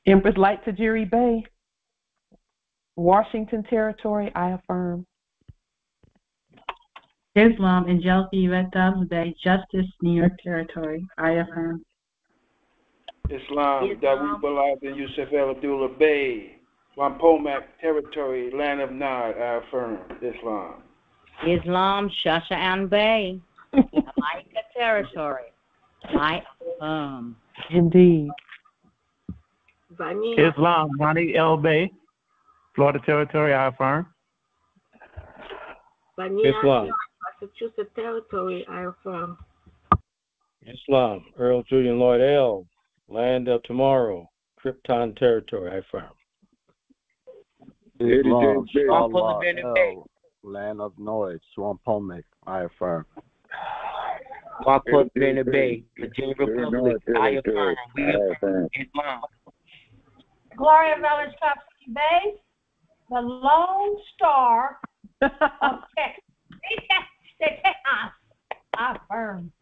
Empress Light Tajiri Bay, Washington Territory, I affirm. Islam, Angelica Red Doves Bay, Justice, New York Territory, I affirm. Islam, Dawood Balad and Yusuf El Abdullah Bay, Wampomac Territory, Land of Nod, I affirm. Islam. Islam, Shasha Ann Bay, Jamaica Territory, I affirm. Indeed. Islam, Ronnie L. Bay, Florida Territory, I affirm. Islam. Massachusetts Territory, I affirm. Islam, Earl Julian Lloyd L., Land of Tomorrow, Krypton Territory, I affirm. Islam, Swamp Allah, Bene El, Bay. land of noise, Swamponic, I affirm. Swamp Bene Bay. Virginia Republic. I affirm. We affirm. Islam. Gloria Village, Topsy Bay, the Lone Star of Texas. I affirm.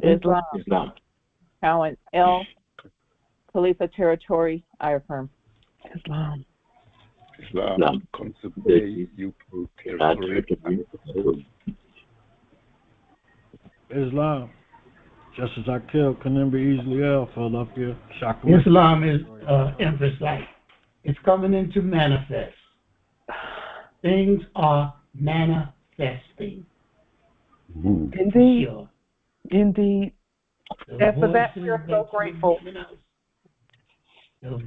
Islam. Talent El, Khalifa Territory, I affirm. Islam. Islam. Bay, Yukon Territory. Islam. Just as I killed Kanimba easily El, Philadelphia, Shaka. Islam is Empress Light. It's coming into manifest. Things are manifesting. Indeed. Sure. Indeed. And for that, we are so grateful. The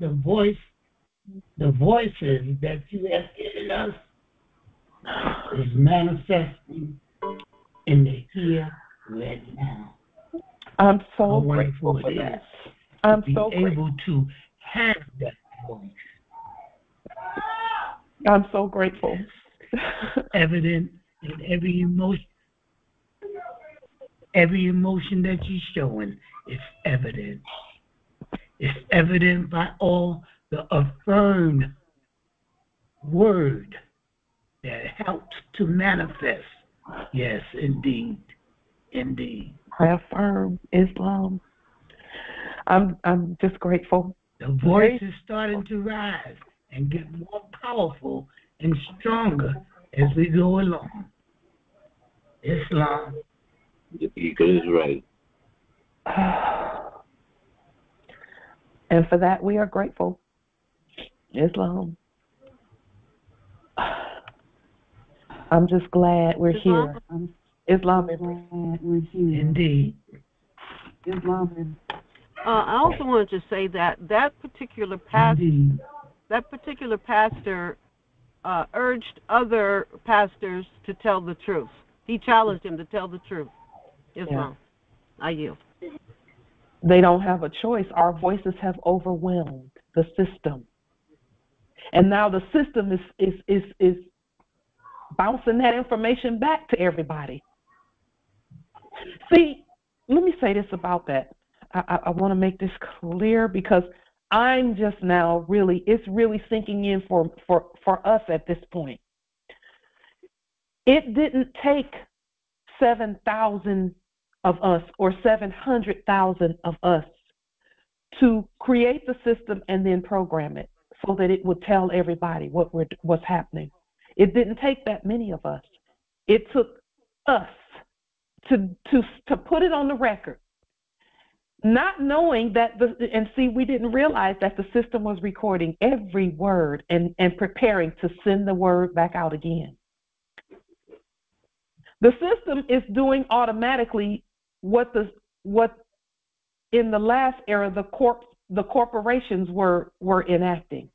voices that you have given us is manifesting in the here, right now. I'm so grateful for that. I'm so able to have that voice. I'm so grateful. Evident in every emotion. Every emotion that you're showing is evident. It's evident by all the affirmed word that helps to manifest. Yes, indeed. Indeed. I affirm Islam. I'm just grateful. The voice is starting to rise and get more powerful and stronger as we go along. Islam. The eagle is right. And for that, we are grateful. Islam. I'm just glad we're here. Islam is glad we're here. Indeed. Islam is. I also wanted to say that that particular pastor urged other pastors to tell the truth. He challenged him to tell the truth. Islam. Yeah. I yield. They don't have a choice. Our voices have overwhelmed the system. And now the system is bouncing that information back to everybody. See, let me say this about that. I want to make this clear because I'm just now it's really sinking in for us at this point. It didn't take 7,000 of us or 700,000 of us to create the system and then program it so that it would tell everybody what's happening. It didn't take that many of us. It took us to put it on the record, not knowing that we didn't realize that the system was recording every word and preparing to send the word back out again. The system is doing automatically what in the last era the corporations were enacting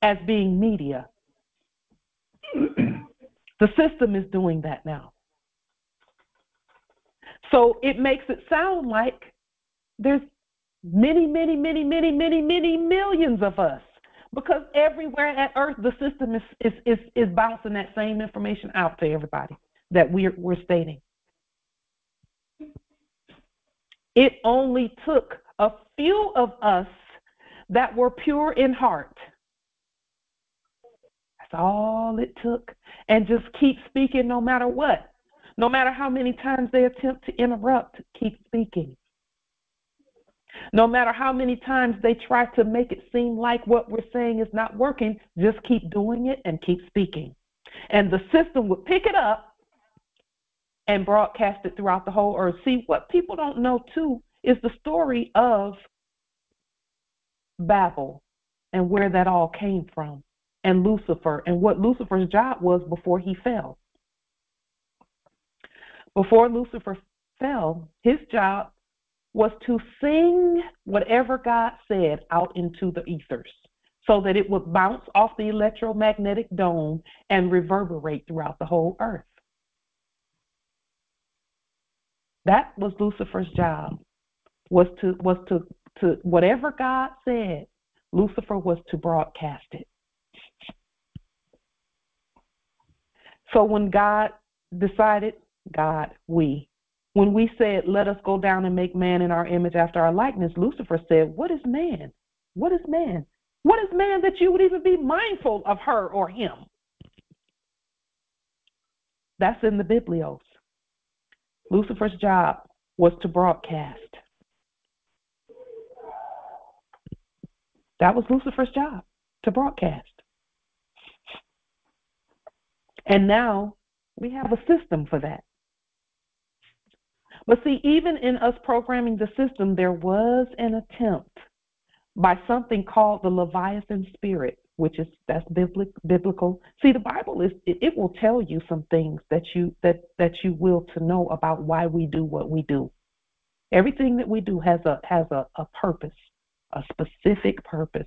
as being media. The system is doing that now. So it makes it sound like there's many millions of us, because everywhere at Earth the system is bouncing that same information out to everybody that we're stating. It only took a few of us that were pure in heart. That's all it took. And just keep speaking no matter what. No matter how many times they attempt to interrupt, keep speaking. No matter how many times they try to make it seem like what we're saying is not working, just keep doing it and keep speaking. And the system would pick it up and broadcast it throughout the whole earth. See, what people don't know, too, is the story of Babel and where that all came from, and Lucifer, and what Lucifer's job was before he fell. Before Lucifer fell, his job was to sing whatever God said out into the ethers so that it would bounce off the electromagnetic dome and reverberate throughout the whole earth. That was Lucifer's job, was to to whatever God said, Lucifer was to broadcast it. So when God decided, when we said, let us go down and make man in our image after our likeness, Lucifer said, what is man? What is man? What is man that you would even be mindful of her or him? That's in the Biblios. Lucifer's job was to broadcast. That was Lucifer's job, to broadcast. And now we have a system for that. But see, even in us programming the system, there was an attempt by something called the Leviathan spirit, that's biblical. See, the Bible it will tell you some things that you will to know about why we do what we do. Everything that we do has a purpose, a specific purpose.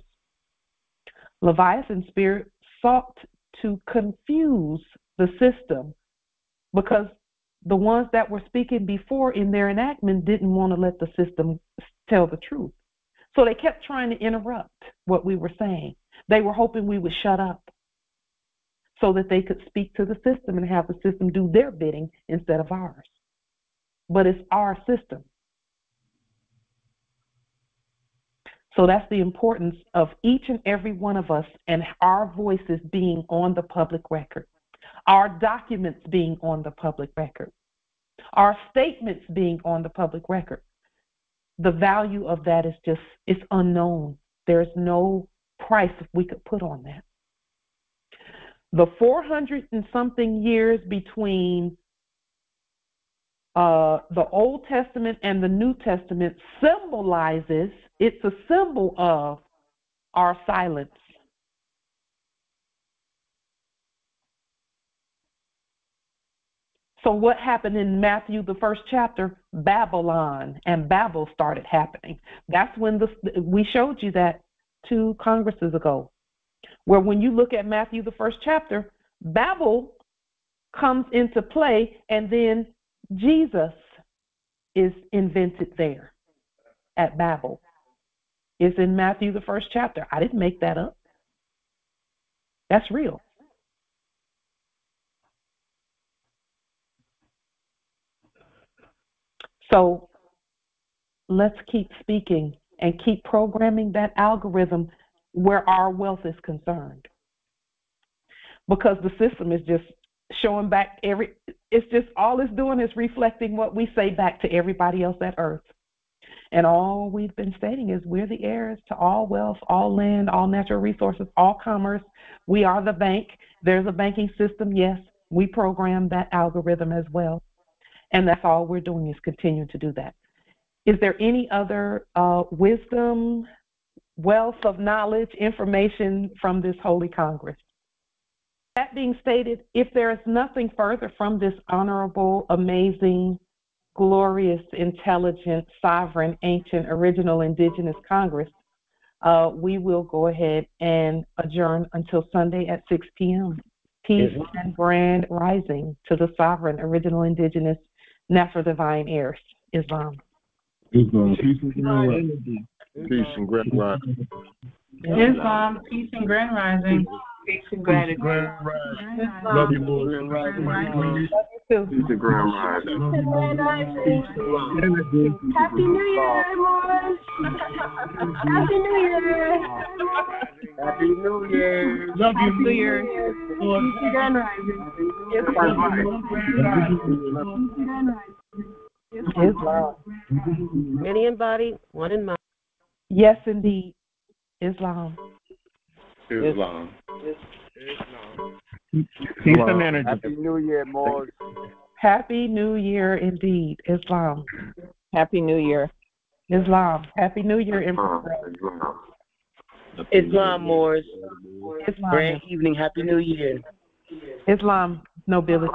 Leviathan spirit sought to confuse the system because the ones that were speaking before in their enactment didn't want to let the system tell the truth. So they kept trying to interrupt what we were saying. They were hoping we would shut up so that they could speak to the system and have the system do their bidding instead of ours. But it's our system. So that's the importance of each and every one of us and our voices being on the public record, our documents being on the public record, our statements being on the public record. The value of that is it's unknown. There's no price we could put on that. The 400 and something years between the Old Testament and the New Testament symbolizes, it's a symbol of our silence. So what happened in Matthew, the first chapter? Babylon and Babel started happening. That's when we showed you that 2 congresses ago, where when you look at Matthew, the first chapter, Babel comes into play, and then Jesus is invented there at Babel. It's in Matthew, the first chapter. I didn't make that up. That's real. So let's keep speaking and keep programming that algorithm where our wealth is concerned. Because the system is just showing back it's just all it's doing is reflecting what we say back to everybody else at earth. And all we've been stating is we're the heirs to all wealth, all land, all natural resources, all commerce. We are the bank. There's a banking system. Yes, we program that algorithm as well. And that's all we're doing is continue to do that. Is there any other wisdom, wealth of knowledge, information from this Holy Congress? That being stated, if there is nothing further from this honorable, amazing, glorious, intelligent, sovereign, ancient, original, indigenous Congress, we will go ahead and adjourn until Sunday at 6 p.m. Peace and grand rising to the sovereign, original, indigenous, natural, divine heirs, Islam. Islam, peace and grand rising. Peace and grand rising. Islam, peace and grand rising. Peace and gratitude. Love you, Lord. Love you too. Peace and grand rising. Happy New Year, Morris. Happy New Year. Happy New Year. Love you, New Year. Peace and grand rising. Islam. Many in body, one in mind. Yes, indeed. Islam. Islam. Peace and energy. Happy New Year, Morris. Happy New Year indeed. Islam. Happy New Year. Islam. Happy New Year, Emperor. Islam, Moors. Islam. Grand evening. Happy New Year. Islam, nobility.